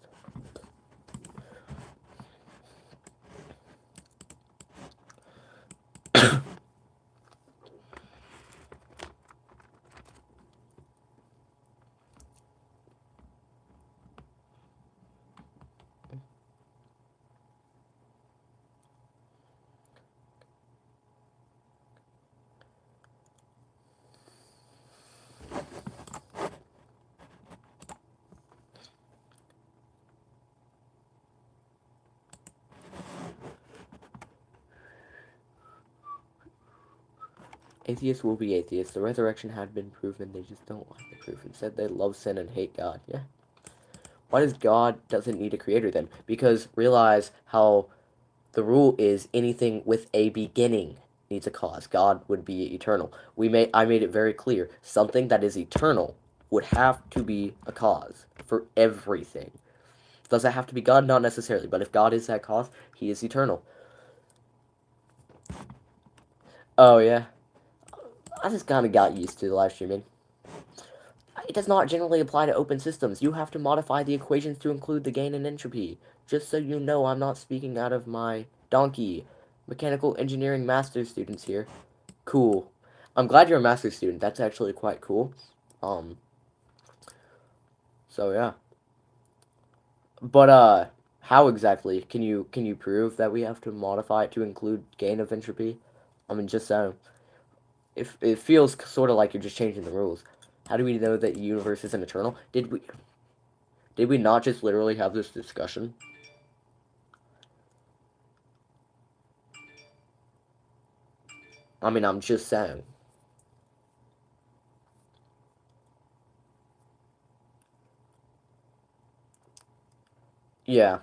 Atheists will be atheists. The resurrection had been proven. They just don't like the proof. Instead, they love sin and hate God. Yeah. Why does God doesn't need a creator then? Because realize how the rule is anything with a beginning needs a cause. God would be eternal. I made it very clear. Something that is eternal would have to be a cause for everything. Does it have to be God? Not necessarily. But if God is that cause, he is eternal. Oh, yeah. I just kind of got used to the live streaming. It does not generally apply to open systems. You have to modify the equations to include the gain and entropy. Just so you know, I'm not speaking out of my donkey. Mechanical engineering master's students here. Cool. I'm glad you're a master's student. That's actually quite cool. So yeah. But how exactly can you prove that we have to modify it to include gain of entropy? I mean, just so if it feels sort of like you're just changing the rules. How do we know that the universe isn't eternal? Did we not just literally have this discussion? I mean, I'm just saying. Yeah.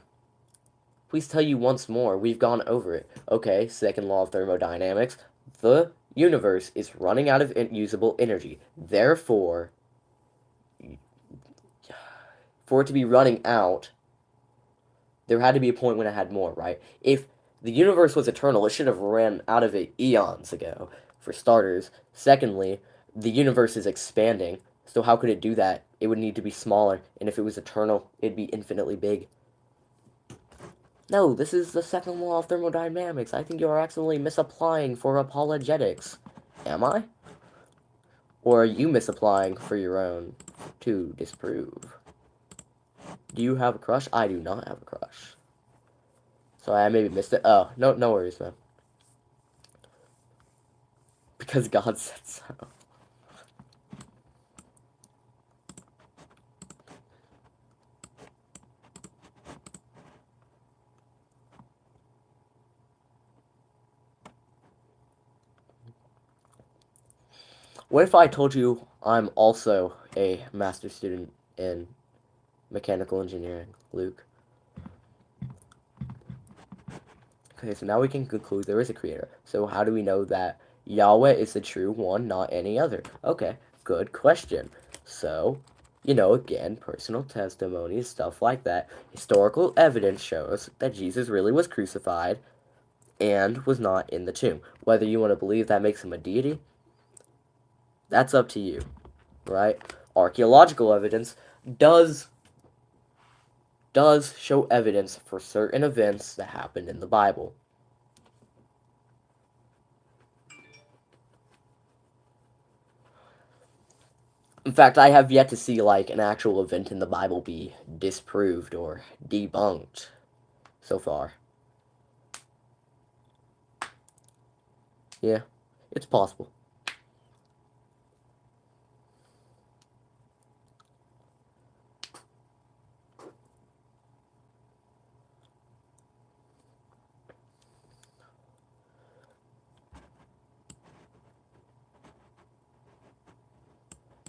Please tell you once more. We've gone over it. Okay, second law of thermodynamics. The universe is running out of usable energy. Therefore, for it to be running out, there had to be a point when it had more, right? If the universe was eternal, it should have ran out of it eons ago, for starters. Secondly, the universe is expanding, so how could it do that? It would need to be smaller, and if it was eternal, it'd be infinitely big. No, this is the second law of thermodynamics. I think you are accidentally misapplying for apologetics. Am I? Or are you misapplying for your own to disprove? Do you have a crush? I do not have a crush. Sorry, I maybe missed it. Oh, no worries, man. Because God said so. What if I told you I'm also a master's student in mechanical engineering, Luke? Okay, so now we can conclude there is a creator. So how do we know that Yahweh is the true one, not any other? Okay, good question. So, again, personal testimonies, stuff like that. Historical evidence shows that Jesus really was crucified and was not in the tomb. Whether you want to believe that makes him a deity, that's up to you, right? Archaeological evidence does show evidence for certain events that happened in the Bible. In fact, I have yet to see like an actual event in the Bible be disproved or debunked so far. Yeah, it's possible.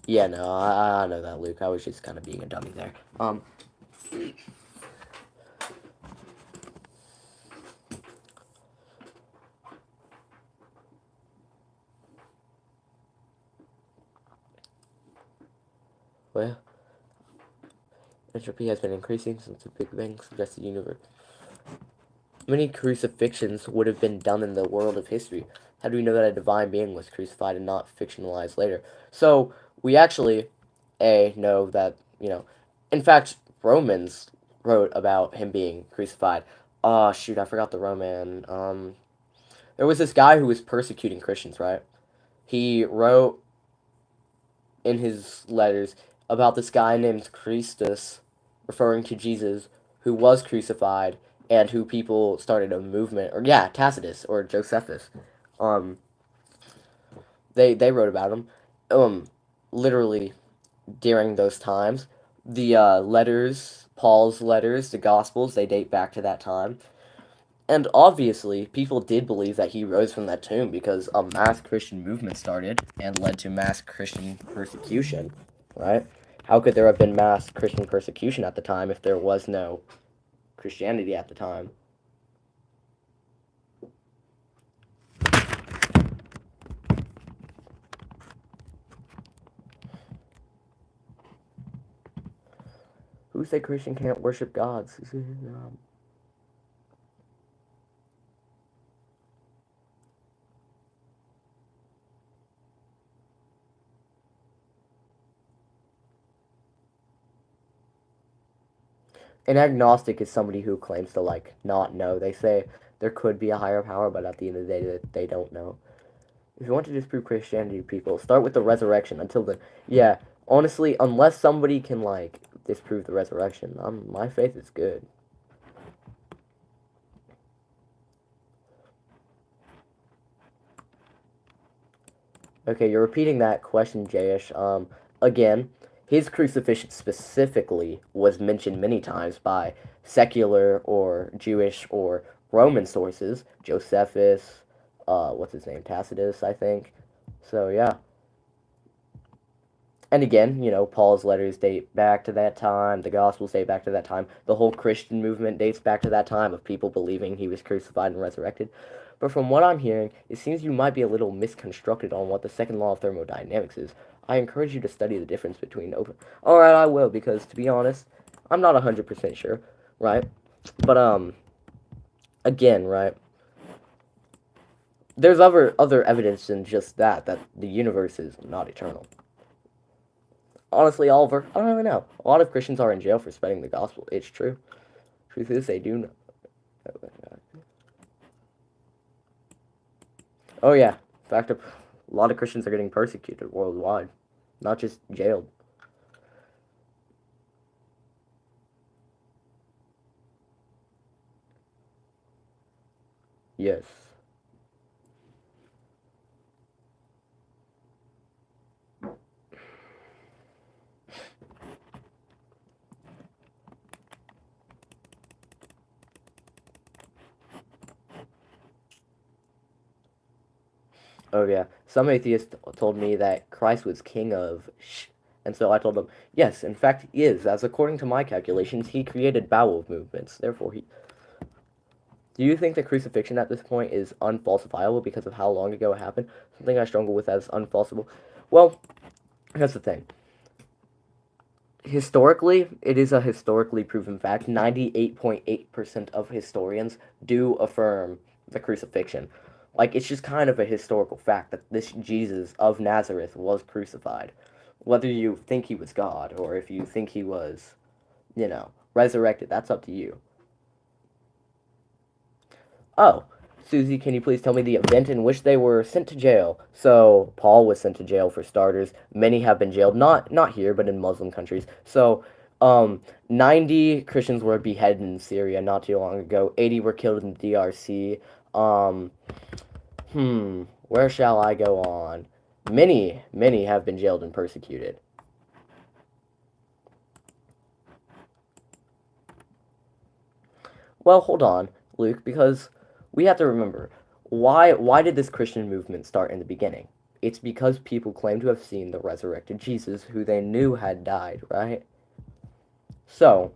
Yeah, no, I know that, Luke. I was just kind of being a dummy there. Well, entropy has been increasing since the Big Bang suggests the universe. Many crucifixions would have been done in the world of history. How do we know that a divine being was crucified and not fictionalized later? So, we actually, know that, in fact, Romans wrote about him being crucified. Oh, shoot, I forgot the Roman. There was this guy who was persecuting Christians, right? He wrote in his letters about this guy named Christus, referring to Jesus, who was crucified and who people started a movement, or yeah, Tacitus or Josephus. They wrote about him. Literally during those times, the letters, Paul's letters, the Gospels, they date back to that time. And obviously, people did believe that he rose from that tomb because a mass Christian movement started and led to mass Christian persecution, right? How could there have been mass Christian persecution at the time if there was no Christianity at the time? Who say Christian can't worship gods? An agnostic is somebody who claims to like not know. They say there could be a higher power, but at the end of the day, they don't know. If you want to disprove Christianity to people, start with the resurrection. Until then, yeah, honestly, unless somebody can like disprove the resurrection, my faith is good. Okay, you're repeating that question, Jayesh. Again, his crucifixion specifically was mentioned many times by secular or Jewish or Roman sources. Josephus, what's his name? Tacitus, I think. So yeah. And again, Paul's letters date back to that time. The Gospels date back to that time. The whole Christian movement dates back to that time of people believing he was crucified and resurrected. But from what I'm hearing, it seems you might be a little misconstructed on what the second law of thermodynamics is. I encourage you to study the difference between open. Alright, I will, because to be honest, I'm not 100% sure, right? But, again, right? There's other evidence than just that the universe is not eternal. Honestly, Oliver, I don't really know. A lot of Christians are in jail for spreading the gospel. It's true. Truth is, they do know. Oh yeah, in fact, a lot of Christians are getting persecuted worldwide, not just jailed. Yes. Oh yeah. Some atheists told me that Christ was king of and so I told them, yes, in fact he is, as according to my calculations, he created bowel movements. Therefore he Do you think the crucifixion at this point is unfalsifiable because of how long ago it happened? Something I struggle with as unfalsifiable. Well, here's the thing. Historically, it is a historically proven fact. 98.8% of historians do affirm the crucifixion. Like, it's just kind of a historical fact that this Jesus of Nazareth was crucified. Whether you think he was God or if you think he was, resurrected, that's up to you. Oh, Susie, can you please tell me the event in which they were sent to jail? So Paul was sent to jail for starters. Many have been jailed, not here, but in Muslim countries. So, 90 Christians were beheaded in Syria not too long ago. 80 were killed in the DRC. Where shall I go on? Many have been jailed and persecuted. Well, hold on, Luke, because we have to remember why did this Christian movement start in the beginning? It's because people claim to have seen the resurrected Jesus who they knew had died, right? So,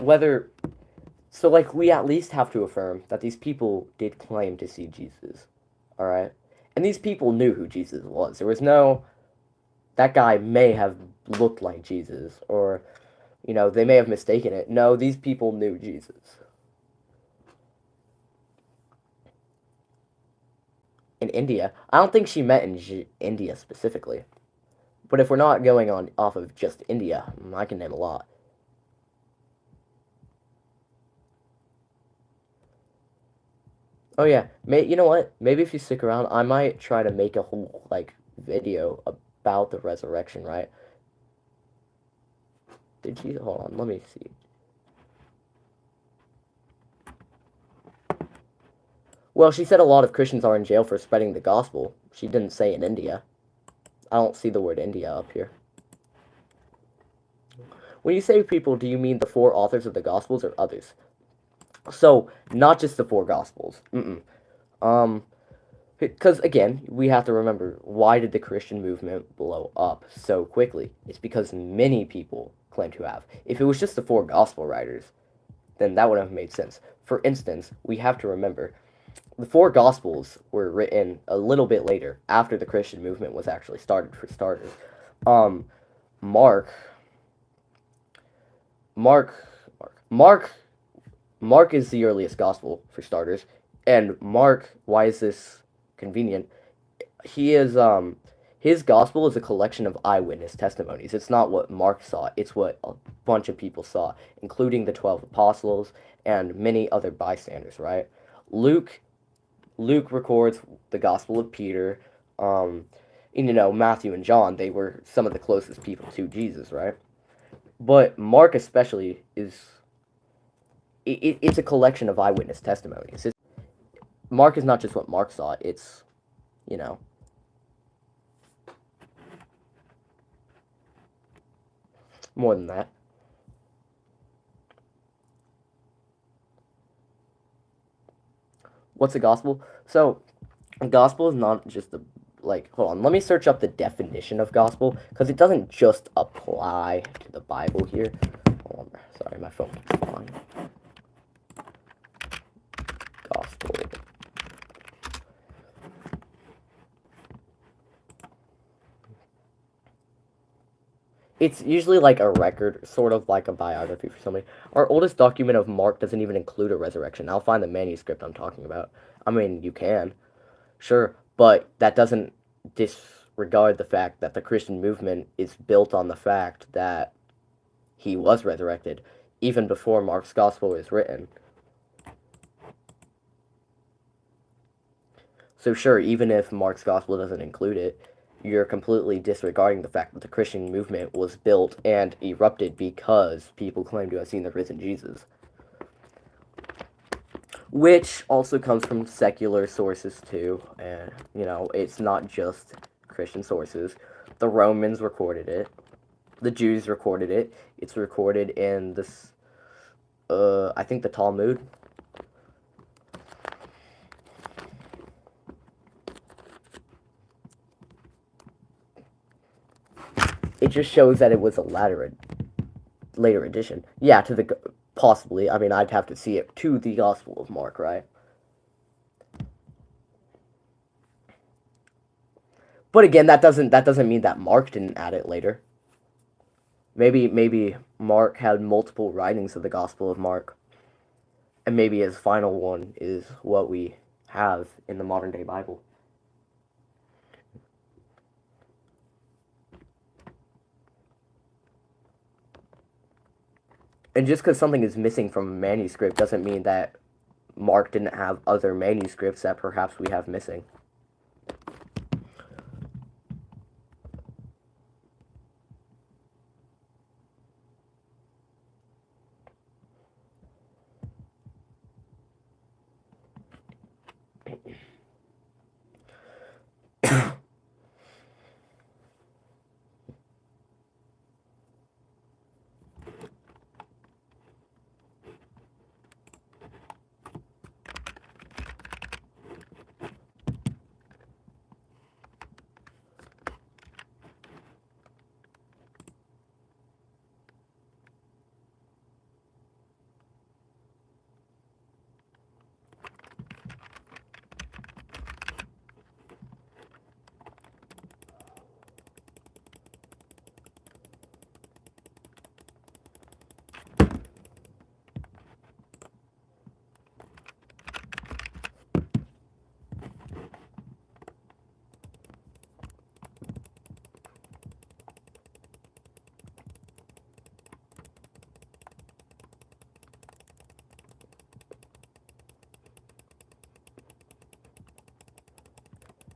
we at least have to affirm that these people did claim to see Jesus, alright? And these people knew who Jesus was. There was no, that guy may have looked like Jesus, or, they may have mistaken it. No, these people knew Jesus. In India. I don't think she meant in India specifically. But if we're not going on off of just India, I can name a lot. Oh yeah, you know what? Maybe if you stick around, I might try to make a whole video about the resurrection, right? Did she? Hold on, let me see. Well, she said a lot of Christians are in jail for spreading the gospel. She didn't say in India. I don't see the word India up here. When you say people, do you mean the four authors of the Gospels or others? So, not just the four Gospels. Um, because again, we have to remember, why did the Christian movement blow up so quickly? It's because many people claim to have. If it was just the four Gospel writers, then that would have made sense. For instance, we have to remember the four Gospels were written a little bit later, after the Christian movement was actually started. For starters, um, Mark, Mark, Mark, Mark is the earliest Gospel for starters, and Mark. Why is this convenient? He is his Gospel is a collection of eyewitness testimonies. It's not what Mark saw; it's what a bunch of people saw, including the 12 apostles and many other bystanders. Right? Luke Luke records the Gospel of Peter. Matthew and John, they were some of the closest people to Jesus, right? But Mark especially it's a collection of eyewitness testimonies. Mark is not just what Mark saw, it's, you know, more than that. What's a gospel? So, a gospel is not just the hold on, let me search up the definition of gospel because it doesn't just apply to the Bible here. Hold on, sorry, my phone keeps falling. Gospel. It's usually like a record, sort of like a biography for somebody. Our oldest document of Mark doesn't even include a resurrection. I'll find the manuscript I'm talking about. I mean, you can, sure, but that doesn't disregard the fact that the Christian movement is built on the fact that he was resurrected, even before Mark's gospel was written. So sure, even if Mark's gospel doesn't include it, you're completely disregarding the fact that the Christian movement was built and erupted because people claim to have seen the risen Jesus. Which also comes from secular sources too, and it's not just Christian sources. The Romans recorded it, the Jews recorded it. It's recorded in this, I think the Talmud. It just shows that it was a later addition. Yeah, to the possibly. I mean, I'd have to see it to the Gospel of Mark, right? But again, that doesn't mean that Mark didn't add it later. Maybe Mark had multiple writings of the Gospel of Mark, and maybe his final one is what we have in the modern day Bible. And just because something is missing from a manuscript doesn't mean that Mark didn't have other manuscripts that perhaps we have missing.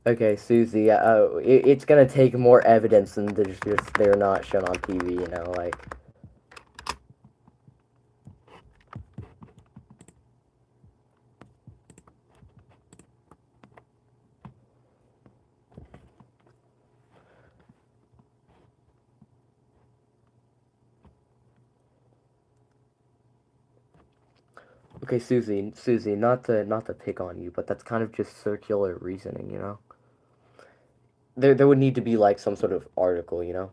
Okay, Susie. It's gonna take more evidence than just they're not shown on TV. Like. Okay, Susie, not to pick on you, but that's kind of just circular reasoning, you know? There would need to be like some sort of article, you know?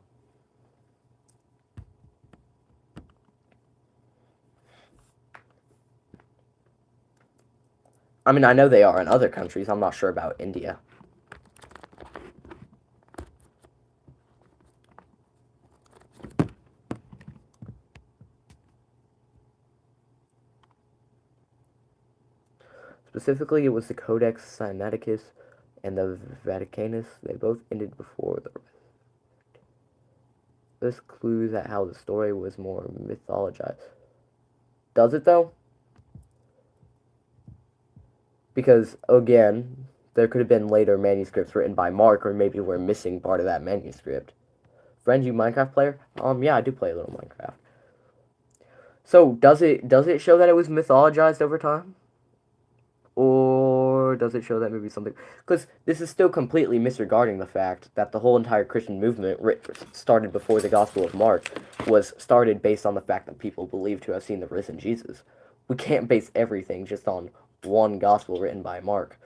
I mean, I know they are in other countries. I'm not sure about India. Specifically, it was the Codex Sinaiticus and the Vaticanus. They both ended before the. This clues at how the story was more mythologized. Does it though? Because again, there could have been later manuscripts written by Mark, or maybe we're missing part of that manuscript. Friend, you Minecraft player? Yeah, I do play a little Minecraft. So does it show that it was mythologized over time? Or does it show that maybe something? Because this is still completely misregarding the fact that the whole entire Christian movement, started before the Gospel of Mark, was started based on the fact that people believed to have seen the risen Jesus. We can't base everything just on one Gospel written by Mark.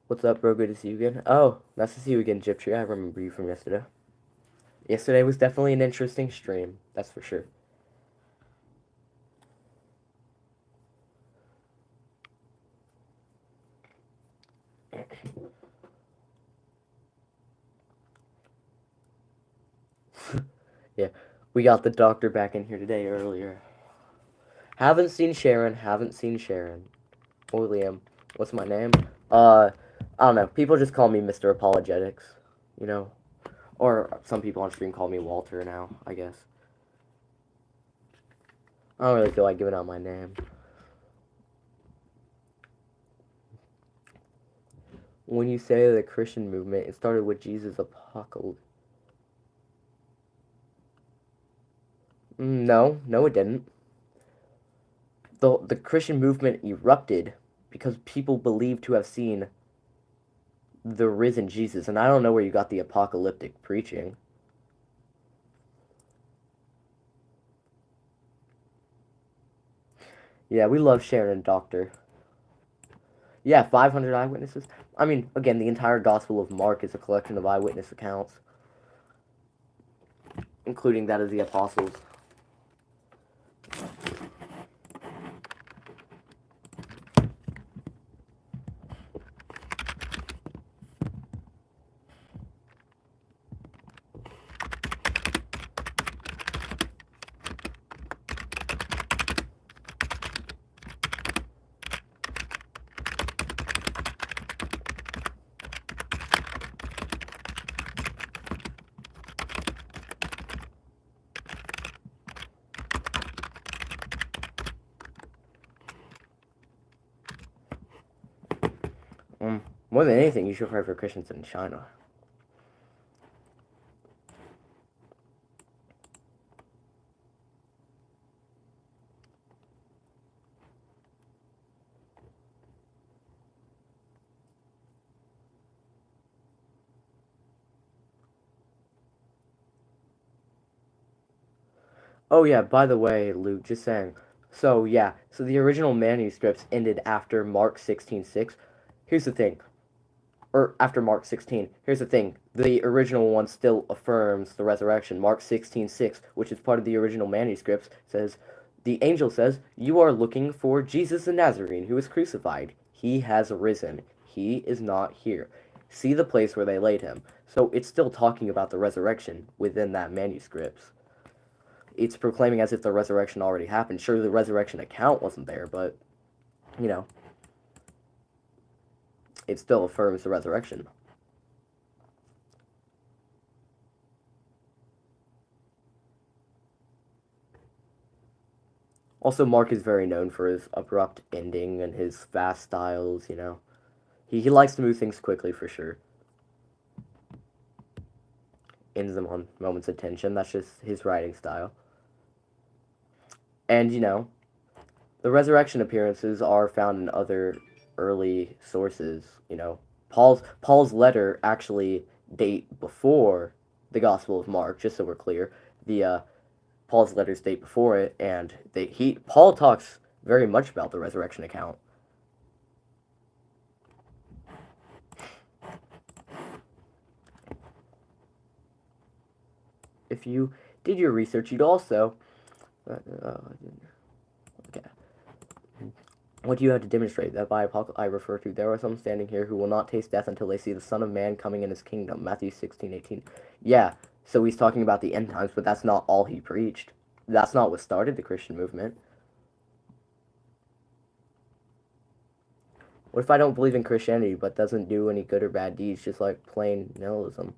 What's up, bro? Good to see you again. Oh, nice to see you again, Gyptree. I remember you from yesterday. Yesterday was definitely an interesting stream, that's for sure. Yeah, we got the doctor back in here today earlier. Haven't seen Sharon. Or Liam. What's my name? I don't know. People just call me Mr. Apologetics, you know? Or some people on stream call me Walter now, I guess. I don't really feel like giving out my name. When you say the Christian movement, it started with Jesus' apocalypse. No, it didn't. The Christian movement erupted because people believed to have seen the risen Jesus, and I don't know where you got the apocalyptic preaching. Yeah, we love Sharon, Doctor. Yeah, 500 eyewitnesses. I mean, again, the entire Gospel of Mark is a collection of eyewitness accounts, including that of the apostles. More than anything, you should pray for Christians in China. Oh yeah, by the way, Luke, just saying. So yeah, so the original manuscripts ended after Mark 16:6. Here's the thing. or after Mark 16. Here's the thing. The original one still affirms the resurrection. Mark 16:6, which is part of the original manuscripts, says, the angel says, you are looking for Jesus the Nazarene who was crucified. He has risen. He is not here. See the place where they laid him. So it's still talking about the resurrection within that manuscript. It's proclaiming as if the resurrection already happened. Sure, the resurrection account wasn't there, but, you know, it still affirms the resurrection. Also, Mark is very known for his abrupt ending and his fast styles, you know. He likes to move things quickly, for sure. Ends them on moments of tension. That's just his writing style. And, you know, the resurrection appearances are found in other early sources, you know. Paul's letter actually date before the Gospel of Mark, just so we're clear. The Paul's letters date before it, and Paul talks very much about the resurrection account. If you did your research, you'd also okay. What do you have to demonstrate? That by apocalypse I refer to, there are some standing here who will not taste death until they see the Son of Man coming in his kingdom. Matthew 16:18. Yeah, so he's talking about the end times, but that's not all he preached. That's not what started the Christian movement. What if I don't believe in Christianity, but doesn't do any good or bad deeds, just like plain nihilism?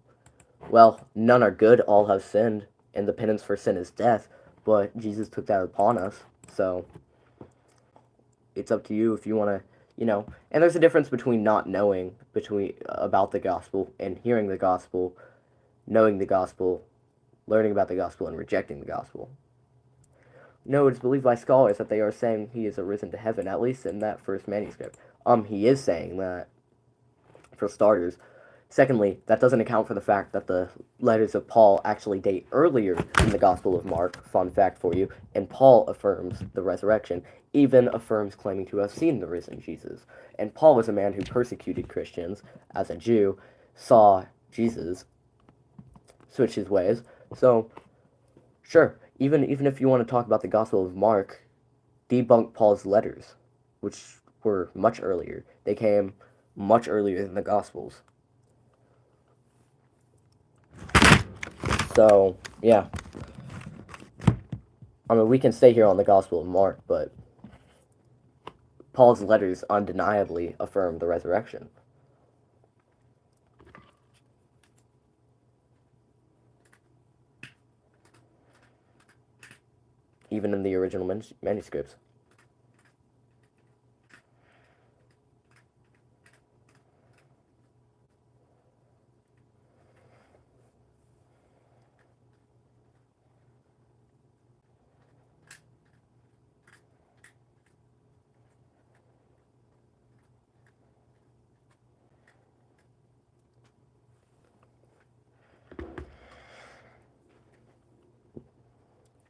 Well, none are good, all have sinned, and the penance for sin is death, but Jesus took that upon us, so it's up to you if you want to, you know, and there's a difference between not knowing about the gospel and hearing the gospel, knowing the gospel, learning about the gospel, and rejecting the gospel. No, it's believed by scholars that they are saying he is arisen to heaven, at least in that first manuscript. He is saying that, for starters. Secondly, that doesn't account for the fact that the letters of Paul actually date earlier than the Gospel of Mark, fun fact for you, and Paul affirms the resurrection, even affirms claiming to have seen the risen Jesus. And Paul was a man who persecuted Christians as a Jew, saw Jesus, switch his ways. So, sure, even if you want to talk about the Gospel of Mark, debunk Paul's letters, which were much earlier. They came much earlier than the Gospels. So, yeah. I mean, we can stay here on the Gospel of Mark, but Paul's letters undeniably affirm the resurrection. Even in the original manuscripts.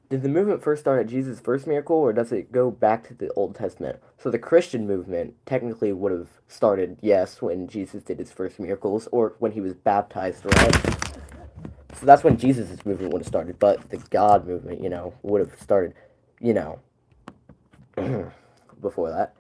Did the movement first start at Jesus' first miracle, or does it go back to the Old Testament? So the Christian movement technically would have started, yes, when Jesus did his first miracles, or when he was baptized, right? So that's when Jesus' movement would have started, but the God movement, you know, would have started, you know, before that.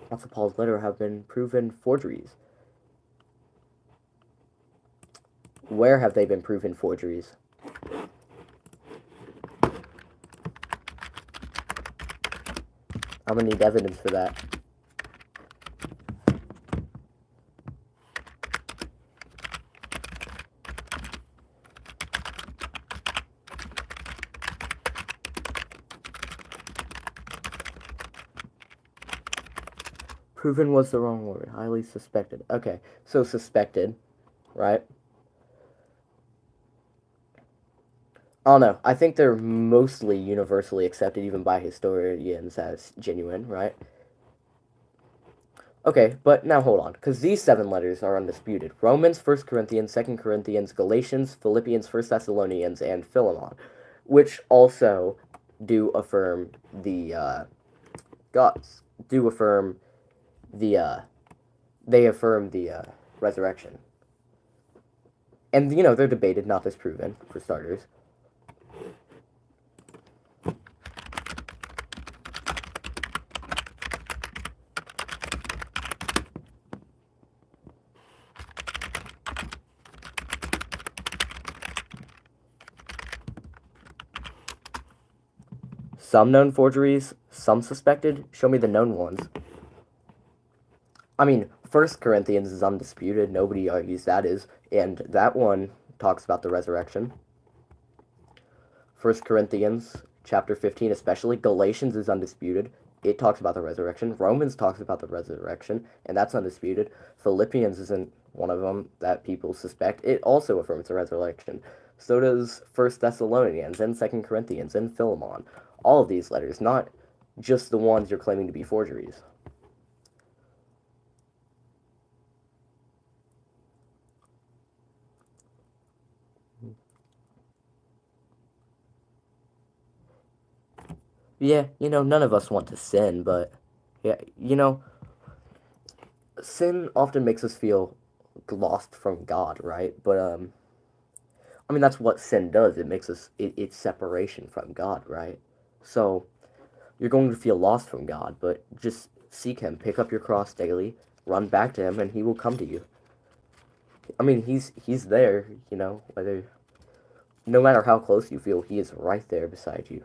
lots of Paul's letter have been proven forgeries. Where have they been proven forgeries? I'm gonna need evidence for that. Proven was the wrong word. Highly suspected. Okay, so suspected, right? I don't know. I think they're mostly universally accepted, even by historians, as genuine, right? Okay, but now hold on, because these 7 letters are undisputed. Romans, 1 Corinthians, 2 Corinthians, Galatians, Philippians, 1 Thessalonians, and Philemon, which also do affirm the, gods, do affirm the, they affirm the, resurrection. And, you know, they're debated, not disproven, for starters. Some known forgeries, some suspected. Show me the known ones. I mean, 1 Corinthians is undisputed. Nobody argues that is. And that one talks about the resurrection. 1 Corinthians chapter 15 especially. Galatians is undisputed. It talks about the resurrection. Romans talks about the resurrection, and that's undisputed. Philippians isn't one of them that people suspect. It also affirms the resurrection. So does 1 Thessalonians and 2 Corinthians and Philemon. All of these letters, not just the ones you're claiming to be forgeries. Yeah, you know, none of us want to sin, but yeah, you know, sin often makes us feel lost from God, right? But I mean that's what sin does. It makes us it's separation from God, right? So you're going to feel lost from God, but just seek him, pick up your cross daily, run back to him, and he will come to you. I mean, he's there, you know, whether no matter how close you feel, he is right there beside you.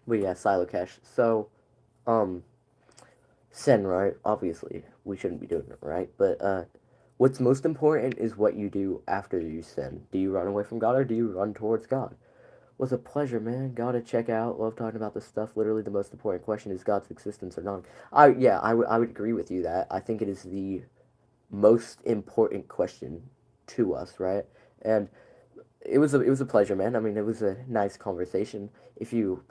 But yeah, Silocash. So, um, sin, right? Obviously, we shouldn't be doing it, right? But what's most important is what you do after you sin. Do you run away from God or do you run towards God? Was a pleasure, man. Gotta check out. Love talking about this stuff. Literally, the most important question is God's existence or not. I would agree with you that I think it is the most important question to us, right? And it was a pleasure, man. I mean, it was a nice conversation. If you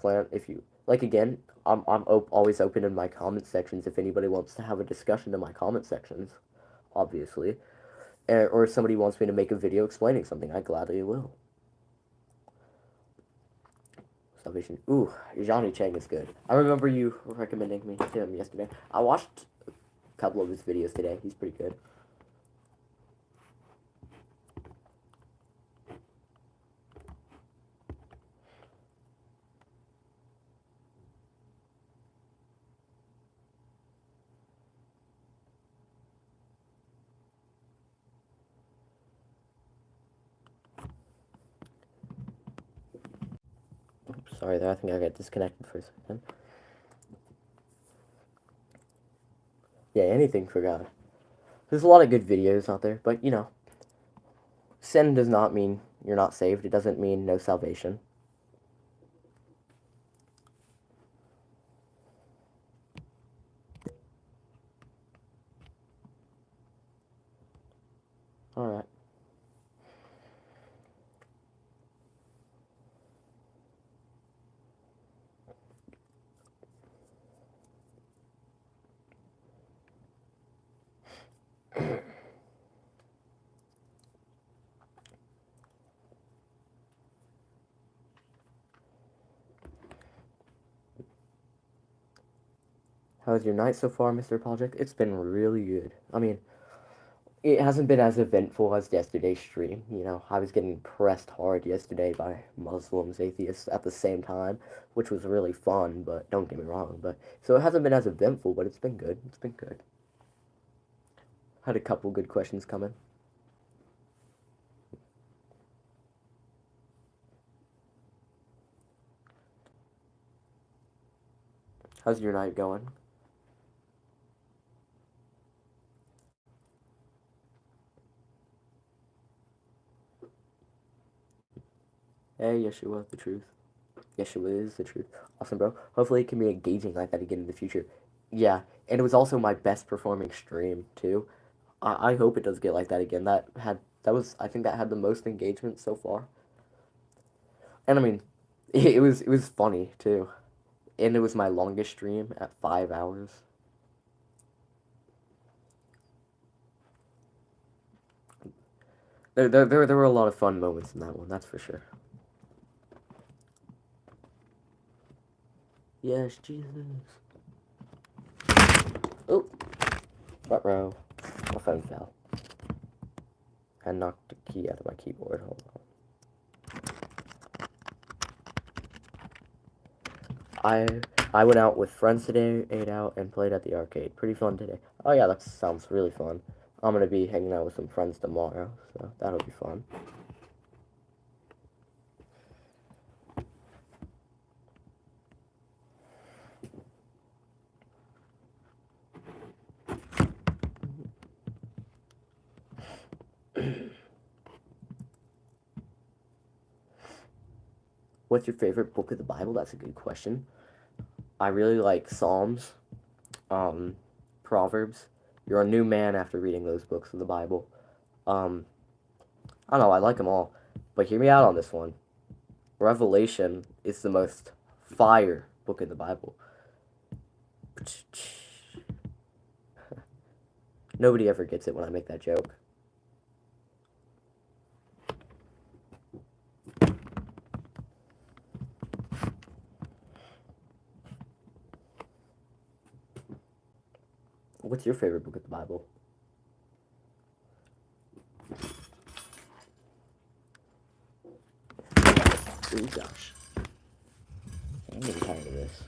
like again, always open in my comment sections if anybody wants to have a discussion in my comment sections, obviously, or if somebody wants me to make a video explaining something, I gladly will. Salvation. Ooh, Johnny Chang is good. I remember you recommending me to him yesterday. I watched a couple of his videos today. He's pretty good. Sorry there, I think I got disconnected for a second. Yeah, anything for God. There's a lot of good videos out there, but you know, sin does not mean you're not saved. It doesn't mean no salvation. Alright. How's your night so far, Mr. Project? It's been really good. I mean, it hasn't been as eventful as yesterday's stream. You know, I was getting pressed hard yesterday by Muslims, atheists at the same time, which was really fun, but don't get me wrong. But so it hasn't been as eventful, but it's been good. It's been good. Had a couple good questions coming. How's your night going? Hey, Yeshua, the truth. Yeshua is the truth. Awesome, bro. Hopefully it can be engaging like that again in the future. Yeah, and it was also my best performing stream too. I hope it does get like that again. I think that had the most engagement so far. And I mean, it was funny too. And it was my longest stream at 5 hours. There were a lot of fun moments in that one, that's for sure. Yes, Jesus. Oh, front row. My phone fell. I knocked the key out of my keyboard. Hold on. I went out with friends today, ate out, and played at the arcade. Pretty fun today. Oh yeah, that sounds really fun. I'm gonna be hanging out with some friends tomorrow, so that'll be fun. What's your favorite book of the Bible? That's a good question. I really like Psalms, Proverbs. You're a new man after reading those books of the Bible. Um, I don't know, I like them all. But hear me out on this one. Revelation is the most fire book in the Bible. Nobody ever gets it when I make that joke. What's your favorite book of the Bible? Oh gosh. I'm getting tired of this.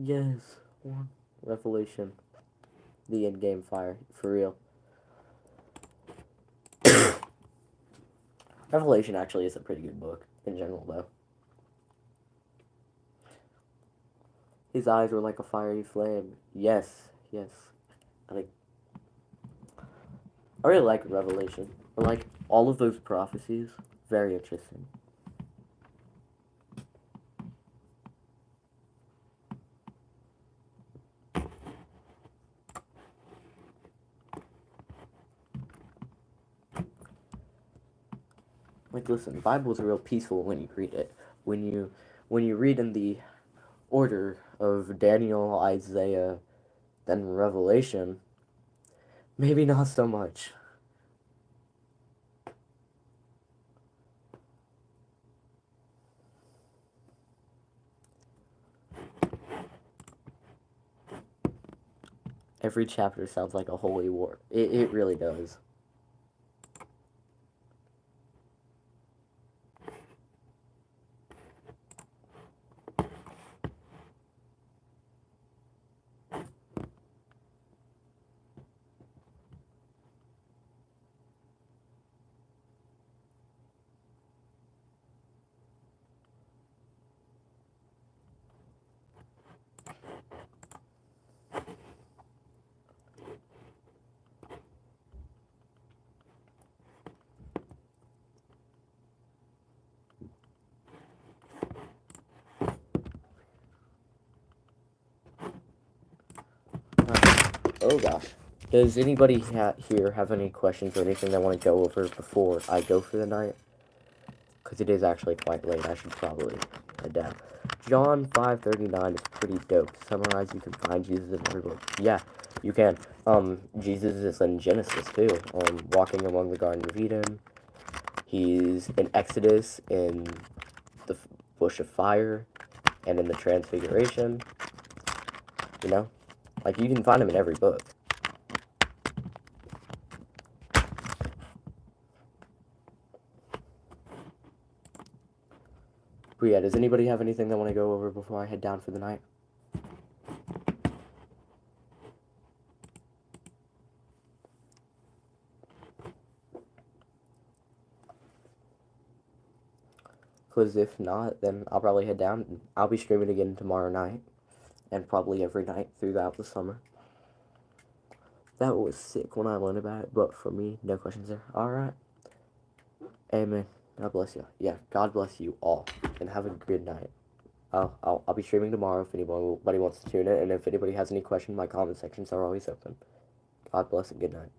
Yes, one. Revelation. The end game fire. For real. Revelation actually is a pretty good book in general, though. His eyes were like a fiery flame. Yes, yes. I really like Revelation. I like all of those prophecies. Very interesting. Like, listen, the Bible is real peaceful when you read it. When you read in the order of Daniel, Isaiah, then Revelation, maybe not so much. Every chapter sounds like a holy war. It really does. Oh gosh. Does anybody here have any questions or anything they want to go over before I go for the night? Because it is actually quite late. I should probably head down. John 5:39 is pretty dope. To summarize, you can find Jesus in every book. Yeah, you can. Jesus is in Genesis too. Walking among the Garden of Eden. He's in Exodus, in the bush of fire, and in the Transfiguration. You know? Like, you can find him in every book. But yeah, does anybody have anything they want to go over before I head down for the night? Because if not, then I'll probably head down. I'll be streaming again tomorrow night. And probably every night throughout the summer. That was sick when I learned about it. But for me, no questions there. Alright. Amen. God bless you. Yeah, God bless you all. And have a good night. I'll be streaming tomorrow if anybody wants to tune in. And if anybody has any questions, my comment sections are always open. God bless and good night.